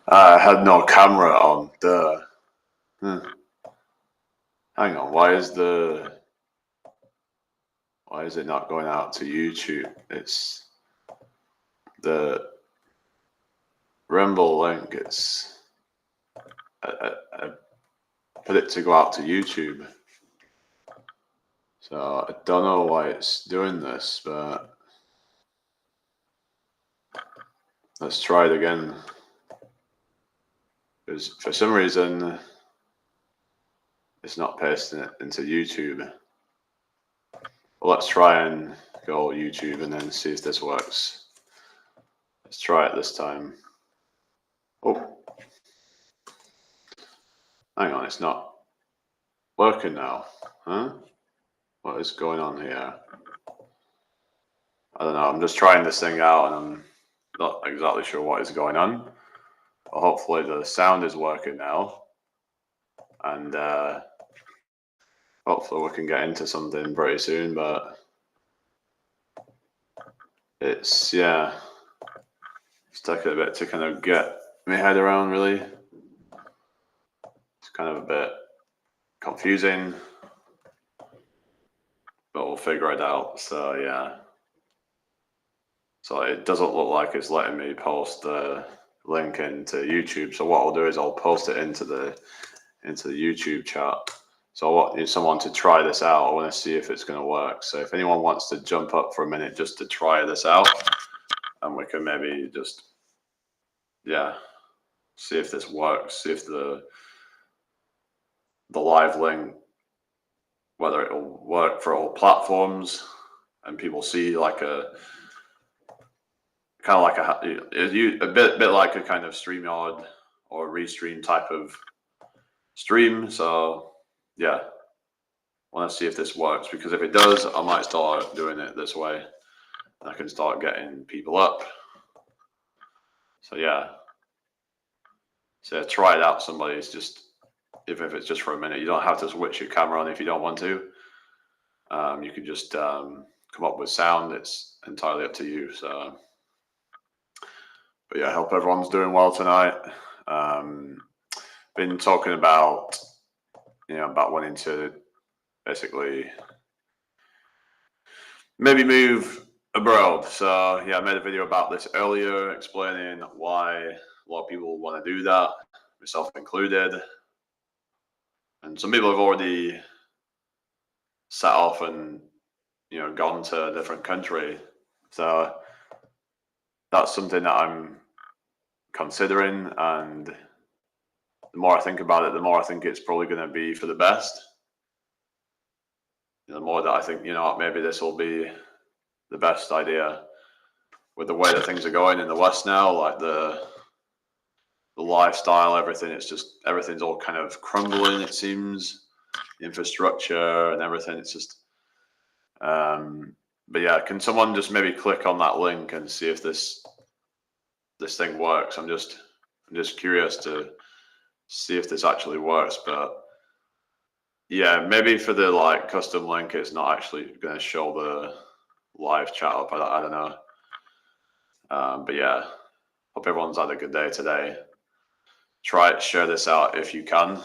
I had no camera on. Hmm. Hang on. Why is it not going out to YouTube? It's the Rumble link. I put it to go out to YouTube. So I don't know why it's doing this, but let's try it again. Because for some reason, it's not pasting it into YouTube. Well, let's try and go YouTube and then see if this works. Let's try it this time. Oh, hang on, it's not working now. Huh? What is going on here? I don't know. I'm just trying this thing out and I'm not exactly sure what is going on. But hopefully the sound is working now. And hopefully we can get into something pretty soon, but it's taking a bit to kind of get my head around, really. It's kind of a bit confusing, but we'll figure it out. So yeah. So it doesn't look like it's letting me post the link into YouTube. So what I'll do is I'll post it into the YouTube chat. So I want someone to try this out. I want to see if it's going to work. So if anyone wants to jump up for a minute just to try this out, and we can maybe just, see if this works. See if the live link, whether it will work for all platforms, and people see like a bit like a kind of StreamYard or Restream type of stream. So yeah, I want to see if this works, because if it does, I might start doing it this way and I can start getting people up. So yeah, so try it out. Somebody. It's just, if it's just for a minute, you don't have to switch your camera on if you don't want to. You can just come up with sound. It's entirely up to you. So, but yeah, I hope everyone's doing well tonight. Been talking about wanting to basically maybe move abroad. So yeah, I made a video about this earlier, explaining why a lot of people want to do that, myself included. And some people have already set off and gone to a different country. So that's something that I'm considering, and the more I think about it, the more I think it's probably going to be for the best. The more that I think, maybe this will be the best idea with the way that things are going in the West now, like the lifestyle, everything. It's just, everything's all kind of crumbling, it seems, infrastructure and everything. It's just, but yeah, can someone just maybe click on that link and see if this thing works? I'm just curious to see if this actually works. But yeah, maybe for the custom link, it's not actually going to show the live chat up. I don't know. But yeah, hope everyone's had a good day today. Try it, share this out if you can.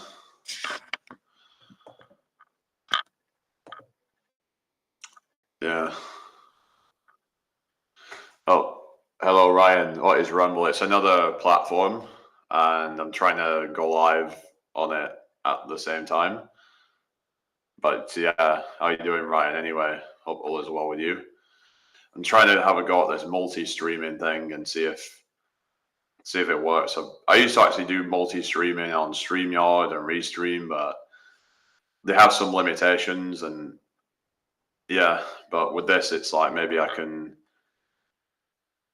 Yeah. Oh, hello, Ryan. What is Rumble? It's another platform, and I'm trying to go live on it at the same time. But yeah, how are you doing, Ryan? Anyway, hope all is well with you. I'm trying to have a go at this multi-streaming thing and see if it works. So I used to actually do multi-streaming on StreamYard and Restream, but they have some limitations. And yeah, but with this, it's like maybe I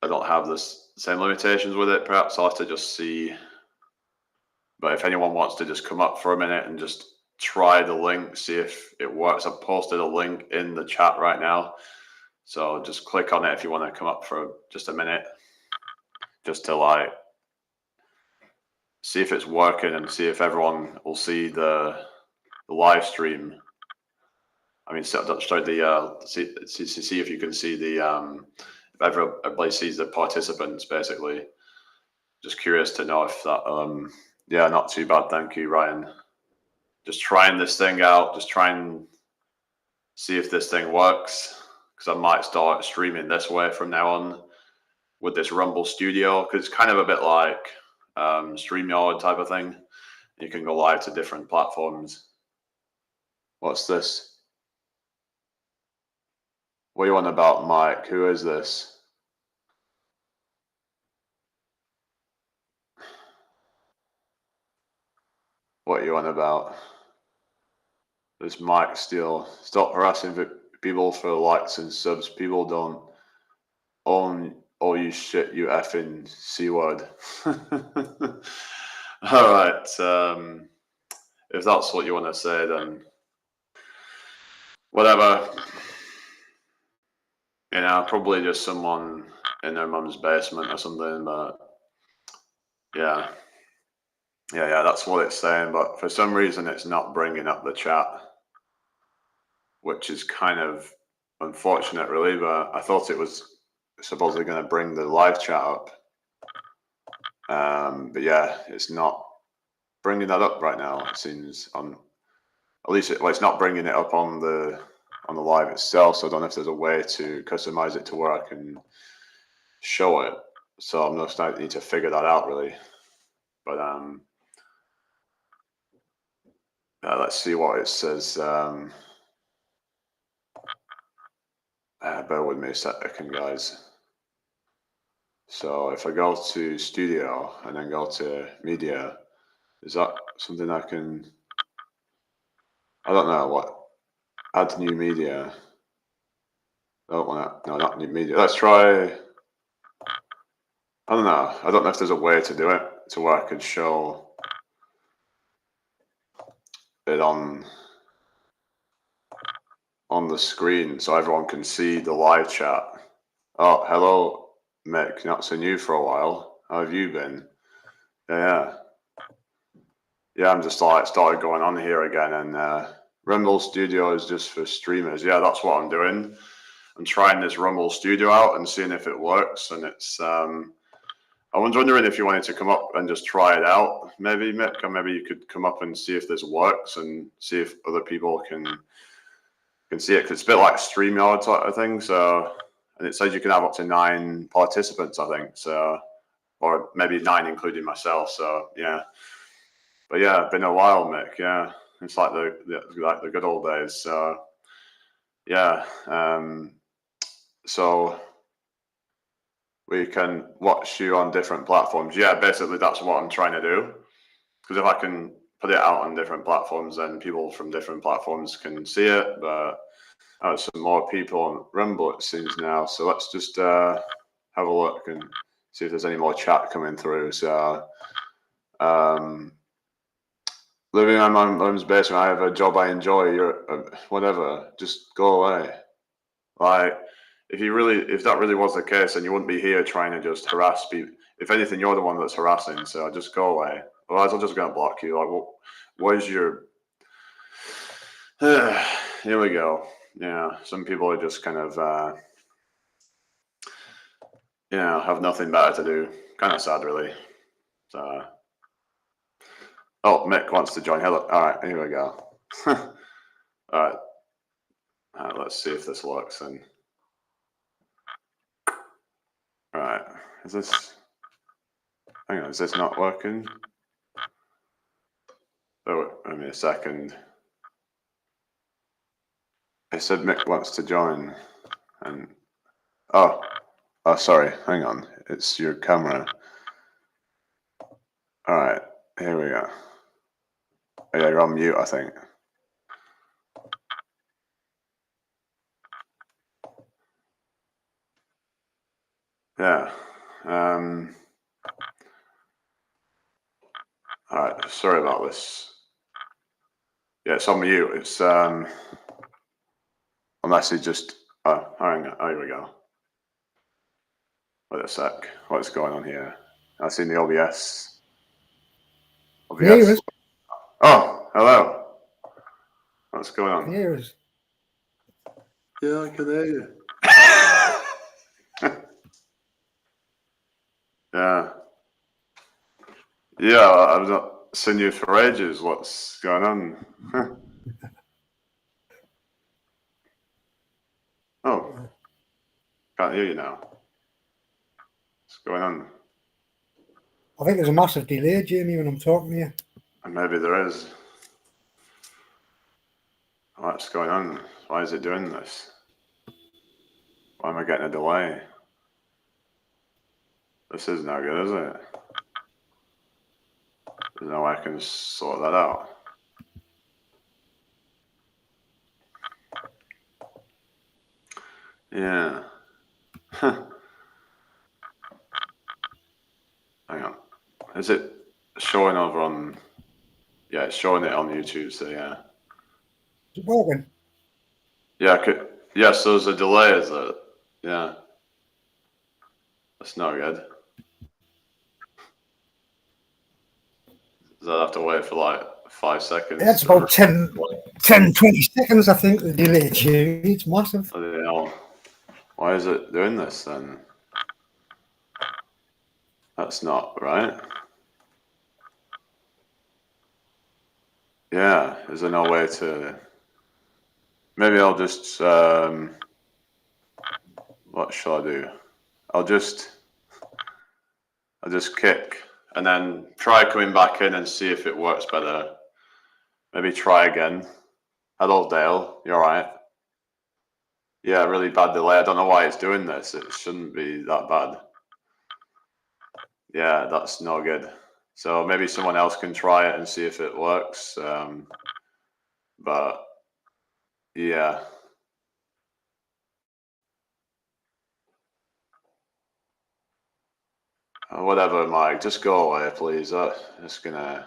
don't have the same limitations with it. Perhaps I'll have to just see. But if anyone wants to just come up for a minute and just try the link, see if it works. I've posted a link in the chat right now. So just click on it if you want to come up for just a minute, just to see if it's working and see if everyone will see the live stream. I mean, see if you can see the if everybody sees the participants, basically. just curious to know if that. Yeah, not too bad. Thank you, Ryan. Just trying this thing out. Just try and see if this thing works, because I might start streaming this way from now on with this Rumble Studio, because it's kind of a bit like StreamYard type of thing. You can go live to different platforms. What's this? What are you on about, Mike? Who is this? What are you on about? This Mike Steele. Stop harassing people for likes and subs. People don't own all you shit, you effing C word. All right. If that's what you want to say, then whatever. You know, probably just someone in their mum's basement or something, but yeah. Yeah, that's what it's saying, but for some reason it's not bringing up the chat, which is kind of unfortunate, really, but I thought it was supposedly going to bring the live chat up. But yeah, it's not bringing that up right now, it seems. At least it's not bringing it up on the live itself, so I don't know if there's a way to customize it to where I can show it. So I'm just I need to figure that out, really. But let's see what it says. Bear with me a second, guys. So if I go to studio and then go to media, is that something I can? I don't know what. Add new media. I don't want to. No, not new media. Let's try. I don't know. I don't know if there's a way to do it to where I could show it on the screen so everyone can see the live chat. Oh, hello, Mick. Not seen you for a while. How have you been? Yeah. I'm just like started going on here again, and Rumble Studio is just for streamers. Yeah, that's what I'm doing. I'm trying this Rumble Studio out and seeing if it works. And it's I was wondering if you wanted to come up and just try it out, maybe, Mick, or maybe you could come up and see if this works and see if other people can see it, because it's a bit like StreamYard type of thing. So, and it says you can have up to 9 participants, I think. So, or maybe 9 including myself. So yeah. But yeah, been a while, Mick. Yeah, it's like the good old days. So yeah, so we can watch you on different platforms. Yeah, basically that's what I'm trying to do. Because if I can put it out on different platforms, then people from different platforms can see it. But some more people on Rumble, it seems now. So let's just have a look and see if there's any more chat coming through. So. Living in my mum's basement, I have a job I enjoy. You're whatever. Just go away. Like, if that really was the case, then you wouldn't be here trying to just harass people. If anything, you're the one that's harassing. So just go away. Otherwise, I'm just gonna block you. Like, where's your? Here we go. Yeah, some people are just kind of, have nothing better to do. Kind of sad, really. So. Oh, Mick wants to join. Hello. All right, here we go. All right. Let's see if this works. And all right, is this? Hang on, is this not working? Oh, wait me a second. It said Mick wants to join, and oh, sorry. Hang on, it's your camera. All right, here we go. Oh, yeah, you're on mute, I think. Yeah. All right. Sorry about this. Yeah, it's on mute. It's unless it just. Oh, hang on. Oh, here we go. Wait a sec. What's going on here? I've seen the OBS. OBS. Oh, hello. What's going on? Yeah, I can hear you. Yeah. Yeah, I've not seen you for ages. What's going on? Oh, can't hear you now. What's going on? I think there's a massive delay, Jamie, when I'm talking to you. And maybe there is. What's going on? Why is it doing this? Why am I getting a delay? This is no good, is it? There's no way I can sort that out. Yeah. Hang on. Is it showing over on... Yeah, it's showing it on YouTube, so yeah. Is it working? Yeah, yeah, so there's a delay, is it? Yeah. That's not good. Does that have to wait for like 5 seconds? Yeah, it's about 10, 20 seconds, I think, the delay, Jamie. It's massive. I don't know. Why is it doing this then? That's not right. Yeah, is there no way to... Maybe I'll just... what shall I do? I'll just kick and then try coming back in and see if it works better. Maybe try again. Hello, Dale. You alright? Yeah, really bad delay. I don't know why it's doing this. It shouldn't be that bad. Yeah, that's no good. So maybe someone else can try it and see if it works. But yeah. Whatever, Mike. Just go away, please. I'm just gonna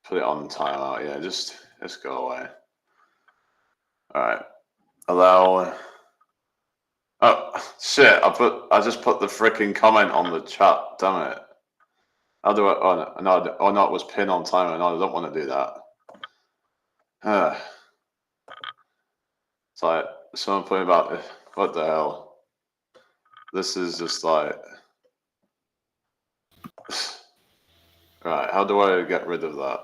put it on timeout. Yeah, just go away. All right. Allow. Oh shit! I just put the freaking comment on the chat. Damn it! How do I? Oh no! Oh no! It was pinned on timer. No, I don't want to do that. It's like someone put about what the hell? This is just like. Right, how do I get rid of that?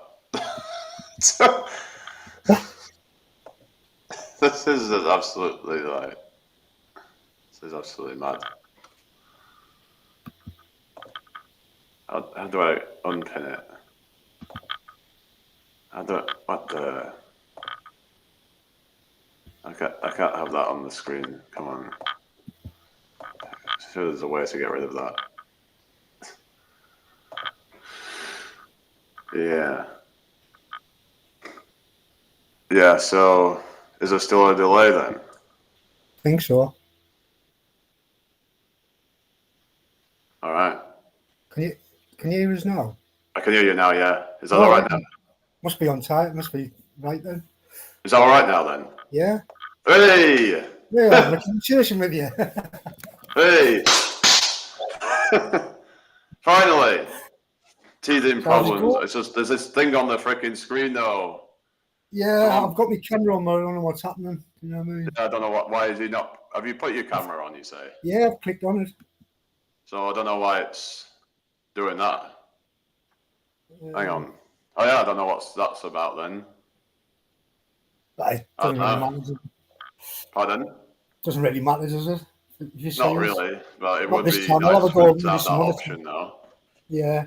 This is absolutely like. This is absolutely mad. How do I unpin it? What the? I can't have that on the screen. Come on. I'm sure there's a way to get rid of that. Yeah. Yeah, so is there still a delay then? I think so. All right. Can you hear us now? I can hear you now, yeah. Is that all right now? Must be on time. Must be right then. Is that all right now then? Yeah. Hey! We're having a conversation with you. Hey! Finally! Teething problems. It's just there's this thing on the freaking screen though. Yeah, I've got my camera on, but I don't know what's happening. You know what I mean? I don't know why is he not? Have you put your camera on? You say? Yeah, I've clicked on it. So I don't know why it's doing that. Hang on. Oh yeah, I don't know what that's about then. It doesn't really matter. Pardon? Doesn't really matter, does it? Not really, but it Not would this be time. nice I'll have a go to have that some other option time. though. Yeah.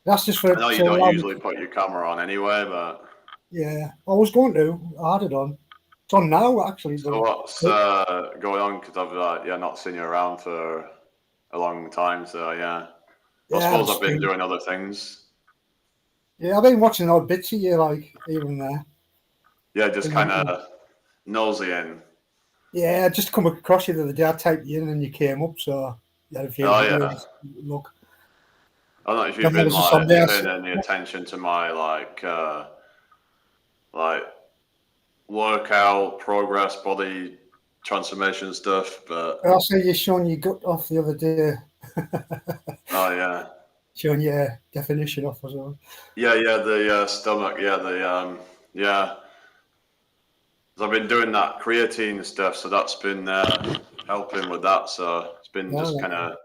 That's just for. I know you don't usually put your camera on anyway, but. Yeah, I was going to. I had it on. It's on now, actually. So what's going on? Because I've not seen you around for a long time. So yeah, I suppose I've been doing other things. Yeah, I've been watching odd bits of you, like even there. Yeah, just kind of nosy-ing. Yeah, I just come across you the other day. I typed you in and you came up, so you had a few videos. Look. I don't know if you've been like paying any attention to my like workout progress, body transformation stuff, but I saw you showing your gut off the other day. Oh yeah, showing your definition off as well. Yeah, the stomach. Yeah, yeah. So I've been doing that creatine stuff, so that's been helping with that. So it's been just kind of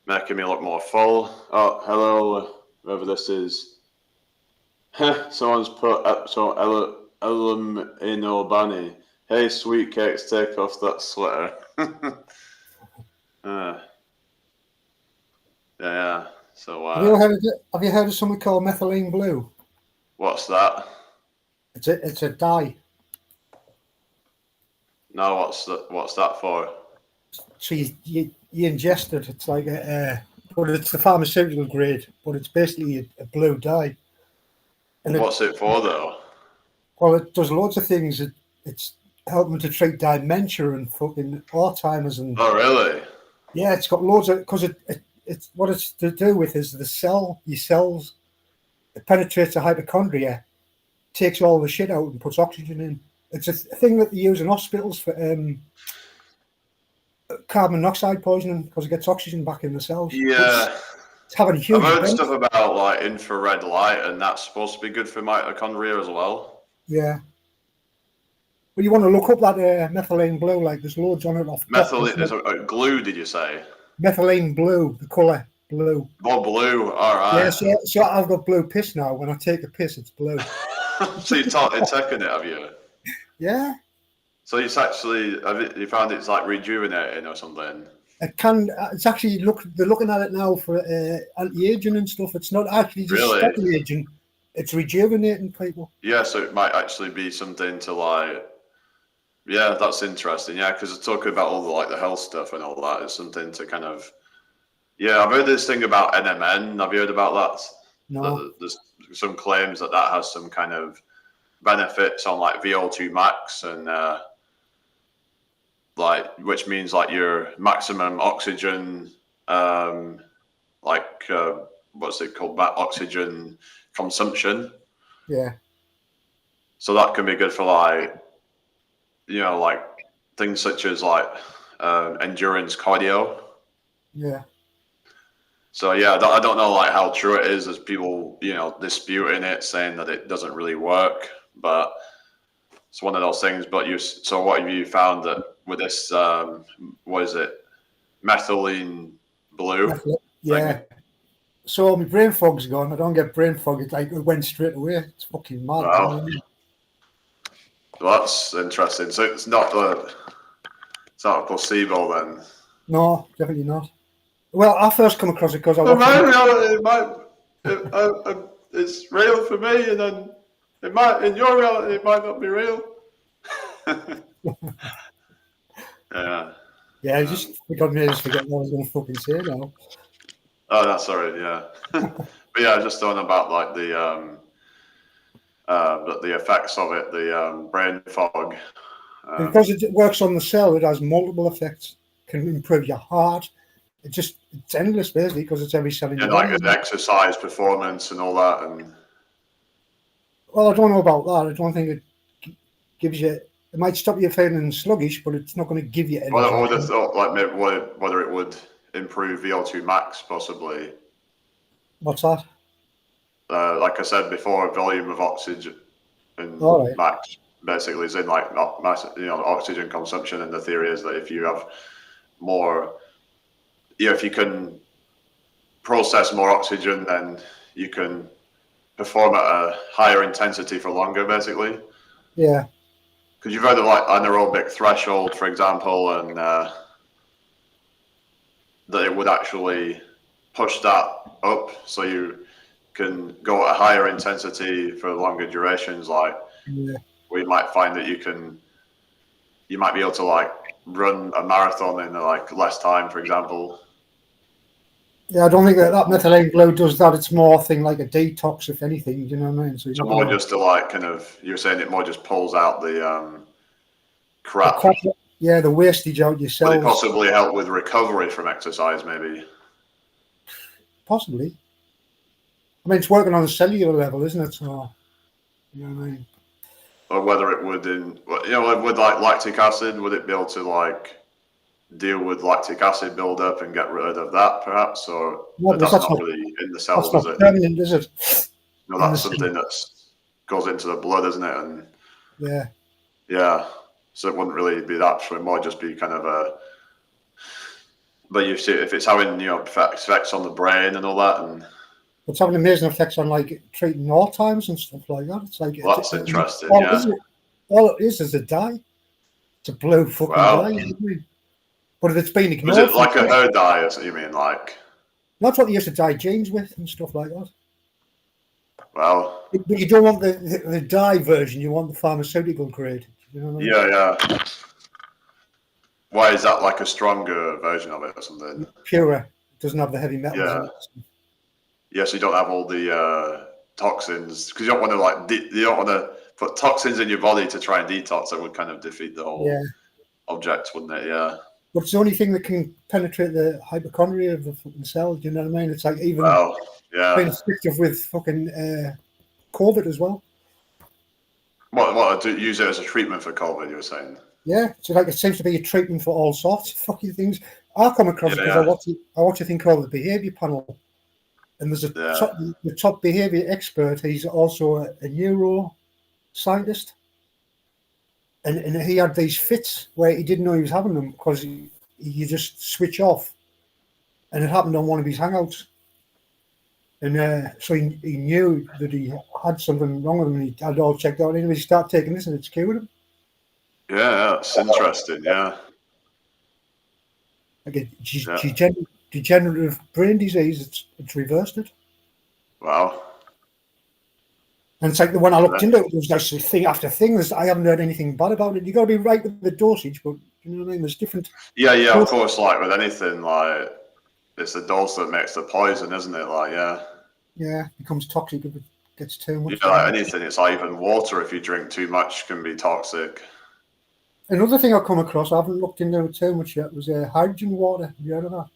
making me look more full. Oh, hello, whoever this is. Someone's put so Elam in Albany. Hey, sweet cakes, take off that sweater. Yeah. So, have you heard of something called methylene blue? what's that? It's a dye. No, what's that for? So you ingest it. It's like but it's the pharmaceutical grade, but it's basically a blue dye. And What's it for though? Well, it does loads of things. It's helping to treat dementia and fucking Alzheimer's and. Oh, really? Yeah, it's got loads of because it's what it's to do with is your cells. It penetrates the hypochondria, takes all the shit out and puts oxygen in. It's a thing that they use in hospitals for carbon monoxide poisoning because it gets oxygen back in the cells. Yeah. It's having a huge I've heard benefit. stuff about like infrared light, and that's supposed to be good for mitochondria as well. Yeah. Well, you want to look up that methylene blue, like there's loads on it off. Methylene is a glue, did you say? Methylene blue, the colour blue. Oh, blue. All right. Yeah, so I've got blue piss now. When I take a piss, it's blue. So you've taken it, have you? Yeah. So it's actually, you found it's like rejuvenating or something? It can. It's actually they're looking at it now for anti-aging and stuff. It's not actually just stopping aging. It's rejuvenating people. Yeah, so it might actually be something to like. Yeah, that's interesting. Yeah, because talking about all the like the health stuff and all that is something to kind of. Yeah, I've heard this thing about NMN. Have you heard about that? No. There's some claims that has some kind of benefits on like VO2 max and like which means like your maximum oxygen what's it called, oxygen consumption. Yeah. So that can be good for like like things such as like endurance cardio. Yeah. So yeah, I don't know like how true it is. There's people disputing it, saying that it doesn't really work, but it's one of those things. But so what have you found that with this? What is it? Methylene blue. Yeah. Thing? So my brain fog's gone. I don't get brain fog. It went straight away. It's fucking mad. Wow. Well, that's interesting. So it's not a placebo then. No, definitely not. Well, I first come across it because my reality it's real for me, and then in your reality it might not be real. Yeah. Yeah, just forgot me. Just forget what I was going to fucking say now. Oh, that's sorry. Yeah, but yeah, just talking about like the effects of it, the brain fog. Because it works on the cell, it has multiple effects. Can improve your heart. It's endless basically because it's every cell in your body. Like an exercise performance and all that. And well, I don't know about that. I don't think it gives you. It might stop you feeling sluggish, but it's not going to give you anything. Well, I would have thought like maybe whether it would improve VO2 max possibly. What's that? Like I said before, volume of oxygen and max basically is in like oxygen consumption, and the theory is that if you have more, if you can process more oxygen, then you can perform at a higher intensity for longer, basically. Yeah. Because you've heard of like anaerobic threshold, for example, and that it would actually push that up so you can go at a higher intensity for longer durations. Like, we might find that you might be able to like run a marathon in like less time, for example. Yeah, I don't think that methylene blue does that. It's more thing like a detox, if anything. You know what I mean? So more just to like kind of, you're saying it more just pulls out the crap. Yeah, the wastage out your cells. Would it possibly help with recovery from exercise, maybe? Possibly. I mean, it's working on a cellular level, isn't it? So, you know what I mean? Or whether it would with like lactic acid, would it be able to like deal with lactic acid buildup and get rid of that, perhaps? Or that's not really in the cells, is it? Permanent, is it? No, that's something that goes into the blood, isn't it? And yeah, so it wouldn't really be that. So it might just be kind of But you see, if it's having effects on the brain and all that, and it's having amazing effects on like treating Alzheimer's and stuff like that. It's like well, that's interesting. all, Yeah. all it is a dye. It's a blue fucking Well, dye. But if it's been was ignored, it like a hair dye, or something? You mean like? that's what they used to dye jeans with and stuff like that. Well, but you don't want the dye version. You want the pharmaceutical grade. You know what I mean? yeah. Why is that like a stronger version of it or something? Purer. It doesn't have the heavy metals in it. Yeah, so you don't have all the toxins, because you don't want to you don't want to put toxins in your body to try and detox. That would kind of defeat the whole object, wouldn't it? Yeah. But it's the only thing that can penetrate the hypochondria of the fucking cell. Do you know what I mean? It's like even being effective with fucking COVID as well. What to use it as a treatment for COVID? You were saying? Yeah, so like it seems to be a treatment for all sorts of fucking things. I come across it because I watch a thing called the Behavior Panel, and there's the top behavior expert. He's also a neuroscientist, and he had these fits where he didn't know he was having them because you just switch off, and it happened on one of his hangouts, and so he knew that he had something wrong with him, and he had it all checked out. And he started taking this, and it's cured him. Yeah, that's interesting. Yeah, like a degenerative brain disease. It's reversed it. Wow. And it's like the one I looked into, it was actually thing after thing. I haven't heard anything bad about it. You got to be right with the dosage, but you know what I mean. There's different. Yeah, of course. Like with anything, like it's the dose that makes the poison, isn't it? Like, yeah, it becomes toxic if it gets too much. Yeah, like anything. It's like even water. If you drink too much, can be toxic. Another thing I've come across, I haven't looked into it too much yet, was hydrogen water. Have you heard of that?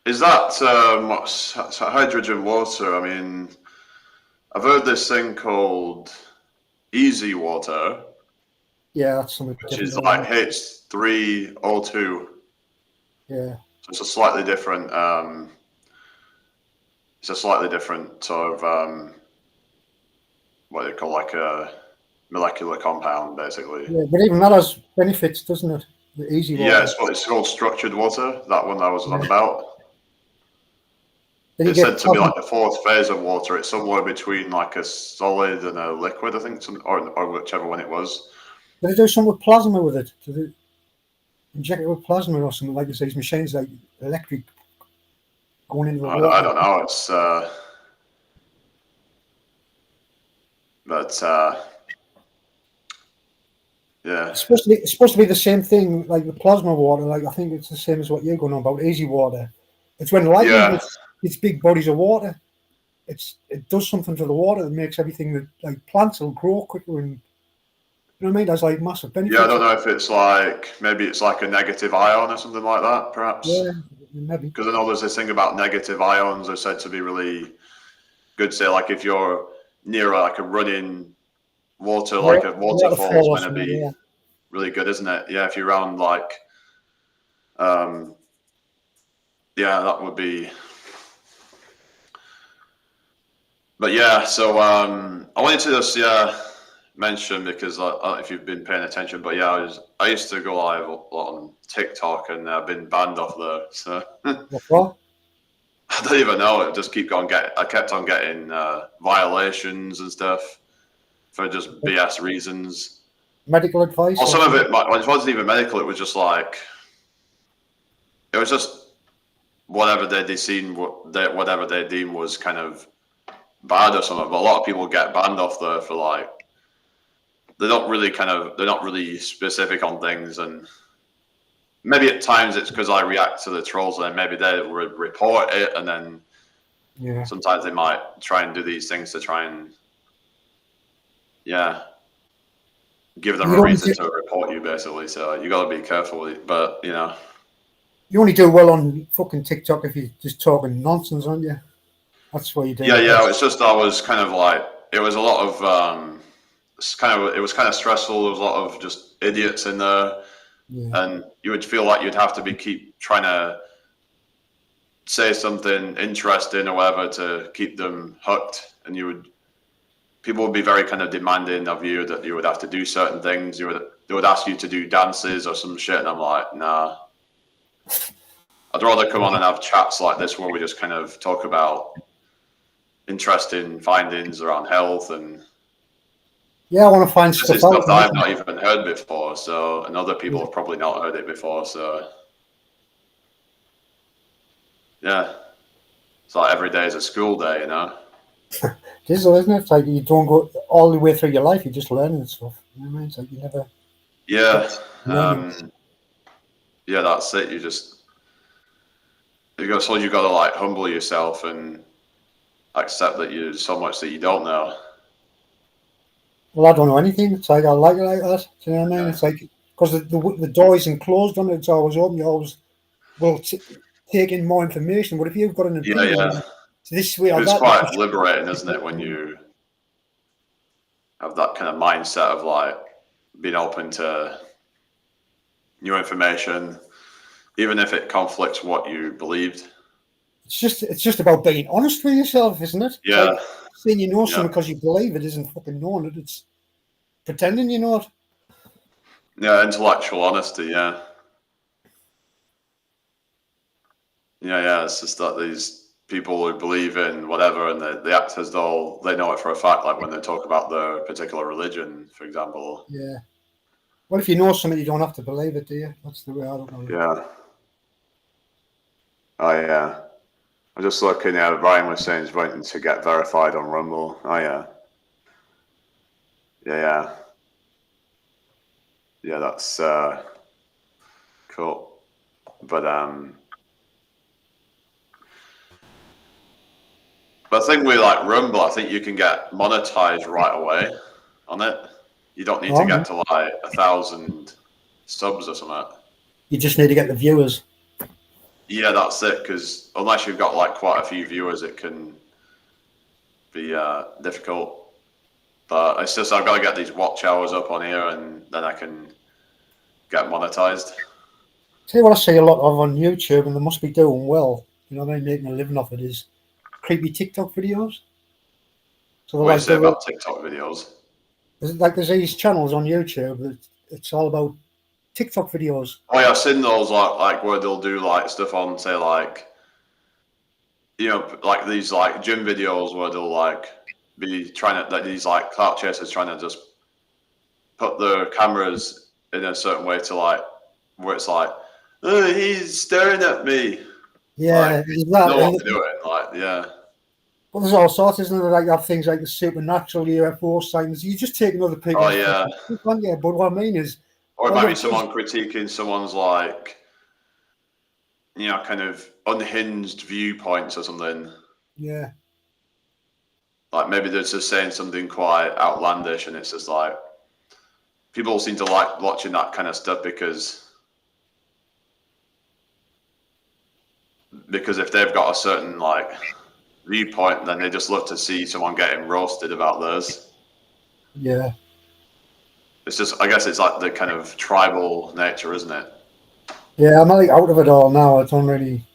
Is that hydrogen water? I mean, I've heard this thing called easy water. Yeah, that's something. Which is like H3O2. Yeah. So it's a slightly different. It's a slightly different sort of what they call like a molecular compound, basically. Yeah, but even that has benefits, doesn't it? The easy water. Yeah, it's called structured water. That one I was on about. It's said to be like the fourth phase of water. It's somewhere between like a solid and a liquid, I think, or whichever one it was. Did they do something with plasma with it? Did they inject it with plasma or something like this? These machines like electric going into the water? I don't know. It's yeah. It's supposed to be the same thing, like the plasma water. Like I think it's the same as what you're going on about, easy water. It's when lightning hits its big bodies of water, it does something to the water that makes everything that like plants will grow quicker, and you know what I mean. There's like massive benefits. Yeah, I don't know if it's like maybe it's like a negative ion or something like that, perhaps. Yeah, maybe. Because I know there's this thing about negative ions are said to be really good. Say like if you're near like a running water, like a waterfall is going to be really good, isn't it? Yeah, if you're around like, that would be. But yeah, so I wanted to just mention, because I don't know if you've been paying attention, but yeah, I used to go live a lot on TikTok, and I've been banned off there. So what? I don't even know. It just I kept on getting violations and stuff for just BS reasons. Medical advice? Well, some of it wasn't even medical. It was just like, it was just whatever they deem was kind of bad or something. But a lot of people get banned off there for like, they're not really specific on things, and maybe at times it's because I react to the trolls, and then maybe they would report it, and then sometimes they might try and do these things to try and give them a reason to report you, basically. So you got to be careful with it, but you only do well on fucking TikTok if you're just talking nonsense, aren't you? That's what you do. Yeah. It's just, I was kind of like, it was a lot of it was kind of stressful. There was a lot of just idiots in there, and you would feel like you'd have to keep trying to say something interesting or whatever to keep them hooked, and people would be very kind of demanding of you, that you would have to do certain things. They would ask you to do dances or some shit, and I'm like, nah. I'd rather come on and have chats like this where we just kind of talk about interesting findings around health and I want to find this stuff is out. stuff that I've not even heard before. So, and other people have probably not heard it before. So, yeah, it's like every day is a school day, you know. It is, though, isn't it? It's like you don't go all the way through your life; you're just learning stuff. You know what I mean? It's like you never. Yeah, learning. yeah, that's it. You got to like humble yourself and accept that you so much that you don't know. Well, I don't know anything. It's like I like it like that. Do you know what I mean? Yeah. It's like because the door isn't closed on it; it's always open. You always will take in more information. But if you've got an opinion, Yeah. this way or It's that, quite liberating, isn't it, when you have that kind of mindset of like being open to new information, even if it conflicts what you believed. it's just about being honest with yourself, isn't it? Yeah. Like saying you know Yeah. something because you believe it isn't fucking knowing it. It's pretending you know it. Yeah, intellectual honesty. Yeah. Yeah. It's just that these people who believe in whatever and they act as though they know it for a fact, like when they talk about their particular religion, for example. Yeah. Well, if you know something, you don't have to believe it, do you? That's the way I look at it. Yeah. Oh, yeah. I'm just looking at Ryan was saying he's waiting to get verified on Rumble. Oh, yeah. Yeah. Yeah, that's cool. But the thing with like Rumble, I think you can get monetized right away on it. You don't need to get to like 1,000 subs or something. You just need to get the viewers. Yeah, that's it. Because unless you've got like quite a few viewers, it can be difficult. But it's just I've got to get these watch hours up on here, and then I can get monetized. Tell you what I see a lot of on YouTube, and they must be doing well. You know what I mean? Making a living off it is creepy TikTok videos. So What do you say about TikTok videos? There's these channels on YouTube that it's all about TikTok videos. Oh yeah, I've seen those like where they'll do like stuff on, say like, you know, like these like gym videos where they'll like be trying to like these like clout chasers trying to just put their cameras in a certain way to like where it's like, oh, he's staring at me. Yeah, like, know what to do it. Like, yeah. Well, there's all sorts, isn't there? Like you have things like the supernatural UFO signs. You just take other people's. Oh yeah. Yeah, but what I mean is, or it might be someone critiquing someone's like, you know, kind of unhinged viewpoints or something. Yeah. Like maybe they're just saying something quite outlandish, and it's just like people seem to like watching that kind of stuff because if they've got a certain like viewpoint, then they just love to see someone getting roasted about theirs. Yeah. It's just, I guess it's like the kind of tribal nature, isn't it? Yeah, I'm like out of it all now. I don't really.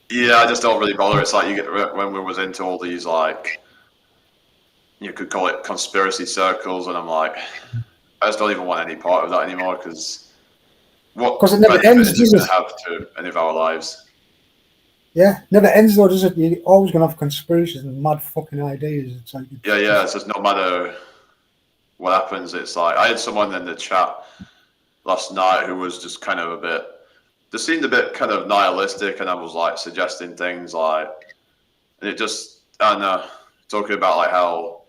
Yeah, I just don't really bother. It's like you get when we was into all these like, you could call it conspiracy circles, and I'm like, I just don't even want any part of that anymore because what it never ends, is it going to have to any of our lives? Yeah, never ends though, does it? You're always going to have conspiracies and mad fucking ideas. It's like yeah. It's just no matter what happens. It's like I had someone in the chat last night who was just kind of a bit. They seemed a bit kind of nihilistic, and I was like suggesting things like, and it just I don't know, talking about like how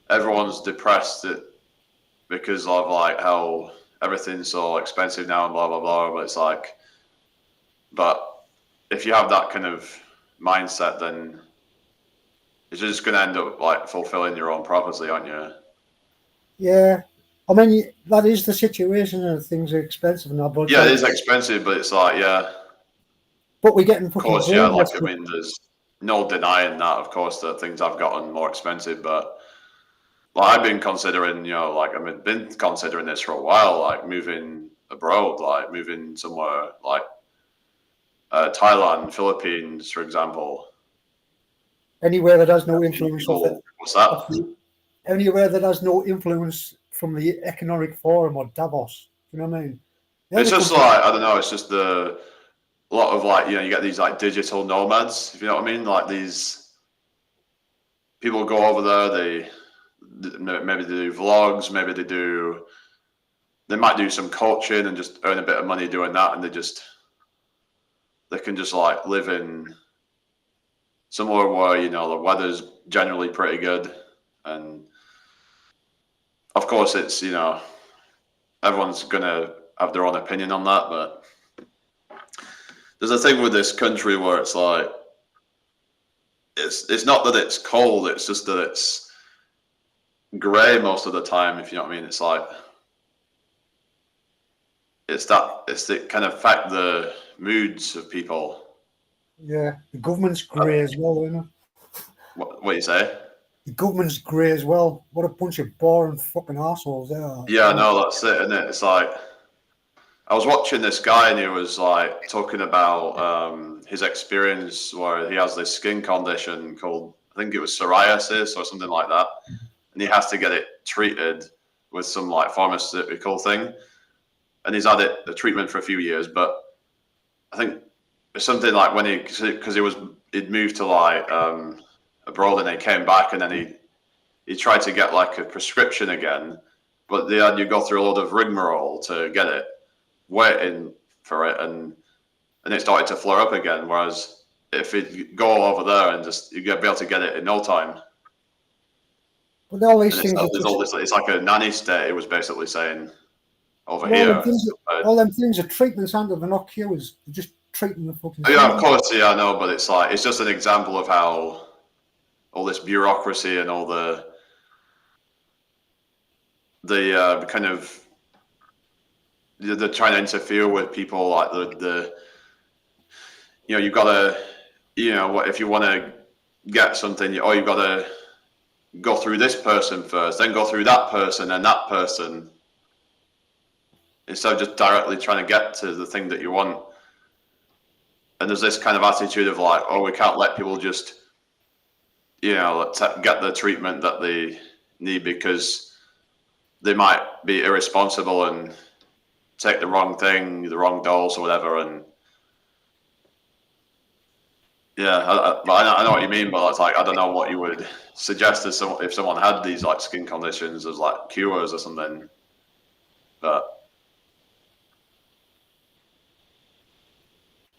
everyone's depressed because of like how everything's so expensive now and blah blah blah. But it's like, but if you have that kind of mindset, then you're just going to end up like fulfilling your own prophecy, aren't you? Yeah, I mean that is the situation, and things are expensive now. But yeah, it is expensive, but it's like But we're getting of course, like I mean, there's no denying that. Of course, that things have gotten more expensive, but like I've been considering, you know, like I've been considering this for a while, like moving abroad, like moving somewhere like Thailand, Philippines, for example. Anywhere that has no influence of it. What's that? Anywhere that has no influence from the Economic Forum or Davos. You know what I mean? It's just like I don't know. It's just the a lot of like, you get these like digital nomads, if you know what I mean, like these people go over there, maybe they do vlogs, maybe they might do some coaching and just earn a bit of money doing that, and they can just like live in somewhere where the weather's generally pretty good. And of course it's everyone's gonna have their own opinion on that, but there's a thing with this country where it's like it's not that it's cold, it's just that it's grey most of the time, if you know what I mean. It's like it's that kind of affect the moods of people. Yeah, the government's grey as well, isn't it? What do you say? The government's grey as well. What a bunch of boring fucking assholes they are. Yeah, no, that's it, isn't it? It's like I was watching this guy and he was like talking about his experience where he has this skin condition called, I think it was psoriasis or something like that, and he has to get it treated with some like pharmaceutical thing, and he's had the treatment for a few years, but I think it's something like when because he'd moved to like abroad, and he came back, and then he tried to get like a prescription again, but they had you go through a lot of rigmarole to get it, waiting for it, and it started to flare up again. Whereas if you go over there and just you'd be able to get it in no time. But all these things it's like a nanny state. It was basically saying over all here. All them things are treatments, and they're not cures. They're just treating the fucking. Oh, yeah, of course, yeah, I know, but it's like it's just an example of how all this bureaucracy and all the kind of they're trying to interfere with people, like you've got to if you want to get something, you've got to go through this person first, then go through that person and that person, instead of just directly trying to get to the thing that you want. And there's this kind of attitude of like, oh, we can't let people just get the treatment that they need because they might be irresponsible and take the wrong thing, the wrong dose or whatever. And yeah, I know what you mean, but it's like I don't know what you would suggest as if someone had these like skin conditions as like cures or something. But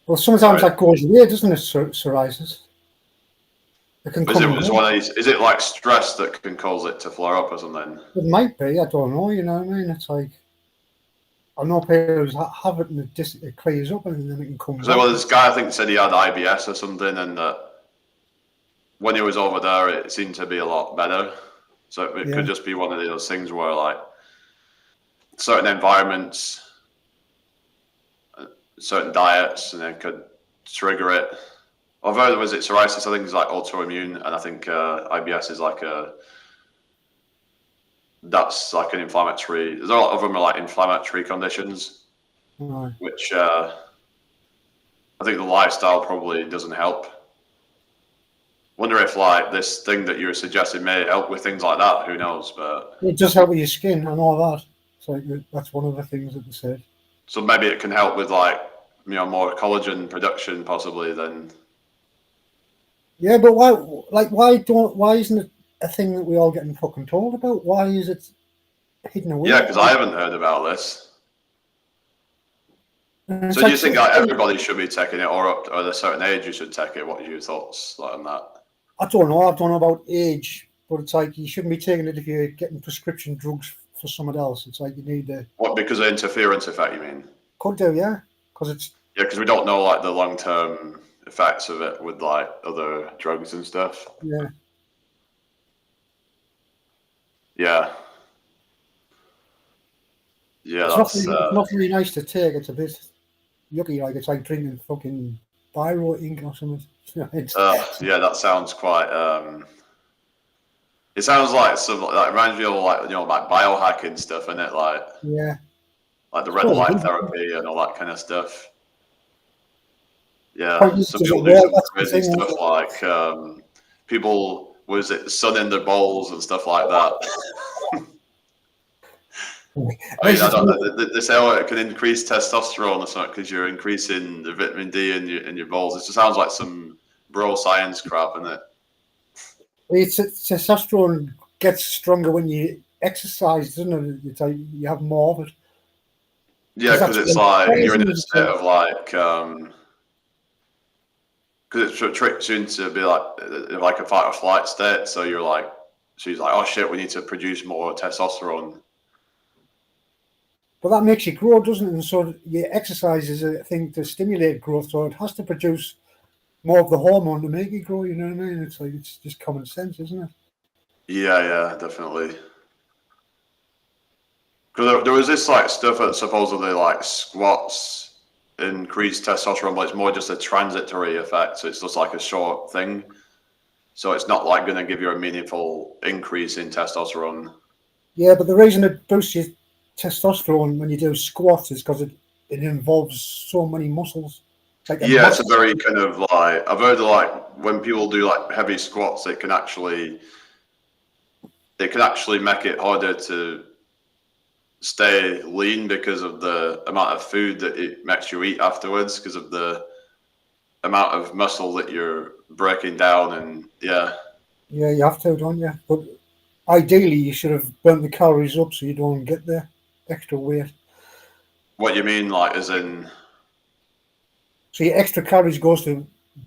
well, sometimes that goes away, doesn't it? Psoriasis. It can come. Is it like stress that can cause it to flare up or something? It might be. I don't know. You know what I mean? It's like I know people who have it and it clears up and then it can come back. Well, this guy I think said he had IBS or something, and when he was over there, it seemed to be a lot better. So it could just be one of those things where like certain environments, certain diets, and it could trigger it. Although was it psoriasis, I think it's like autoimmune, and I think IBS is like that's like an inflammatory. There's a lot of them are like inflammatory conditions, which I think the lifestyle probably doesn't help. Wonder if like this thing that you're suggesting may help with things like that. Who knows? But it does help with your skin and all that. So that's one of the things that they said. So maybe it can help with like more collagen production possibly than. Yeah, but why isn't it a thing that we all getting fucking told about? Why is it hidden away? Yeah, because I haven't heard about this. So do you think that everybody should be taking it, or at a certain age you should take it? What are your thoughts on that? I don't know. I don't know about age, but it's like you shouldn't be taking it if you're getting prescription drugs for someone else. It's like you need to. What, because of interference effect, you mean? Could do, yeah. Because we don't know like the long-term effects of it with like other drugs and stuff. Yeah. Yeah. Yeah, it's not really nice to take. It's a bit yucky. Like it's like drinking fucking biro ink or something. Yeah, that sounds quite. It sounds like some like reminds me of like like biohacking stuff, isn't it? Like like the red light therapy and all that kind of stuff. Yeah, some people do some crazy stuff like people, was it sun in their bowls and stuff like that. I mean, I don't know. They say, oh, it can increase testosterone or something because you're increasing the vitamin D in your balls. It just sounds like some bro science crap, isn't it? Testosterone gets stronger when you exercise, doesn't it? It's like you have more of it. Yeah, because it's like you're in a state of like, because it tricks you into be like a fight or flight state. So you're like, she's like, oh shit, we need to produce more testosterone. But that makes you grow, doesn't it? And so your exercise is a thing to stimulate growth, so it has to produce more of the hormone to make you grow. You know what I mean? It's like it's just common sense, isn't it? Yeah, definitely. Because there was this like stuff that supposedly like squats increase testosterone, but it's more just a transitory effect. So it's just like a short thing. So it's not like going to give you a meaningful increase in testosterone. Yeah, but the reason it boosts your testosterone when you do squats is because it involves so many muscles. Like it's a very kind of like, I've heard like when people do like heavy squats, it can actually make it harder to stay lean because of the amount of food that it makes you eat afterwards, because of the amount of muscle that you're breaking down. And yeah, you have to, don't you? But ideally you should have burnt the calories up so you don't get the extra weight. What you mean, like as in, so your extra calories goes to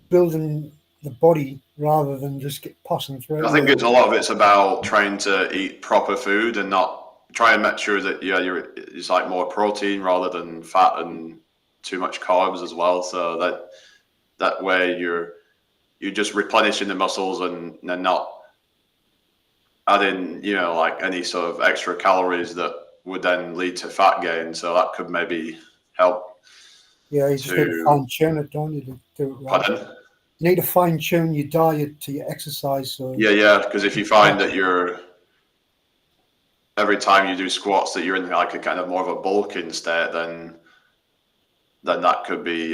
building the body rather than just passing through? I think a lot of it's about trying to eat proper food and not try and make sure that it's like more protein rather than fat and too much carbs as well. So that way you're just replenishing the muscles and not adding like any sort of extra calories that would then lead to fat gain. So that could maybe help. Yeah, you just need to fine tune it, don't you, to do it right? Pardon? You need to fine tune your diet to your exercise. So yeah, because if you find that every time you do squats that you're in like a kind of more of a bulking state, then that could be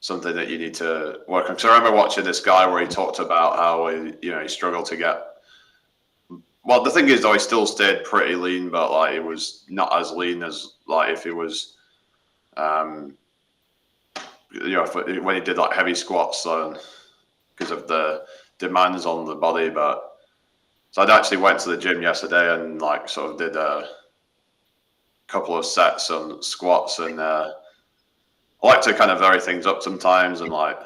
something that you need to work on. Because I remember watching this guy where he talked about how he struggled to get. Well, the thing is, though, he still stayed pretty lean, but like it was not as lean as like if he was, when he did like heavy squats, because of the demands on the body. But so I'd actually went to the gym yesterday and like sort of did a couple of sets on squats, and I like to kind of vary things up sometimes and like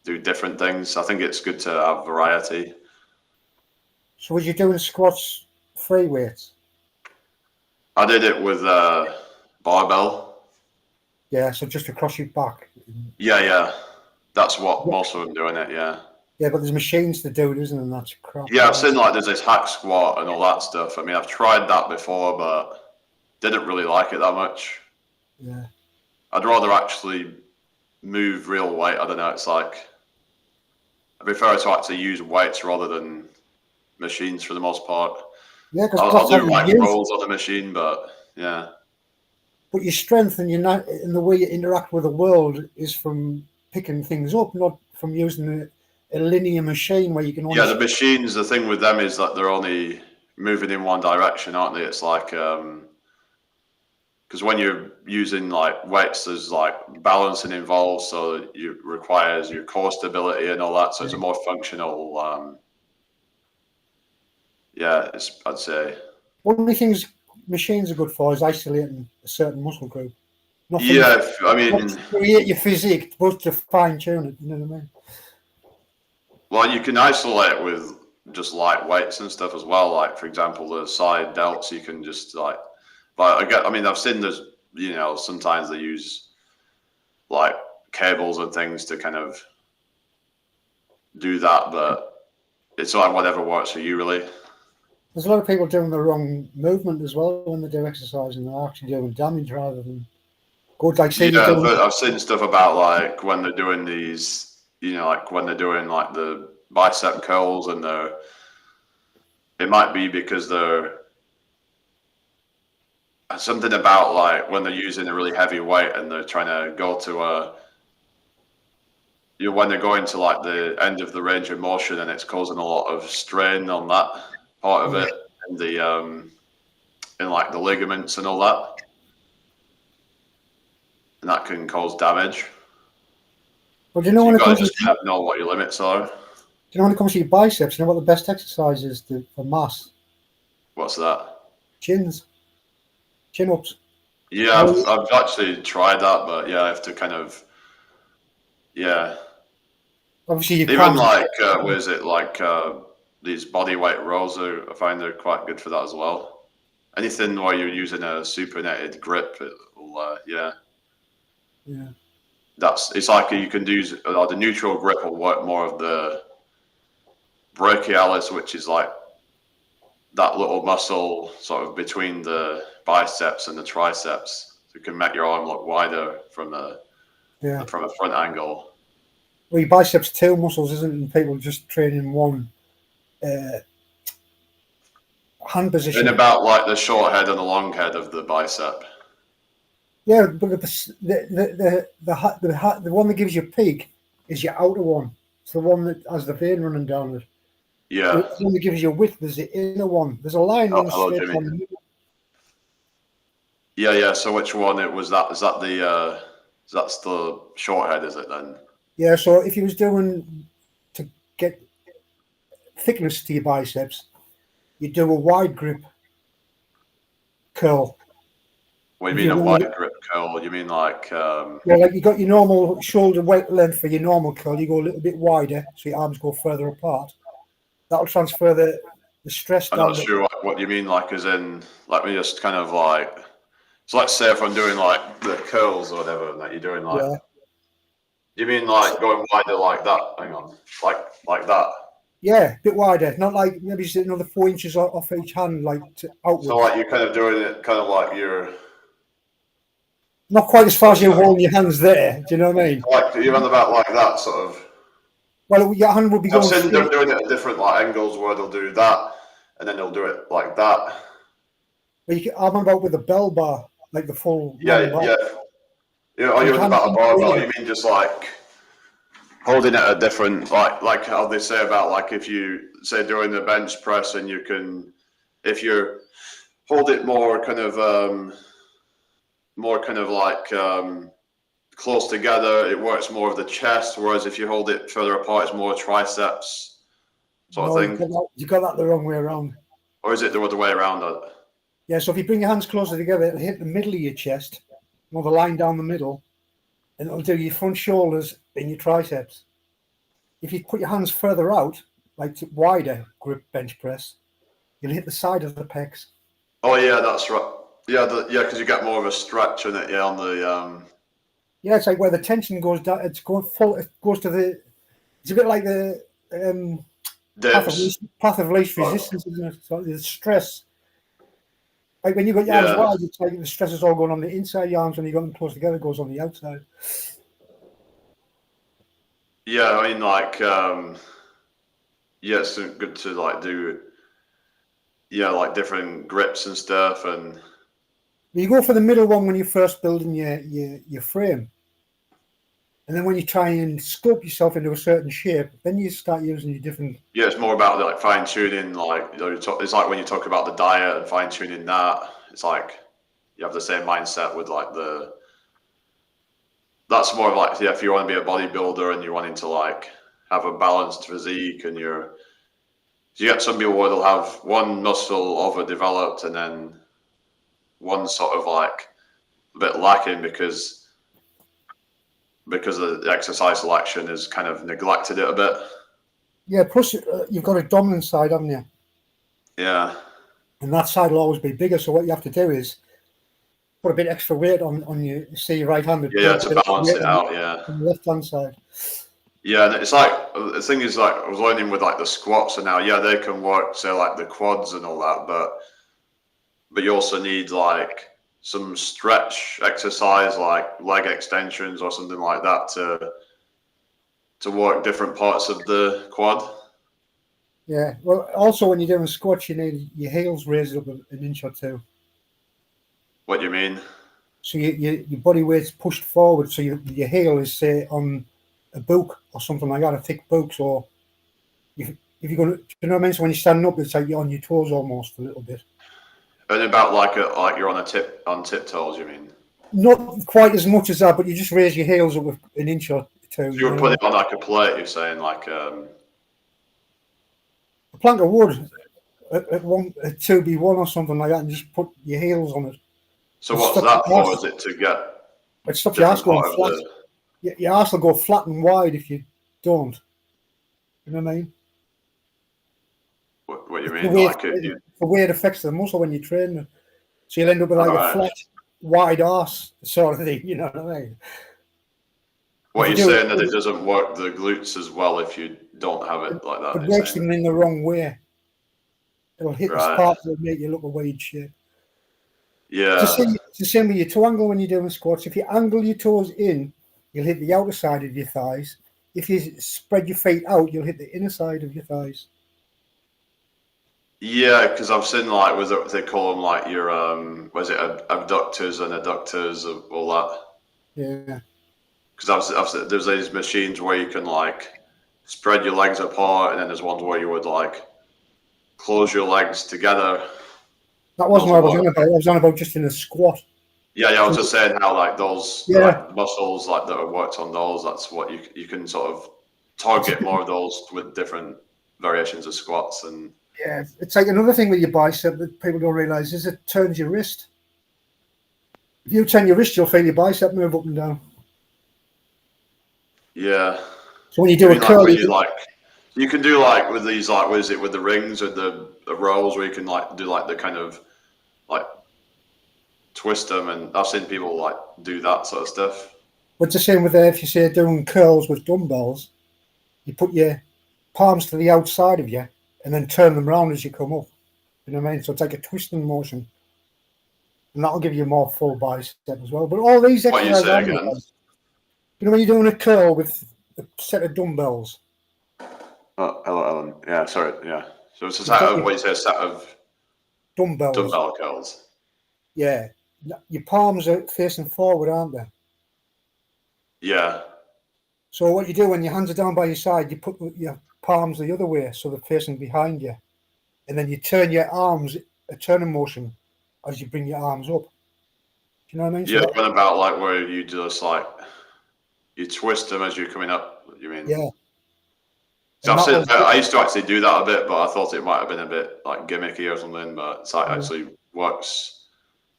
do different things. I think it's good to have variety. So was you doing squats free weights? I did it with barbell. Yeah, so just across your back. Yeah. That's what most of them doing it, yeah. Yeah, but there's machines to do it, isn't there? And that's crap. Yeah, I've seen like there's this hack squat and all that stuff. I mean, I've tried that before, but didn't really like it that much. Yeah. I'd rather actually move real weight. I don't know. It's like I prefer to actually use weights rather than machines for the most part. Yeah, I'll do like rolls on the machine, but yeah. But your strength and the way you interact with the world is from picking things up, not from using a linear machine where you can only... Yeah, the machines, the thing with them is that they're only moving in one direction, aren't they? It's like because when you're using like weights, there's like balancing involved, so it requires your core stability and all that. So it's a more functional. I'd say. One of the things machines are good for is isolating a certain muscle group. Not to create your physique, but to fine tune it. You know what I mean? Well, you can isolate with just light weights and stuff as well. Like for example, the side delts, you can just like. But I've seen there's sometimes they use like cables and things to kind of do that, but it's like whatever works for you really. There's a lot of people doing the wrong movement as well when they do exercise, and they're actually doing damage rather than good. Like I've seen stuff about like when they're doing these, like when they're doing like the bicep curls, and it might be because they're something about like when they're using a really heavy weight and they're trying to go to when they're going to like the end of the range of motion, and it's causing a lot of strain on that part of it, and in like the ligaments and all that, and that can cause damage. But you know, So when you've it got comes to to just know what your limits are. do you know when it comes to your biceps, you know what the best exercise is for mass? What's that? Chin ups. Yeah, I've actually tried that, but yeah, I have to kind of, yeah. Obviously, you Even can't. like, what is it, like these body weight rows, I find they're quite good for that as well. Anything where you're using a supinated grip, yeah. Yeah. It's like you can do, the neutral grip will work more of the brachialis, which is like that little muscle sort of between the biceps and the triceps. So you can make your arm look wider from a front angle. Well, your biceps tail muscles, isn't it? And people just training one hand position. And about like the short head and the long head of the bicep. Yeah, but the one that gives you peak is your outer one. It's the one that has the vein running down it. Yeah. The one that gives you width is the inner one. There's a line running straight Jimmy. down the middle. Yeah. So which one was that? Is that that's the short head? Is it then? Yeah. So if you was doing to get thickness to your biceps, you do a wide grip curl. What do you mean a wide grip curl? You mean like? Yeah, like you got your normal shoulder weight length for your normal curl. You go a little bit wider, so your arms go further apart. That'll transfer the stress down. I'm not sure what you mean, like as in, let me just kind of like. So let's say if I'm doing like the curls or whatever that you're doing, like. Yeah. You mean like going wider like that? Hang on, like that. Yeah, a bit wider, not like maybe just another 4 inches off each hand, like outwards. So like you're kind of doing it, kind of like you're. Not quite as far as you're holding your hands there. Do you know what I mean? Like you're on about like that sort of. Well, your hand would be going. I've seen them doing it at different like angles where they'll do that, and then they'll do it like that. But I'm about with a bell bar, like the full. Yeah. Oh, you're about a barbell. You mean just like holding it at different, like how they say about like if you say doing the bench press and you can, if you hold it more kind of like close together, it works more of the chest. Whereas if you hold it further apart, it's more triceps sort of thing. You got that the wrong way around. Or is it the other way around? Yeah. So if you bring your hands closer together, it'll hit the middle of your chest, the line down the middle, and it'll do your front shoulders and your triceps. If you put your hands further out, like wider grip bench press, you'll hit the side of the pecs. Oh yeah, that's right. Yeah, because you get more of a stretch in it. Yeah, on the. Yeah, it's like where the tension goes down. It's going full. It goes to the. It's a bit like the path of least resistance, isn't it? So the stress. Like when you got your arms wide, it's like the stress is all going on the inside of your arms. When you got them close together, it goes on the outside. Yeah, I mean, like, it's good to like do, like different grips and stuff, and you go for the middle one when you're first building your frame, and then when you try and sculpt yourself into a certain shape, then you start using your different. Yeah, it's more about like fine tuning. Like it's like when you talk about the diet and fine tuning that. It's like you have the same mindset with like the. That's more of like, if you want to be a bodybuilder and you're wanting to like have a balanced physique and you get some people where they'll have one muscle overdeveloped and then one sort of like a bit lacking because the exercise selection has kind of neglected it a bit. Yeah, plus you've got a dominant side, haven't you? Yeah. And that side will always be bigger. So what you have to do is put a bit extra weight on you. Say your right hand. Yeah, to balance it out. Yeah. On the left hand side. Yeah, and it's like the thing is like I was learning with like the squats, and now they can work, say like the quads and all that, but you also need like some stretch exercise like leg extensions or something like that to work different parts of the quad. Yeah. Well, also when you're doing squats, you need your heels raised up an inch or two. What do you mean? So your body weight's pushed forward, so your heel is say on a book or something like that, a thick book. So if you're going to, you know what I mean? So when you're standing up, it's like you're on your toes almost a little bit. And about like you're on tiptoes, you mean? Not quite as much as that, but you just raise your heels up an inch or two. So you were putting it on like a plate, you're saying, like a plank of wood at 2B1 or something like that, and just put your heels on it. So what's that for? Is it to get? It stops your ass going flat. Your ass will go flat and wide if you don't. You know what I mean? What you mean? Like the way it affects the muscle when you train it. So you'll end up with like a flat, wide ass sort of thing. You know what I mean? What you're saying that it doesn't work the glutes as well if you don't have it like that. It works them in the wrong way. It'll hit the spot that will make you look a weird shape. Yeah. It's the same with your toe angle when you're doing squats. If you angle your toes in, you'll hit the outer side of your thighs. If you spread your feet out, you'll hit the inner side of your thighs. Yeah, because I've seen like they call them like your was it abductors and adductors of all that. Yeah. Because there's these machines where you can like spread your legs apart, and then there's ones where you would like close your legs together. That wasn't what I was on about. I was on about just in a squat. Yeah, I was just saying how like those like, muscles like that are worked on those. That's what you can sort of target more of those with different variations of squats. And yeah, it's like another thing with your bicep that people don't realize is it turns your wrist. If you turn your wrist, you'll feel your bicep move up and down. Yeah. So when you do a curl, you can do like with these like what is it with the rings or the rolls where you can like do like the kind of like twist them, and I've seen people like do that sort of stuff. What's the same with if you say doing curls with dumbbells, you put your palms to the outside of you and then turn them around as you come up. You know what I mean? So it's like a twisting motion, and that'll give you more full bicep as well. But all these exercises, what you say again? You know when you're doing a curl with a set of dumbbells. Oh, hello, Ellen. Yeah, sorry. Yeah. So it's a set of what you say, a set of dumbbell curls. Yeah. Your palms are facing forward, aren't they? Yeah. So what you do when your hands are down by your side, you put your palms the other way so they're facing behind you. And then you turn your arms, a turning motion, as you bring your arms up. Do you know what I mean? Yeah, so about like where you just like, you twist them as you're coming up, you mean? Yeah. So I used to actually do that a bit, but I thought it might have been a bit like gimmicky or something, but it actually works.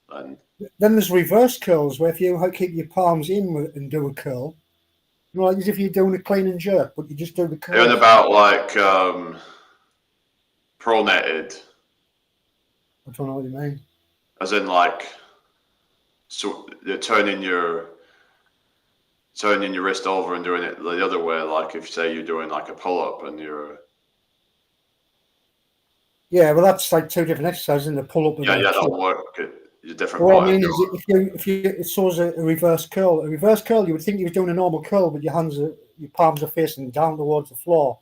And then there's reverse curls where if you keep your palms in and do a curl, you know, like as if you're doing a clean and jerk, but you just do the curl. And about like pronated. I don't know what you mean. As in like, so you're turning your wrist over and doing it the other way, like if say you're doing like a pull-up and you're... Yeah, well that's like two different exercises in the pull-up. And that'll work. You're different. What I mean is if you it shows a reverse curl. A reverse curl, you would think you were doing a normal curl, but your palms are facing down towards the floor,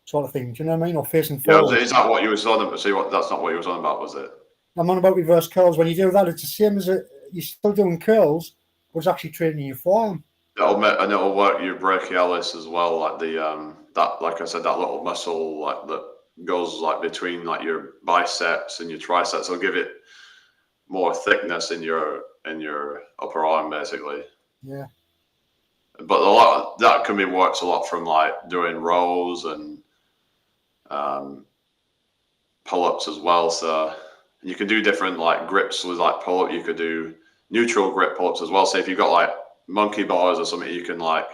sort of thing. Do you know what I mean? Or facing forward. Yeah, is that what you was on about? See, that's not what you was on about, was it? I'm on about reverse curls. When you do that, it's the same as you're still doing curls, but it's actually training your forearm. It'll work your brachialis as well, like that, like I said, that little muscle like that goes like between like your biceps and your triceps. It'll give it more thickness in your upper arm, basically. Yeah. But that works a lot from like doing rows and pull-ups as well. So you can do different like grips with like pull-up. You could do neutral grip pull-ups as well. So if you've got like monkey bars or something, you can like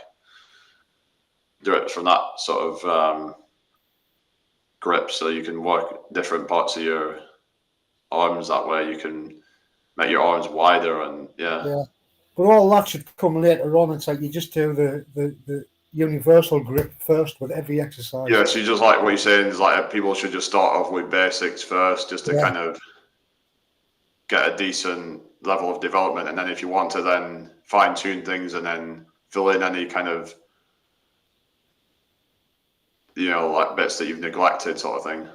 do it from that sort of grip. So you can work different parts of your arms that way. You can make your arms wider and yeah. But all that should come later on. It's like you just do the universal grip first with every exercise. Yeah, so you just like what you're saying is like people should just start off with basics first, just to kind of get a decent level of development, and then if you want to then fine tune things and then fill in any kind of like bits that you've neglected, sort of thing.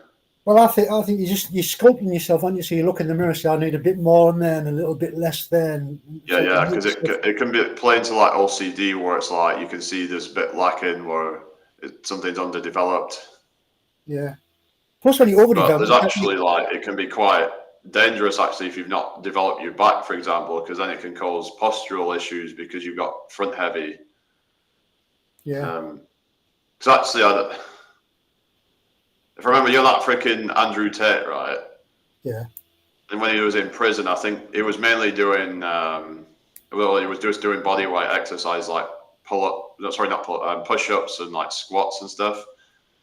Well, I think you're sculpting yourself, aren't you? So you look in the mirror, say, I need a bit more in there and a little bit less there. And yeah, because it can be play into like OCD, where it's like you can see there's a bit lacking, where something's underdeveloped. Yeah. Plus, when you overdevelop, there's actually like it can be quite dangerous actually if you've not developed your back, for example, because then it can cause postural issues because you've got front heavy. Yeah. Because actually, if I remember, you're that freaking Andrew Tate, right? Yeah. And when he was in prison, I think he was mainly doing, he was just doing body weight exercise like push-ups and like squats and stuff.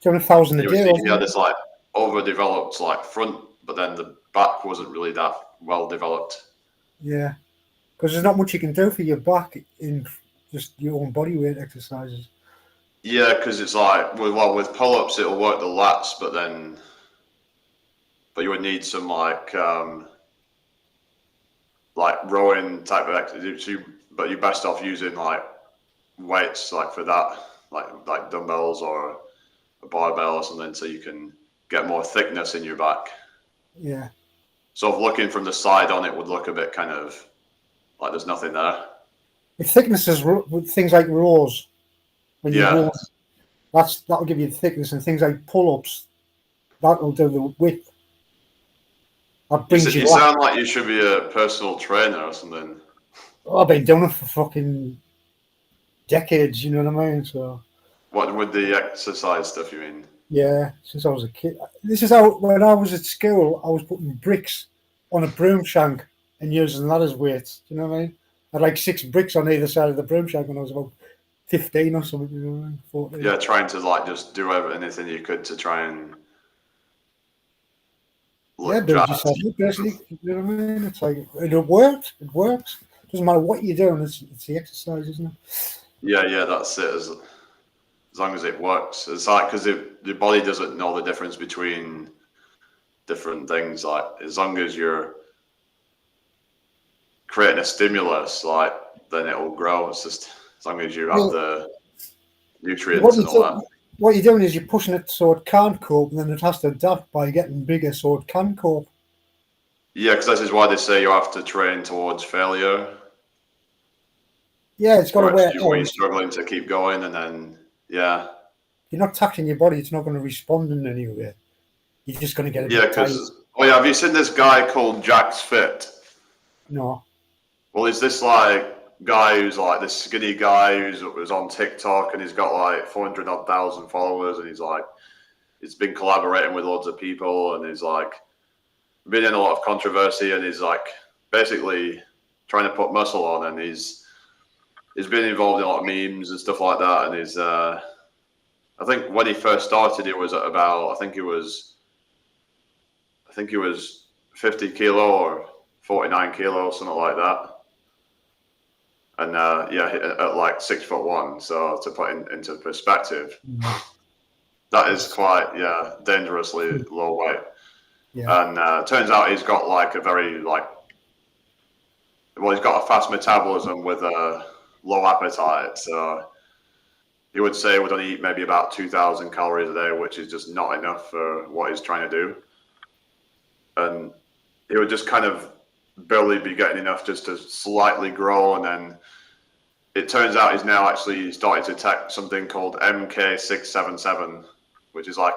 200,000 a day. He had this like overdeveloped like front, but then the back wasn't really that well developed. Yeah, because there's not much you can do for your back in just your own body weight exercises. Yeah, because it's like with pull-ups it'll work the lats, but you would need some like rowing type of exercise. But you're best off using like weights like for that, like dumbbells or a barbell or something, so you can get more thickness in your back. Yeah. So if looking from the side on it would look a bit kind of like there's nothing there. The thickness is with things like rows. When you row, that'll give you the thickness, and things like pull-ups, that'll do the width. That brings you sound like you should be a personal trainer or something. Oh, I've been doing it for fucking decades, you know what I mean? So. What with the exercise stuff, you mean? Yeah, since I was a kid. This is how, when I was at school, I was putting bricks on a broom shank and using that as weights. Do you know what I mean? I had like 6 bricks on either side of the broom shank when I was about 15 or something. You know what I mean? 14. Yeah, trying to like just do anything you could to try and build yourself up, basically. You know what I mean? It's like it works. It works. Doesn't matter what you're doing. It's the exercise, isn't it? Yeah, that's it. As long as it works, it's like because the body doesn't know the difference between different things. Like as long as you're creating a stimulus, like then it will grow. It's just as long as you have the nutrients and all that. What you're doing is you're pushing it so it can't cope, and then it has to adapt by getting bigger so it can cope. Yeah, because this is why they say you have to train towards failure. Yeah, it's got to work. You're struggling to keep going, and then you're not taxing your body. It's not going to respond in any way. You're just going to get it. Yeah, because have you seen this guy called Jack's Fit? No. Well, he's this like guy who's like this skinny guy who's on TikTok, and he's got like 400,000 followers, and he's been collaborating with loads of people, and he's like been in a lot of controversy, and he's like basically trying to put muscle on, and he's been involved in a lot of memes and stuff like that, and he's I think when he first started it was at about I think he was 50 kilo or 49 kilo, something like that. And at like 6'1", so to put into perspective, that is quite dangerously low weight. Yeah. And turns out he's got like a very he's got a fast metabolism with a low appetite. So he would say he would only eat maybe about 2,000 calories a day, which is just not enough for what he's trying to do. And he would just kind of barely be getting enough just to slightly grow, and then it turns out he's now actually started to take something called MK677, which is like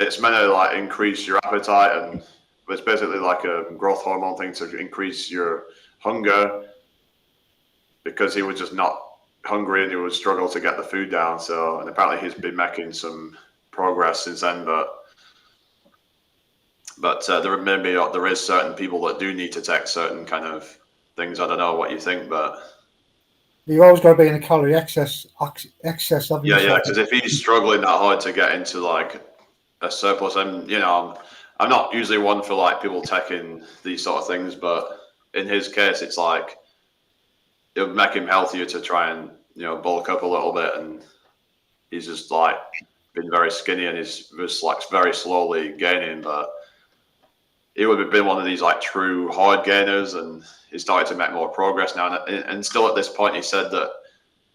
it's meant to like increase your appetite, and it's basically like a growth hormone thing to increase your hunger, because he was just not hungry and he would struggle to get the food down. So, and apparently he's been making some progress since then, but there is certain people that do need to take certain kind of things. I don't know what you think, but you've always got to be in a calorie excess. Haven't you? Yeah, because if he's struggling that hard to get into like a surplus, and I'm not usually one for like people taking these sort of things, but in his case, it's like it would make him healthier to try and bulk up a little bit, and he's just like been very skinny and he's just like very slowly gaining, but he would have been one of these like true hard gainers, and he's started to make more progress now. And still at this point, he said that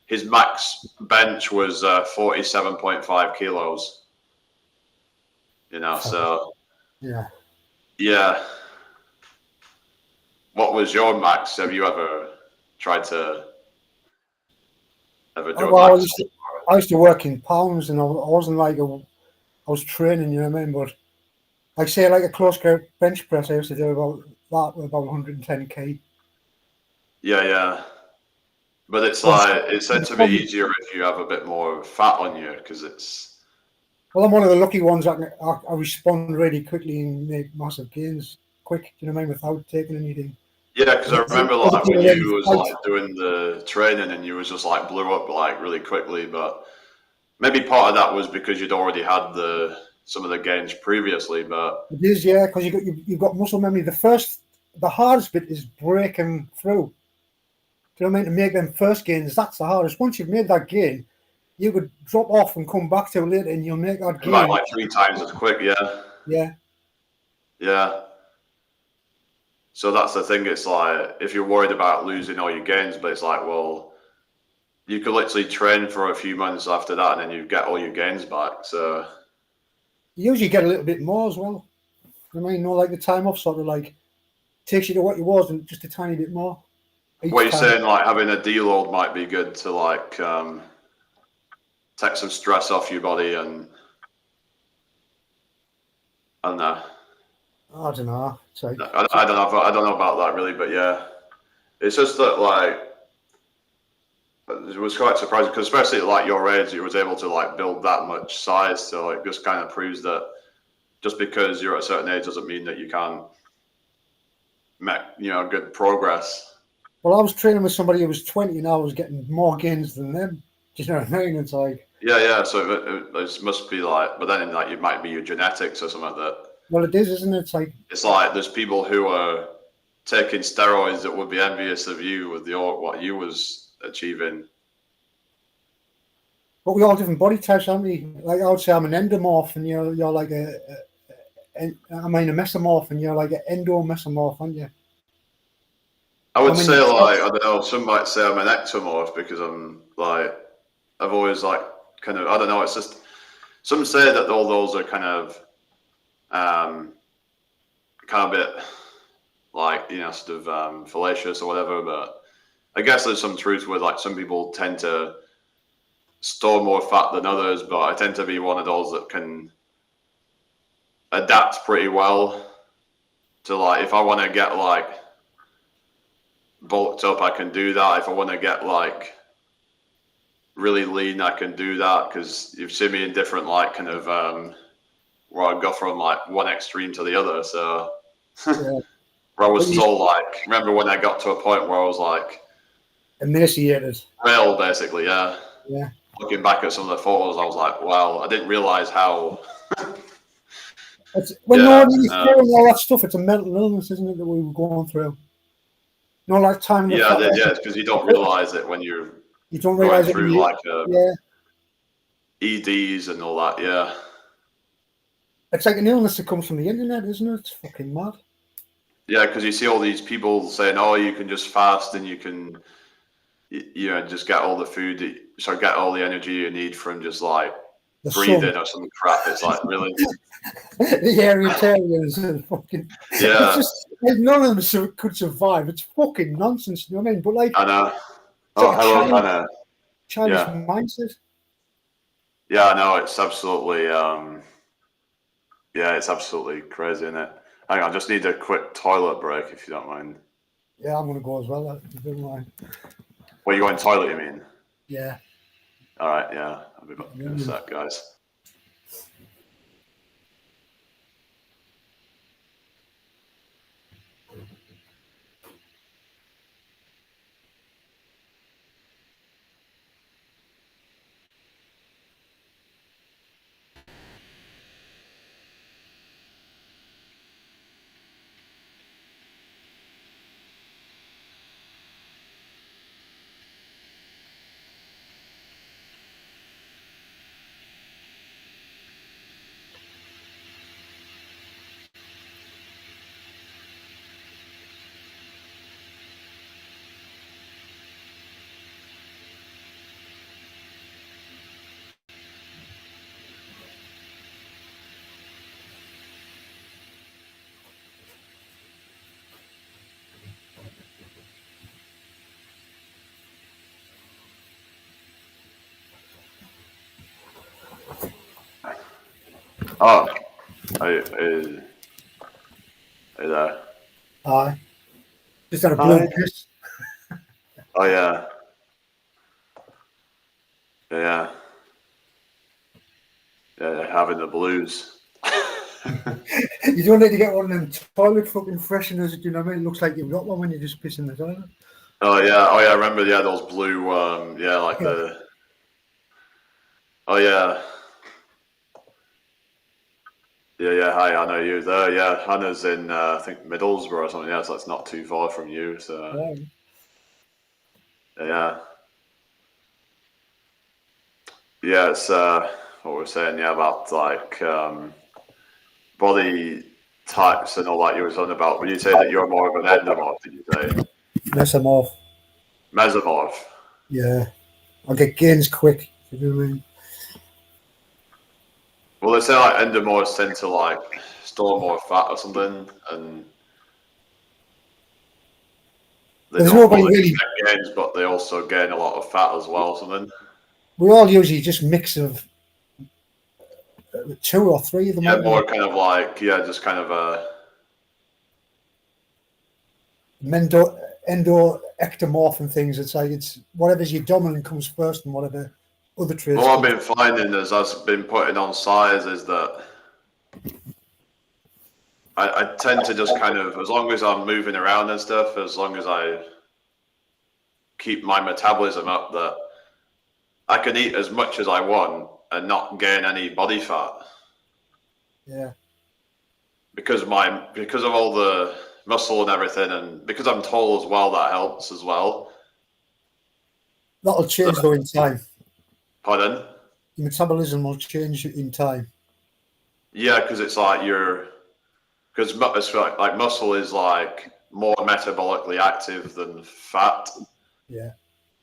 his max bench was 47.5 kilos. So yeah. What was your max? Have you ever tried to do a max? I used to work in pounds, and I wasn't like I was training, you know what I mean? But Like say like a close grip bench press, I used to do about that with about 110 kg. Yeah. But it's Well, like, it's said to be easier if you have a bit more fat on you, because it's... Well, I'm one of the lucky ones that I respond really quickly and make massive gains quick, do you know what I mean, without taking anything. Yeah, because I remember like when ready you to was fight. like doing the training and you was just like blew up like really quickly, but maybe part of that was because you'd already had some of the gains previously, but It is, yeah, because you've got muscle memory. The hardest bit is breaking through. Do you know what I mean? To make them first gains, that's the hardest. Once you've made that gain, you could drop off and come back to it later, and you'll make that come back gain. like 3 times as quick. Yeah. So that's the thing. It's like if you're worried about losing all your gains, but it's like, well, you could literally train for a few months after that, and then you get all your gains back. So You usually get a little bit more as well. You know what I mean? No, like the time off sort of like takes you to what you was and just a tiny bit more. what you're saying, like having a deload might be good to like take some stress off your body, and I don't know. I don't know. Like, I don't know about that really, but yeah, it's just that like it was quite surprising because especially at like your age, you was able to like build that much size. So it just kind of proves that just because you're at a certain age doesn't mean that you can't make good progress. well, I was training with somebody who was 20 and I was getting more gains than them. Do you know what I mean? It's like So it must be like, but then like it might be your genetics or something like that. Well, it is, isn't it? It's like there's people who are taking steroids that would be envious of you with what you was achieving. But we all different body types, aren't we? Like I would say I'm an endomorph and you're like a mesomorph and you're like an endomesomorph, aren't you? I would say like, I don't know, some might say I'm an ectomorph because I'm like, I've always like kind of, I don't know, it's just, some say that all those are kind of a bit like, sort of fallacious or whatever, but I guess there's some truth with like some people tend to store more fat than others, but I tend to be one of those that can adapt pretty well to like, if I want to get like bulked up, I can do that. If I want to get like really lean, I can do that, because you've seen me in different like kind of where I go from like one extreme to the other. So yeah. where I was so like, remember when I got to a point where I was like emaciated. Well, basically, yeah. Yeah. Looking back at some of the photos, I was like, wow, I didn't realize how. When nobody's feeling all that stuff, it's a mental illness, isn't it, that we were going through? No, like time. It's because you don't realize it when you don't realize going through like yeah. EDs and all that. Yeah. It's like an illness that comes from the internet, isn't it? It's fucking mad. Yeah, because you see all these people saying, "Oh, you can just fast and you can, just get all the food, get all the energy you need from just like breathing or some crap." It's like, really? The Arytarians and fucking yeah. It's just like, none of them could survive. It's fucking nonsense. You know what I mean? But like, I know. Oh, hello, Hannah. Chinese mindset. Yeah, I know. It's absolutely. It's absolutely crazy, isn't it? Hang on, I just need a quick toilet break, if you don't mind. Yeah, I'm going to go as well. If you don't mind. Well, you going toilet, you mean? Yeah. All right, yeah. I'll be back in a sec, guys. Oh, Hey there. Aye. Just had a blue piss. Oh yeah. Yeah. Yeah, having the blues. You don't need to get one of them toilet fucking fresheners, you know what I mean? It looks like you've got one when you just piss in the toilet. Oh yeah, I remember, yeah, those blue like the oh yeah. Yeah, hi, I know you there, yeah. Hannah's in I think Middlesbrough or something, yeah, so that's not too far from you, so yeah. Yeah, it's what we're saying, yeah, about like body types and all that you were talking about. Would you say that you're more of an endomorph, did you say? Mesomorph. Mesomorph. Yeah. I'll get gains quick. You know what I mean? Well, they say like endomorphs tend to like store more fat or something, and they There's don't nobody really really. get gains, but they also gain a lot of fat as well, or something. We all usually just mix of 2 or 3 of them. Yeah, more kind of like, yeah, just kind of Ectomorph and things. It's like it's whatever's your dominant comes first and whatever other traits. what I've been finding as I've been putting on size is that I tend to just kind of, as long as I'm moving around and stuff, as long as I keep my metabolism up, that I can eat as much as I want and not gain any body fat. Yeah. Because of all the muscle and everything, and because I'm tall as well, that helps as well. That'll change though in time. Pardon? Your metabolism will change in time. Yeah, because it's like because like muscle is like more metabolically active than fat. Yeah.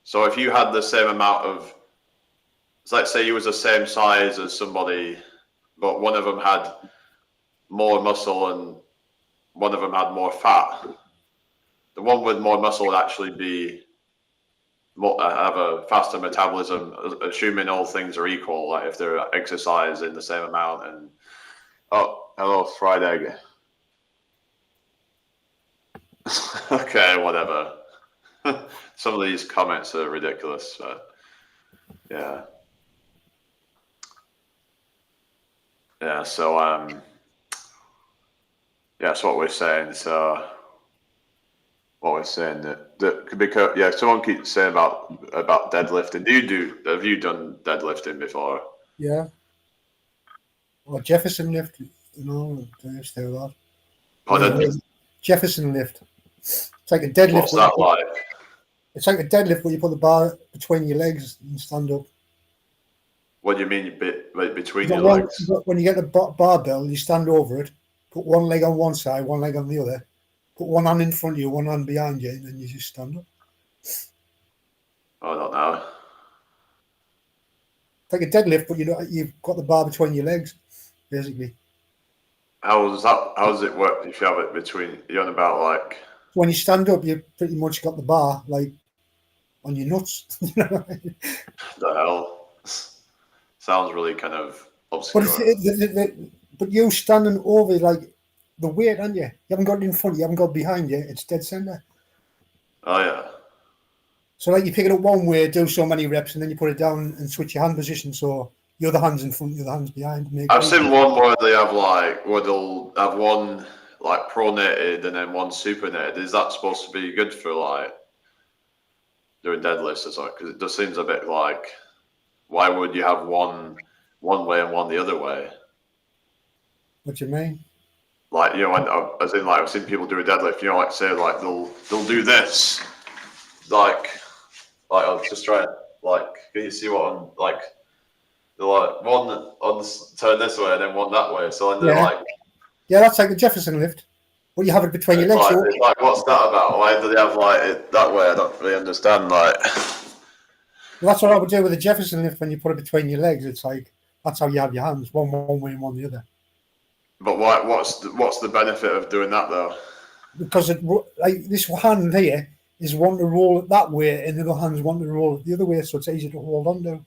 So if you had the same amount of, let's say you was the same size as somebody, but one of them had more muscle and one of them had more fat, the one with more muscle would actually have a faster metabolism, assuming all things are equal, like if they're exercising the same amount. And oh, hello, fried egg. Okay, whatever. Some of these comments are ridiculous, but yeah. Yeah, so yeah, that's what we're saying. So what we're saying that could be, yeah, someone keeps saying about deadlifting. Have you done deadlifting before? Yeah. Or Jefferson lift, you know, I used to do that. Pardon? Jefferson lift. It's like a deadlift. What's that like? It's like a deadlift where you put the bar between your legs and stand up. What do you mean between your legs? When you get the barbell, you stand over it, put one leg on one side, one leg on the other, put one hand in front of you, one hand behind you, and then you just stand up. I don't know. It's like a deadlift, but you've got the bar between your legs, basically. How does it work if you have it between, you're on about like? When you stand up, you pretty much got the bar like on your nuts. The hell? Sounds really kind of obscure. But you standing over like the weight, aren't you? You haven't got it in front, you haven't got it behind you. It's dead center. Oh yeah. So like you pick it up one way, do so many reps, and then you put it down and switch your hand position. So your other hand's in front, your other hand's behind. I've seen one where they have where they'll have one like pronated and then one supinated. Is that supposed to be good for like doing deadlifts or something? Because it just seems a bit like, why would you have one way and one the other way? What do you mean? Like, you know, as in like I've seen people do a deadlift. You know, like say like they'll do this, like I'll just try it. Like, can you see what I'm like? They're like one turn this way and then one that way. So they're like, yeah, that's like the Jefferson lift. Well, you have it between your legs. Like, what's that about? Why do they have like it that way? I don't really understand. Like, well, that's what I would do with the Jefferson lift when you put it between your legs. It's like that's how you have your hands, one way and one the other. But why? What's the benefit of doing that though? Because like this hand here is wanting to roll it that way, and the other hand's wanting to roll it the other way, so it's easy to hold on to.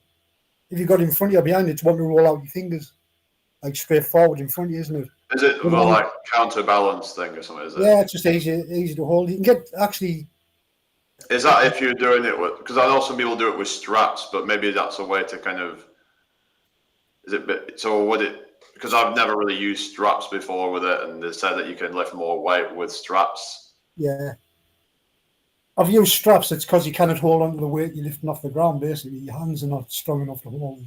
If you got it in front of you or behind you, it's wanting to roll out your fingers, like straight forward in front of you, isn't it? Is it the like counterbalance thing or something? Is it? Yeah, it's just easy to hold. You can get actually. Is that if you're doing it with? Because I know some people do it with straps, but maybe that's a way to kind of. Is it? So would it? Because I've never really used straps before with it, and they said that you can lift more weight with straps. Yeah. I've used straps. It's because you cannot hold onto the weight you're lifting off the ground. Basically, your hands are not strong enough to hold.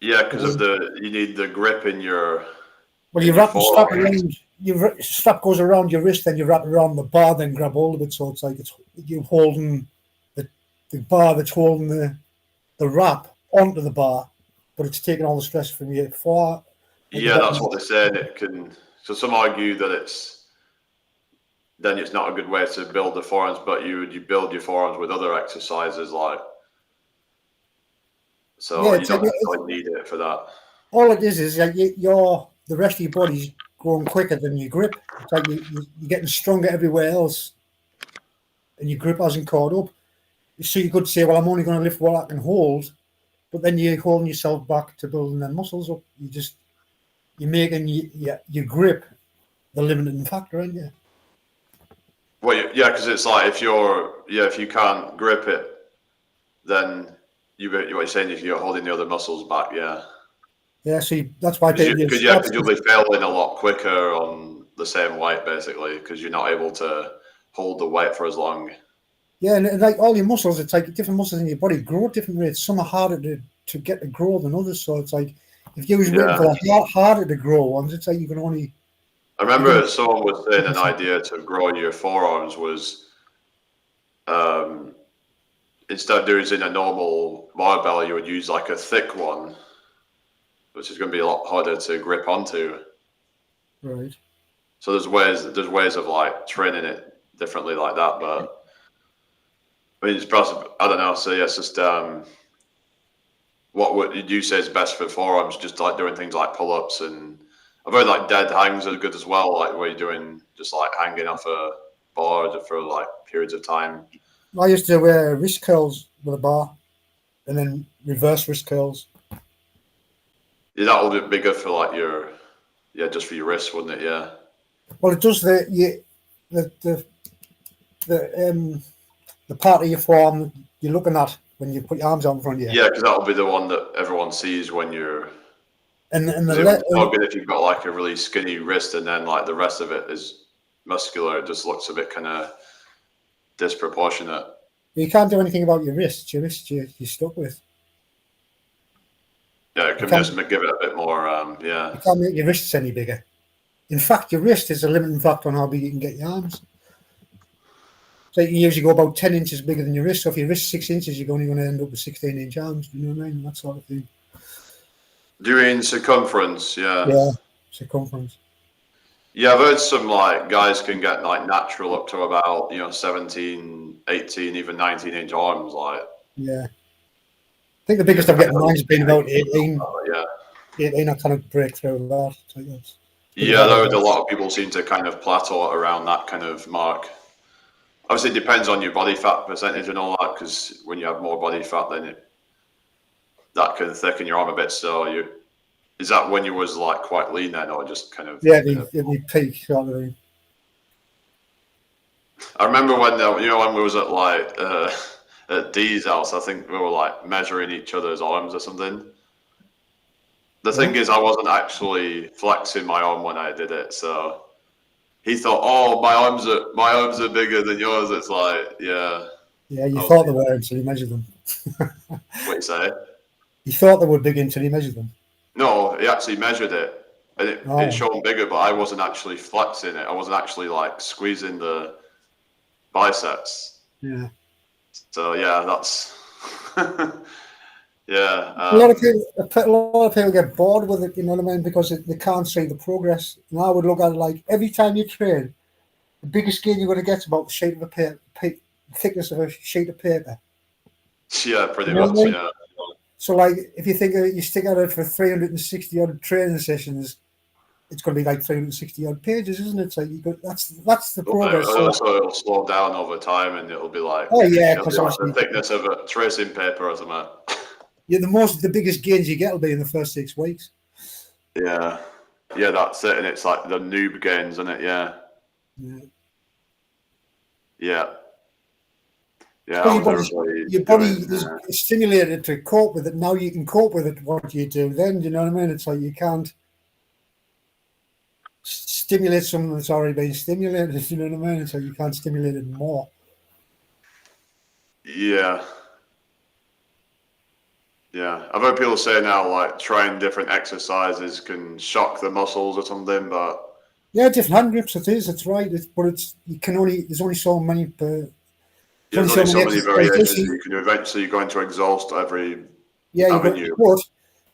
Yeah, because of you need the grip in your. Well, you wrap the strap around. Your strap goes around your wrist, then you wrap it around the bar, then grab hold of it. So it's like you're holding the bar that's holding the wrap onto the bar, but it's taking all the stress from your fore. Yeah, that's what they're saying. It can. So some argue that it's not a good way to build the forearms, but you build your forearms with other exercises like. So yeah, you don't really need it for that. All it is like the rest of your body's growing quicker than your grip. It's like you're getting stronger everywhere else, and your grip hasn't caught up. So you could say, well, I'm only going to lift what I can hold, but then you're holding yourself back to building them muscles up. You're making your grip the limiting factor, aren't you? Well, yeah, because it's like if you can't grip it, then what you're saying is you're holding the other muscles back, yeah. Yeah, so that's why because you'll be failing a lot quicker on the same weight, basically, because you're not able to hold the weight for as long. Yeah, and like all your muscles, it's like different muscles in your body grow at different rates. Some are harder to get to grow than others. So it's like if you was waiting for the harder to grow ones, it's like you can only. I remember someone was saying an idea to grow your forearms was instead of using a normal barbell, you would use like a thick one, which is going to be a lot harder to grip onto. Right. So there's ways of like training it differently like that, but I mean, it's possible. I don't know. So yeah, it's just what would you say is best for forearms? Just like doing things like pull-ups, and I've heard like dead hangs are good as well. Like where you're doing just like hanging off a bar for like periods of time. I used to wear wrist curls with a bar, and then reverse wrist curls. Yeah, that would be good for like just for your wrists, wouldn't it? Yeah. Well, it does the part of your forearm you're looking at when you put your arms out in front of you. Yeah, because that'll be the one that everyone sees when you're. And it's not good if you've got like a really skinny wrist and then like the rest of it is muscular. It just looks a bit kind of disproportionate. You can't do anything about your wrist. Your wrist you're stuck with. Yeah, it can just give it a bit more. Yeah. You can't make your wrists any bigger. In fact, your wrist is a limiting factor on how big you can get your arms. So you usually go about 10 inches bigger than your wrist. So if your wrist 6 inches, you're only going to end up with 16-inch arms. You know what I mean? That sort of thing. Do you mean circumference? Yeah. Yeah, circumference. Yeah, I've heard some like guys can get like natural up to about 17, 18, even 19-inch arms. Like. Yeah. I think the biggest I've gotten mine's been about 18. Yeah. 18, I kind of break through that. So yeah, though a lot of people seem to kind of plateau around that kind of mark. Obviously, it depends on your body fat percentage and all that, because when you have more body fat, then that can thicken your arm a bit. So, is that when you was like quite lean then, or just kind of? Yeah, the peak sort of thing. I remember when when we was at like at Dee's house, I think we were like measuring each other's arms or something. The thing is, I wasn't actually flexing my arm when I did it, so he thought, "Oh, my arms are bigger than yours." It's like, yeah. Yeah, you thought they were until you measured them. What you say? You thought they were big until you measured them. No, he actually measured it, and it showed bigger, but I wasn't actually flexing it. I wasn't actually like squeezing the biceps. Yeah. So yeah, that's. Yeah, a lot of people get bored with it, you know what I mean, because they can't see the progress. And I would look at it like every time you train, the biggest gain you're going to get is about the sheet of a paper, thickness of a sheet of paper. Yeah, pretty much. I mean? Yeah. So, like, if you think you stick at it for 360 odd training sessions, it's going to be like 360 odd pages, isn't it? So that's the progress. Also, it'll slow down over time, and it'll be like because like the thickness of a tracing paper or something. Yeah, the biggest gains you get will be in the first 6 weeks. Yeah. Yeah, that's it. And it's like the noob gains, isn't it? Yeah. Yeah. Yeah. Yeah. Because your body is stimulated to cope with it. Now you can cope with it. What do you do then? You know what I mean? It's like you can't stimulate something that's already been stimulated. You know what I mean? It's like you can't stimulate it more. Yeah. Yeah. I've heard people say now, like, trying different exercises can shock the muscles or something, but. Yeah, different hand grips, it is. It's right. There's only so many. There's only so many variations you can do. Eventually, you're going to exhaust every avenue. But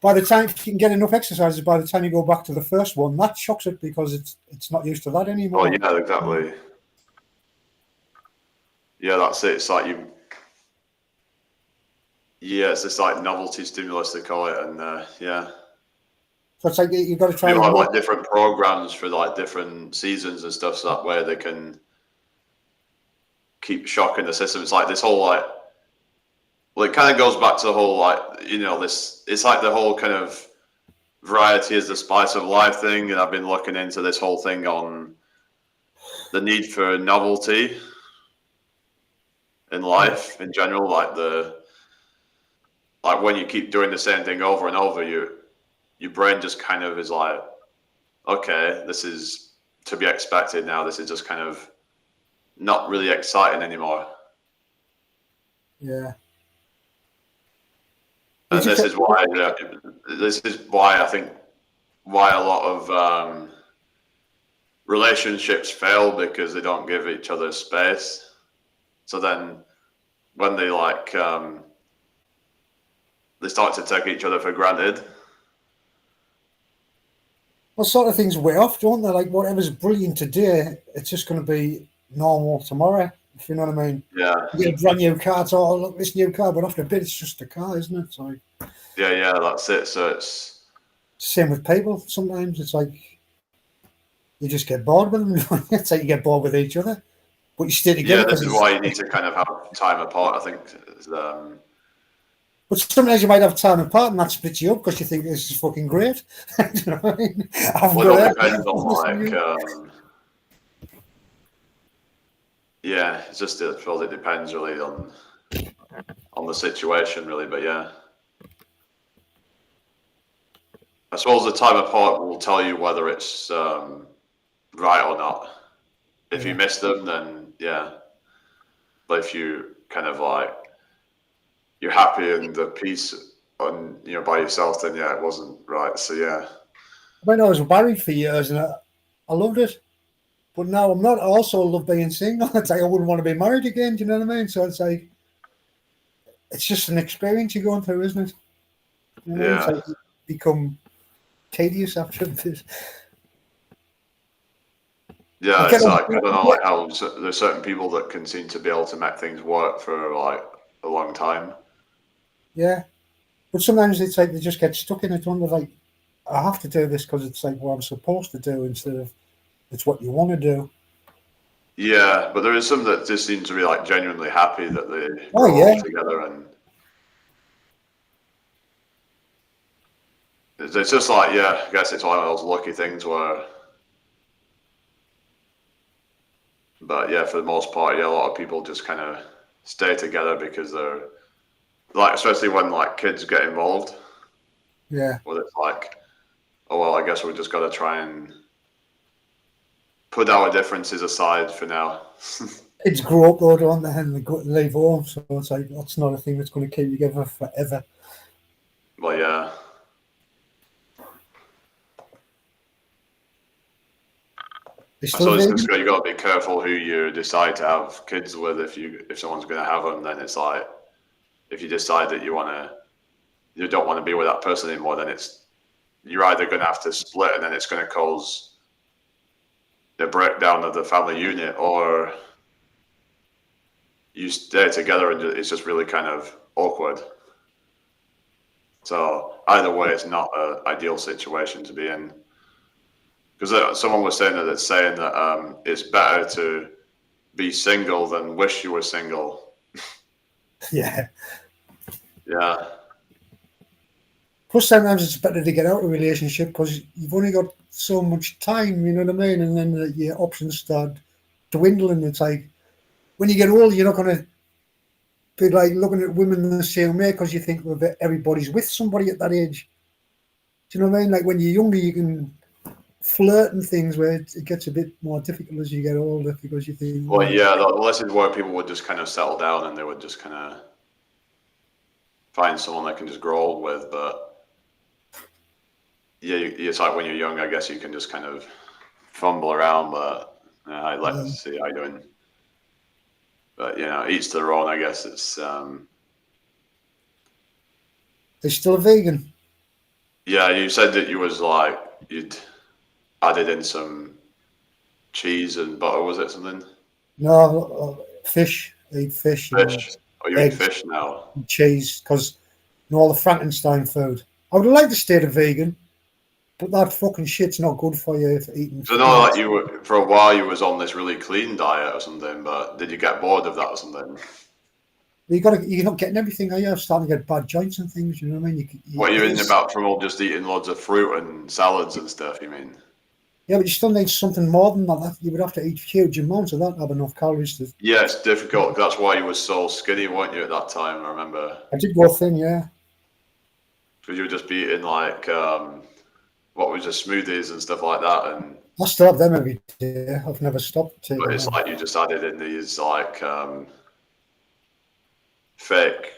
by the time, if you can get enough exercises, by the time you go back to the first one, that shocks it because it's not used to that anymore. Oh, yeah, exactly. Yeah, that's it. It's like it's this like novelty stimulus, they call it. And yeah. So it's like you've got to try. People have like different programs for like different seasons and stuff, so that way they can keep shocking the system. It's like this whole like, well, it kind of goes back to the whole like, this. It's like the whole kind of variety is the spice of life thing, and I've been looking into this whole thing on the need for novelty in life in general. Like when you keep doing the same thing over and over, your brain just kind of is like, okay, this is to be expected now. This is just kind of not really exciting anymore. Yeah. And this is why I think why a lot of relationships fail, because they don't give each other space. So then when they they start to take each other for granted. Well, sort of things wear off, don't they? Like whatever's brilliant today, it's just going to be normal tomorrow. If you know what I mean. Yeah. You get a brand new car. It's look, this new car, but after a bit, it's just a car, isn't it? It's like. Yeah, that's it. So it's same with people. Sometimes it's like you just get bored with them. It's like you get bored with each other, but you stay together. Yeah, this is why you need to kind of have time apart, I think. But sometimes you might have time apart, and that splits you up because you think this is fucking great. You know what I mean? Well, it all depends on yeah, it's just I suppose it depends really on the situation, really. But yeah, I suppose the time apart will tell you whether it's right or not. If you miss them, then yeah. But if you kind of like you're happy and the peace on by yourself, then yeah, it wasn't right. So yeah. When I was married for years and I loved it, but now I'm not. I also love being single. It's like I wouldn't want to be married again. Do you know what I mean? So it's like it's just an experience you're going through, isn't it? You know, yeah. It's like you become tedious after this. Yeah, it's like I don't know, like how there's certain people that can seem to be able to make things work for like a long time. Yeah, but sometimes it's like they just get stuck in it. They're like, I have to do this because it's like what I'm supposed to do instead of it's what you want to do. Yeah, but there is some that just seem to be like genuinely happy that they grow up together, and it's just like I guess it's one of those lucky things where. But yeah, for the most part, a lot of people just kind of stay together because they're like, especially when like kids get involved. Yeah. Well, it's like, oh well, I guess we just got to try and put our differences aside for now. Kids grow up though, don't they? And they go leave home, so it's like that's not a thing that's going to keep you together forever. Well, yeah. So it's just, you got to be careful who you decide to have kids with. If someone's going to have them, then it's like if you decide that you don't want to be with that person anymore, then you're either going to have to split, and then it's going to cause the breakdown of the family unit, or you stay together and it's just really kind of awkward. So either way, it's not an ideal situation to be in. Because someone was saying that it's better to be single than wish you were single. Yeah. Yeah. Plus, sometimes it's better to get out of a relationship because you've only got so much time, you know what I mean? And then your options start dwindling. It's like when you get older, you're not going to be like looking at women the same way because you think well, that everybody's with somebody at that age. Do you know what I mean? Like when you're younger, you can flirt and things where it gets a bit more difficult as you get older because you think. Well, yeah, this is where people would just kind of settle down and they would just kind of find someone they can just grow old with. But yeah, it's like when you're young, I guess you can just kind of fumble around. But let's see how you're doing. But each to their own. I guess it's. Are you still a vegan? Yeah, you said that you was like you'd added in some cheese and butter. Was it something? No, fish. I eat fish. Fish. You eat fish now? Cheese, because all the Frankenstein food. I would like to stay a vegan, but that fucking shit's not good for you if eating. So no, like you were for a while. You was on this really clean diet or something, but did you get bored of that or something? You're not getting everything, are you? I'm starting to get bad joints and things. You know what I mean? What you're in about from all just eating loads of fruit and salads and stuff? You mean? Yeah, but you still need something more than that. You would have to eat huge amounts of that to have enough calories to. Yeah, it's difficult. That's why you were so skinny, weren't you, at that time? I remember. I did go thin, yeah. Because you were just be eating like what was it, smoothies and stuff like that, and. I still have them every day. I've never stopped taking But it's them. like you just added in these like fake.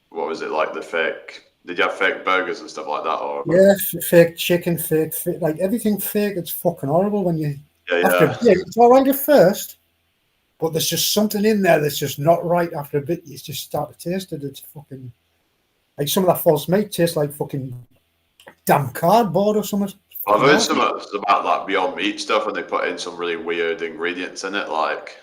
What was it like the fake? Did you have fake burgers and stuff like that, or? Yeah, fake chicken, fake, like everything fake. It's fucking horrible when you. Yeah. It's all right at first, but there's just something in there that's just not right. After a bit, you just start to taste it. It's fucking like some of that false meat tastes like fucking damn cardboard or something. I've heard some about that Beyond Meat stuff, and they put in some really weird ingredients in it, like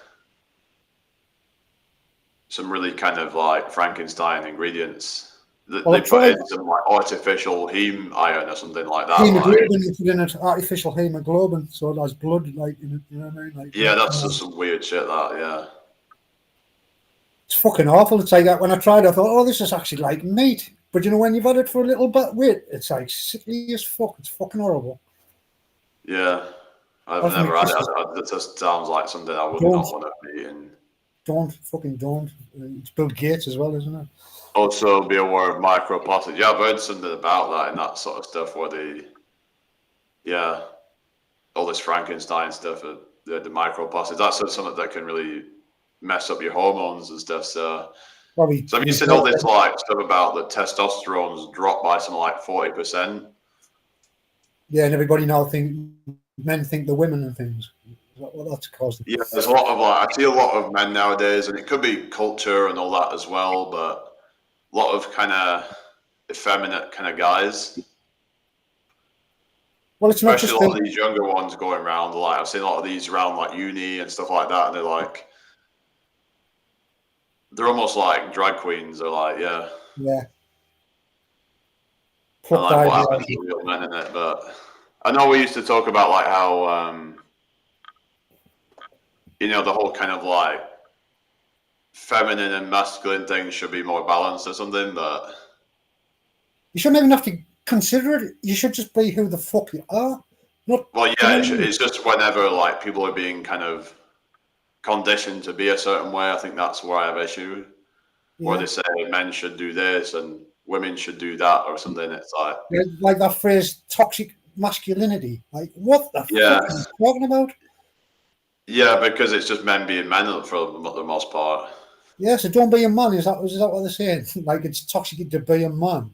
some really kind of like Frankenstein ingredients. They put in some like artificial heme iron or something like that. Hemoglobin, you put in it, artificial hemoglobin, so it has blood, like you know what I mean? Like, yeah, that's just some weird shit. That yeah, it's fucking awful. It's like that. When I tried, I thought, oh, this is actually like meat. But when you've had it for a little bit, it's like sickly as fuck. It's fucking horrible. Yeah, I've never had it. It just sounds like something I would not want to be eating. Don't. It's Bill Gates as well, isn't it? Also, be aware of microplastics. Yeah, I've heard something about that and that sort of stuff where all this Frankenstein stuff, the microplastics, that's something that can really mess up your hormones and stuff. So have you seen all this like stuff about that testosterone's dropped by something like 40%? Yeah, and everybody now men think they're women and things. Well, that's caused. Yeah, there's a lot of I see a lot of men nowadays, and it could be culture and all that as well, but a lot of kind of effeminate kind of guys. Well, it's not especially a lot of these younger ones going around. Like I've seen a lot of these around like uni and stuff like that, and they're almost like drag queens. They're like, yeah. And like what happens to real men in it, but I know we used to talk about like how the whole kind of like feminine and masculine things should be more balanced or something, but you shouldn't even have to consider it. You should just be who the fuck you are. It's just whenever like people are being kind of conditioned to be a certain way, I think that's where I have issue. Where they say men should do this and women should do that or something. It's like that phrase, toxic masculinity. Like what the fuck are you talking about? Yeah, because it's just men being men for the most part. Yeah, so don't be a man. Is that what they're saying? Like it's toxic to be a man.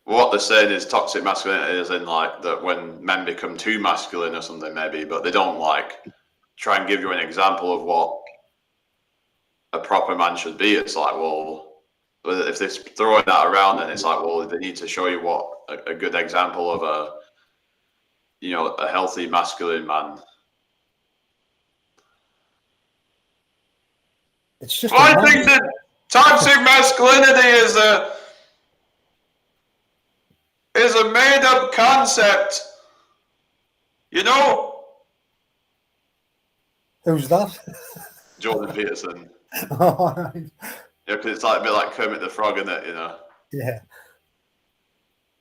What they're saying is toxic masculinity is in like that when men become too masculine or something maybe, but they don't like try and give you an example of what a proper man should be. It's like, well, if they're throwing that around, then it's like, well, they need to show you what a good example of a healthy masculine man. It's just. I think that toxic masculinity is a made-up concept. You know? Who's that? Jordan Peterson. All right. Yeah, because it's like a bit like Kermit the Frog, isn't it? You know. Yeah.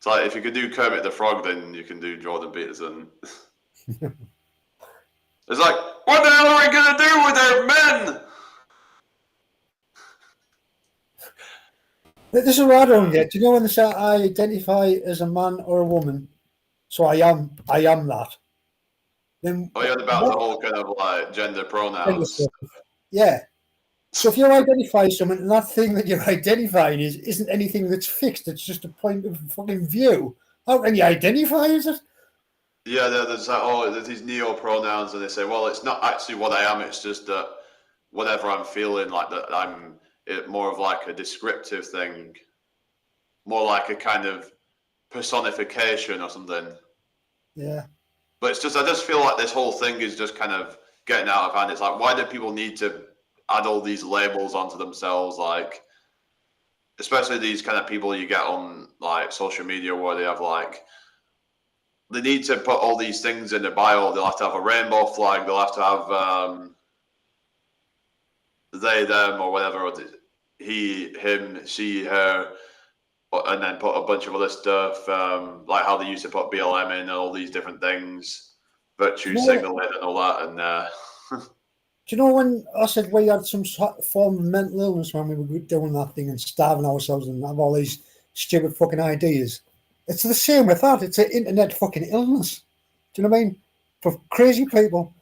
It's like if you could do Kermit the Frog, then you can do Jordan Peterson. It's like, what the hell are we gonna do with our men? This is what I don't get. Do you know when they say I identify as a man or a woman, so I am that. Then Oh, yeah, about the whole kind of like gender pronouns. Yeah. So if you identify something, and that thing that you're identifying isn't anything that's fixed, it's just a point of fucking view. How can you identify as it? Yeah, there's like, there's these neo pronouns, and they say, well, it's not actually what I am. It's just that whatever I'm feeling, like that I'm more of like a descriptive thing, more like a kind of personification or something. Yeah. But it's just, I just feel like this whole thing is just kind of getting out of hand. It's like, why do people need to add all these labels onto themselves? Like, especially these kind of people you get on like social media where they have like, they need to put all these things in their bio. They'll have to have a rainbow flag. They'll have to have they, them, or whatever. He, him, she, her, and then put a bunch of other stuff, like how they used to put BLM in and all these different things, virtue signaling and all that. And do you know when I said we had some form of mental illness when we were doing that thing and starving ourselves and have all these stupid fucking ideas? It's the same with that. It's an internet fucking illness. Do you know what I mean? For crazy people.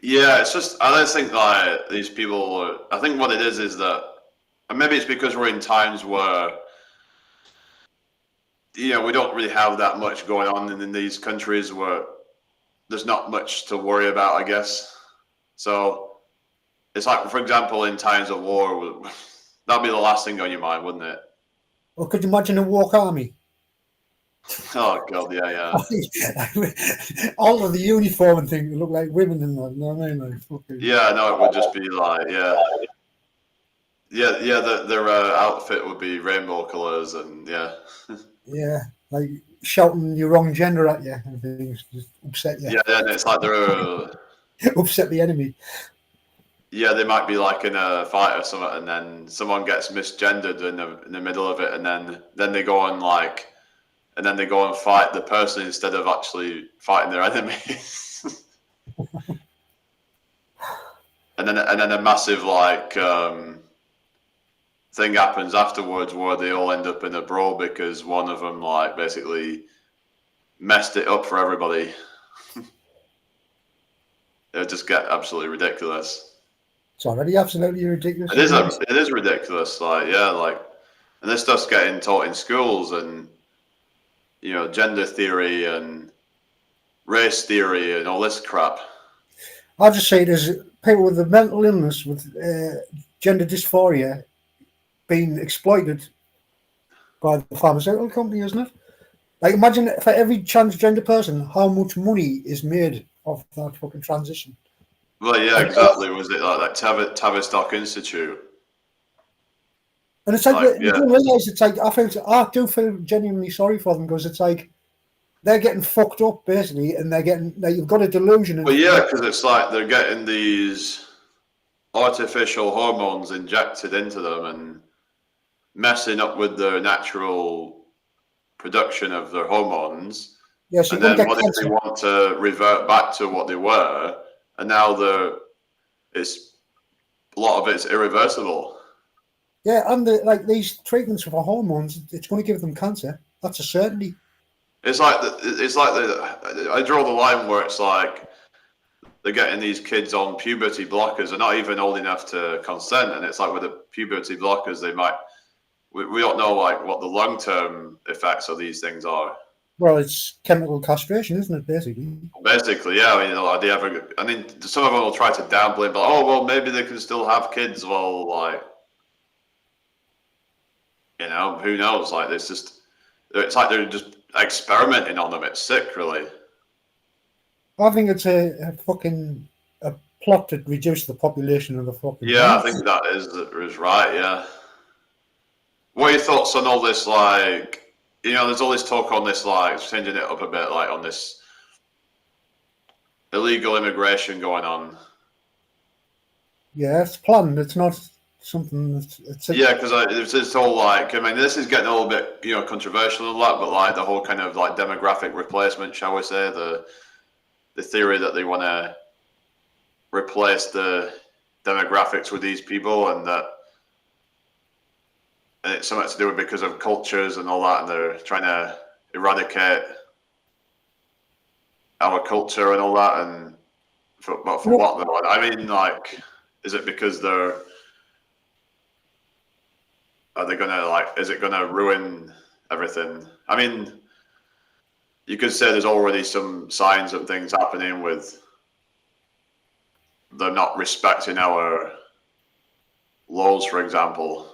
yeah, it's just, I don't think like these people, I think what it is that, and maybe it's because we're in times where, you know, we don't really have that much going on in these countries where there's not much to worry about, I guess. So it's like, for example, in times of war, that'd be the last thing on your mind, wouldn't it? Or could you imagine a walk army? Oh God, yeah. All of the uniform and things look like women in that. You know what I mean? Like, fucking... Yeah, no, it would just be like, their outfit would be rainbow colors and yeah, like shouting your wrong gender at you and things just upset you. Yeah, and it's like they're upset the enemy. Yeah, they might be like in a fight or something, and then someone gets misgendered in the middle of it, and then they go on like, and then they go and fight the person instead of actually fighting their enemies. and then a massive like thing happens afterwards where they all end up in a brawl because one of them like basically messed it up for everybody. It'll just get absolutely ridiculous. It's already absolutely ridiculous. It is ridiculous. And this stuff's getting taught in schools, and you know, gender theory and race theory and all this crap. I'll just say there's people with a mental illness with gender dysphoria being exploited by the pharmaceutical company, isn't it? Like, imagine for every transgender person, how much money is made of that fucking transition. Well, yeah, exactly. Was it like that Tavistock Institute? And it's like you don't realise, it's like I do feel genuinely sorry for them, because it's like they're getting fucked up basically, and they're getting you've got a delusion. Well, yeah, because it's like they're getting these artificial hormones injected into them and messing up with their natural production of their hormones. Yeah, so and then what if they want to revert back to what they were? And now a lot of it's irreversible. Yeah, and these treatments for hormones, it's going to give them cancer. That's a certainty. It's like I draw the line where it's like they're getting these kids on puberty blockers. They're not even old enough to consent, and it's like with the puberty blockers, we don't know like what the long-term effects of these things are. Well, it's chemical castration, isn't it, basically? Basically, yeah. I mean, some of them will try to downplay, but well, maybe they can still have kids. Well, like, you know, who knows? Like, it's like they're just experimenting on them. It's sick, really. I think it's a plot to reduce the population of the fucking. Yeah, I think that is right. Yeah. What are your thoughts on all this? Like, you know, there's all this talk on this, like, changing it up a bit, like, on this illegal immigration going on. Yeah, it's planned. It's not something. Yeah, because it's this whole like, I mean, this is getting a little bit, you know, controversial and that, but like the whole kind of like demographic replacement, shall we say, the theory that they want to replace the demographics with these people, and it's something to do with because of cultures and all that, and they're trying to eradicate our culture and all that, and for what though? I mean, like, is it because are they gonna like? Is it gonna ruin everything? I mean, you could say there's already some signs of things happening with they're not respecting our laws, for example.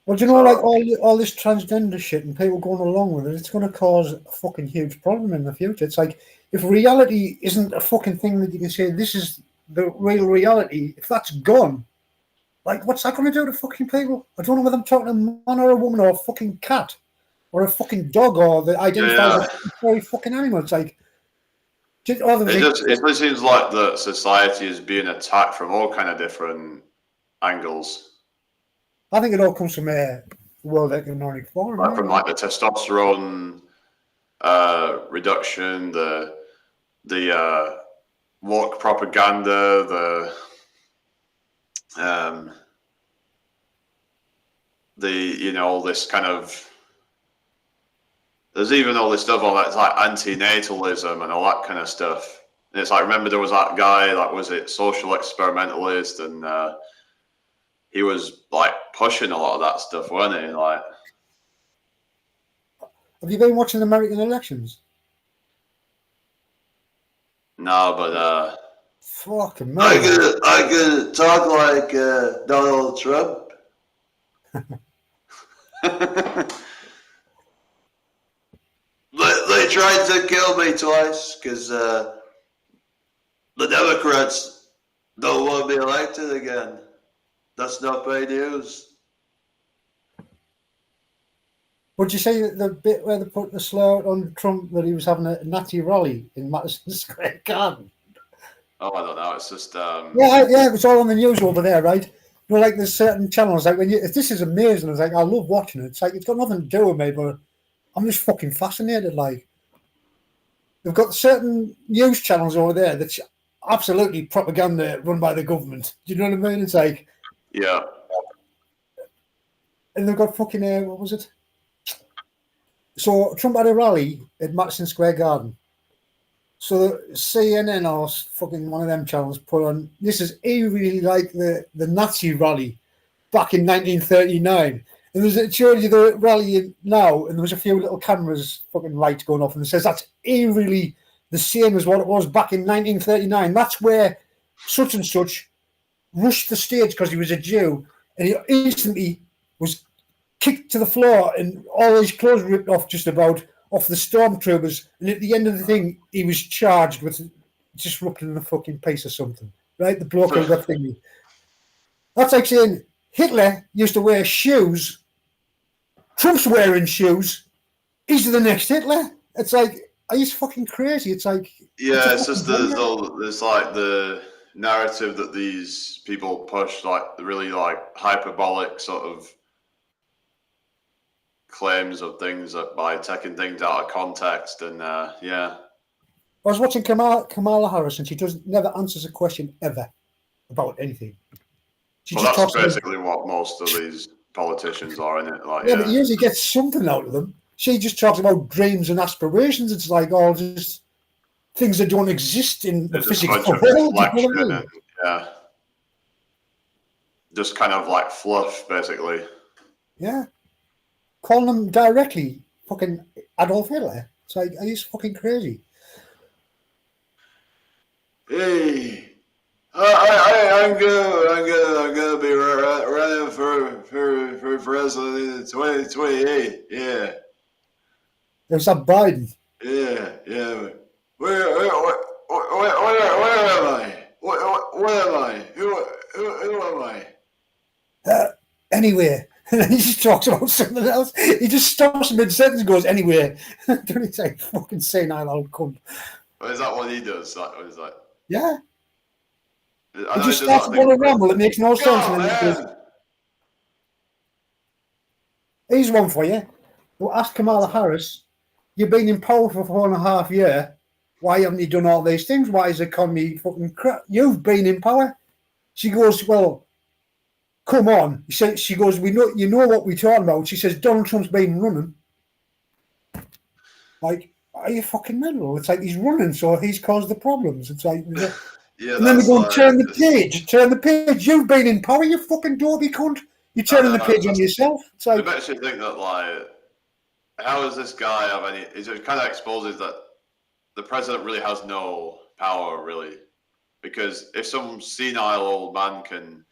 Well, do you know, like all this transgender shit and people going along with it, it's going to cause a fucking huge problem in the future. It's like, if reality isn't a fucking thing that you can say, this is the real reality, if that's gone, like, what's that going to do to fucking people? I don't know whether I'm talking to a man or a woman or a fucking cat or a fucking dog or the identifies as a very fucking animal. It's like, it just seems like that society is being attacked from all kind of different angles. I think it all comes from World Economic Forum. Like from like the testosterone reduction, the woke propaganda, you know, all this kind of, there's even all this stuff on that, it's like anti-natalism and all that kind of stuff. And it's like, remember there was that guy that was it social experimentalist, and he was like pushing a lot of that stuff, wasn't he? Like, have you been watching the American elections? No, but fucking man. I could talk like Donald Trump. They tried to kill me twice because the Democrats don't want me elected again. That's not bad news. Would you say that the bit where they put the slur on Trump that he was having a Nazi rally in Madison Square Garden? Oh, I don't know. It's just yeah, it's all on the news over there, right? You know, like there's certain channels like this is amazing. It's like I love watching it. It's like it's got nothing to do with me, but I'm just fucking fascinated. Like they've got certain news channels over there that's absolutely propaganda run by the government. Do you know what I mean? It's like yeah, and they've got fucking what was it? So Trump had a rally at Madison Square Garden. So CNN or fucking one of them channels put on, this is eerily like the Nazi rally back in 1939. And it showed you the rally now, and there was a few little cameras, fucking lights going off, and it says that's eerily the same as what it was back in 1939. That's where such and such rushed the stage because he was a Jew, and he instantly was kicked to the floor and all his clothes ripped off just about off the stormtroopers, and at the end of the thing he was charged with disrupting the fucking peace or something, right? The bloke of the thingy. That's like saying Hitler used to wear shoes, Trump's wearing shoes, he's the next Hitler. It's like, are you fucking crazy? It's like, yeah, it's just there's like the narrative that these people push, like the really like hyperbolic sort of claims of things that by taking things out of context, and yeah. I was watching Kamala Harris, and she never answers a question ever about anything. That's basically what most of these politicians are, isn't it? Like, yeah, but you usually get something out of them. She just talks about dreams and aspirations. It's like all just things that don't exist in the physical world. Yeah, just kind of like fluff, basically. Yeah. Calling them directly fucking Adolf Hitler. It's like, are you fucking crazy? Hey, I'm gonna be running for president in 2028. Yeah. There's that Biden. Yeah. Where am I? What am I? Who am I? Anywhere. And then he just talks about something else. He just stops mid-sentence and goes, anywhere. Don't he say, fucking say now, I'll come. Is that what he does? Is that? Yeah. I He know just he does starts that on a thing. ramble. It makes no sense. Go, And then he goes, man. here's one for you. Well, ask Kamala Harris, you've been in power for 4.5 years. Why haven't you done all these things? Why is the economy fucking crap? You've been in power. She goes, well, come on. She goes, we know, you know what we're talking about. She says, Donald Trump's been running. Like, are you fucking mental? It's like he's running, so he's caused the problems. It's like, Yeah, and then they that's go and like turn the page. Turn the page. You've been in power, you fucking dopey cunt. You're turning the page on yourself. It's It like, makes you think that, like, how does this guy have any? It kind of exposes that the president really has no power, really, because if some senile old man can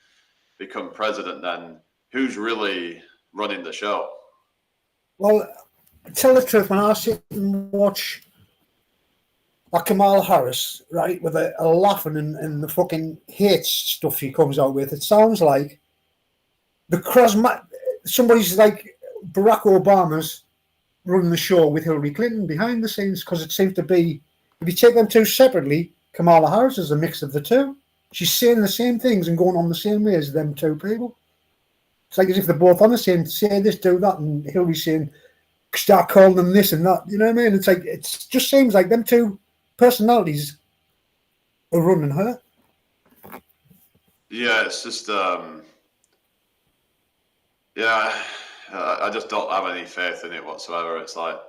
become president, then who's really running the show? well, tell the truth, when I sit and watch like Kamala Harris, right, with a laughing and the fucking hate stuff she comes out with, it sounds like somebody's like Barack Obama's running the show with Hillary Clinton behind the scenes, because it seems to be, if you take them two separately, Kamala Harris is a mix of the two. She's saying the same things and going on the same way as them two people. It's like as if they're both on the same, say this, do that, and Hillary's saying, start calling them this and that. You know what I mean? It's like, it just seems like them two personalities are running her. Yeah, it's just yeah, I just don't have any faith in it whatsoever. It's like,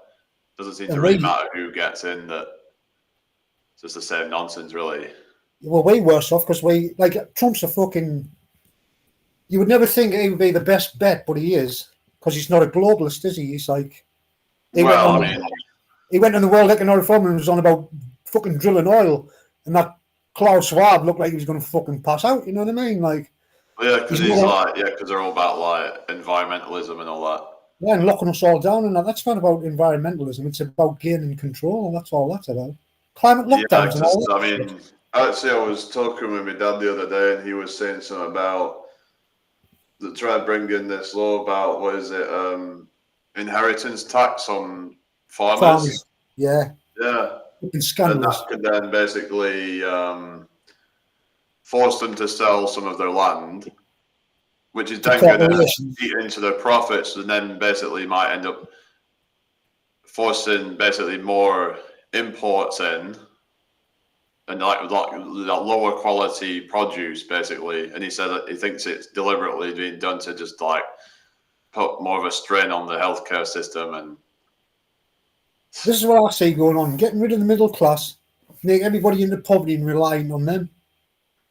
doesn't seem to really matter who gets in. That it's just the same nonsense, really. Well, way worse off, because Trump's a fucking, you would never think he would be the best bet, but he is, because he's not a globalist, is he? He's like, he went on the World Economic Forum and was on about fucking drilling oil, and that Klaus Schwab looked like he was going to fucking pass out. You know what I mean? Like, yeah, because because they're all about like environmentalism and all that. Yeah, and locking us all down, and that's not about environmentalism. It's about gaining control, and that's all that's about. Climate lockdowns and all that. I mean, actually, I was talking with my dad the other day, and he was saying something about try to bring in this law about, what is it, inheritance tax on farmers. Yeah. Yeah. It's scandalous. And that could then basically force them to sell some of their land, which is then going to eat into their profits, and then basically might end up forcing basically more imports in, and like lower quality produce, basically. And he said that he thinks it's deliberately being done to just like put more of a strain on the healthcare system. And this is what I see going on: getting rid of the middle class, make everybody into poverty and relying on them.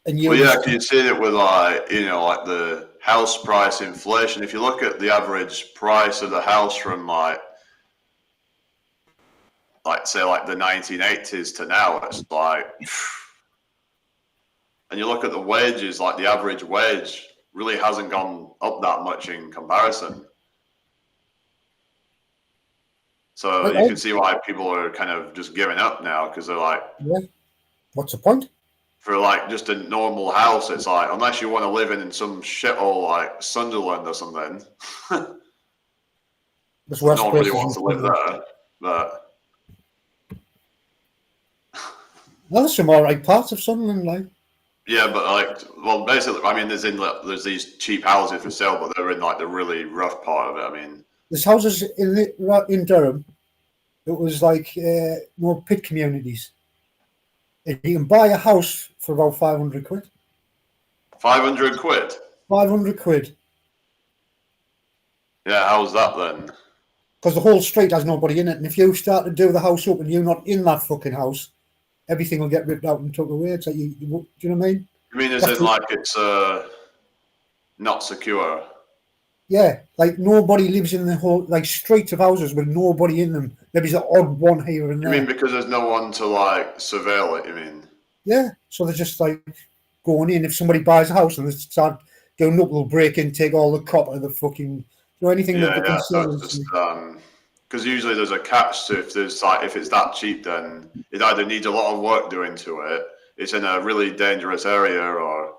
And well, yeah, can you see it with like the house price inflation? If you look at the average price of the house from like say like the 1980s to now, it's like, and you look at the wages, like the average wage really hasn't gone up that much in comparison. So you can see why people are kind of just giving up now, because they're like, yeah, what's the point? For like just a normal house, it's like, unless you want to live in some shithole like Sunderland or something, no one really wants to live there. But well, there's some alright parts of Sunderland, like. Yeah, but well, basically, I mean, there's these cheap houses for sale, but they're in like the really rough part of it. I mean, there's houses in Durham. It was like more pit communities. You can buy a house for about 500 quid. 500 quid? 500 quid. Yeah, how's that then? Because the whole street has nobody in it, and if you start to do the house up and you're not in that fucking house, everything will get ripped out and took away. It's like, do you know what I mean? You mean as in like it's not secure? Yeah, like nobody lives in the whole, like streets of houses with nobody in them. Maybe there's an odd one here and there. You mean because there's no one to like surveil it, you mean? Yeah, so they're just like going in. If somebody buys a house and they start doing up, they'll break in, take all the copper, the fucking, anything that they can sell. Because usually there's a catch to if it's that cheap, then it either needs a lot of work doing to it, it's in a really dangerous area, or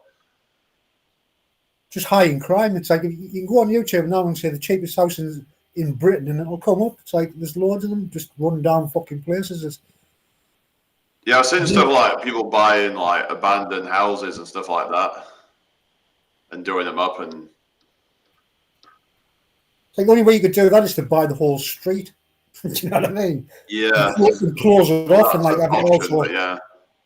just high in crime. It's like, you can go on YouTube now and say the cheapest house in Britain, and it'll come up. It's like there's loads of them just run down fucking places. Yeah, I've seen stuff like people buying like abandoned houses and stuff like that, and doing them up. And Like the only way you could do that is to buy the whole street. Do you know what I mean? yeah, And close it off and that's like an have it option. also, But yeah,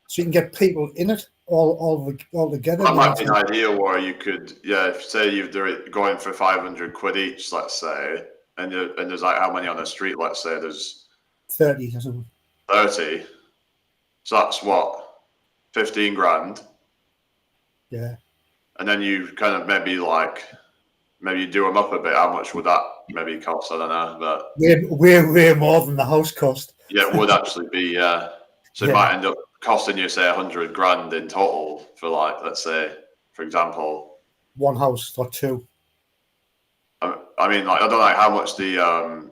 so you can get people in it all together. that You know, might be an idea where you could, yeah, if say you're going for 500 quid each, let's say, and there's like how many on the street? Let's say there's 30 or something. 30. So that's what, 15 grand. Yeah. And then you kind of maybe do them up a bit. How much would that maybe cost? I don't know, but Way more than the house cost. yeah, it would actually be. So it might end up costing you, say, 100 grand in total for, like, let's say, for example, one house or two. I mean, like, I don't know how much the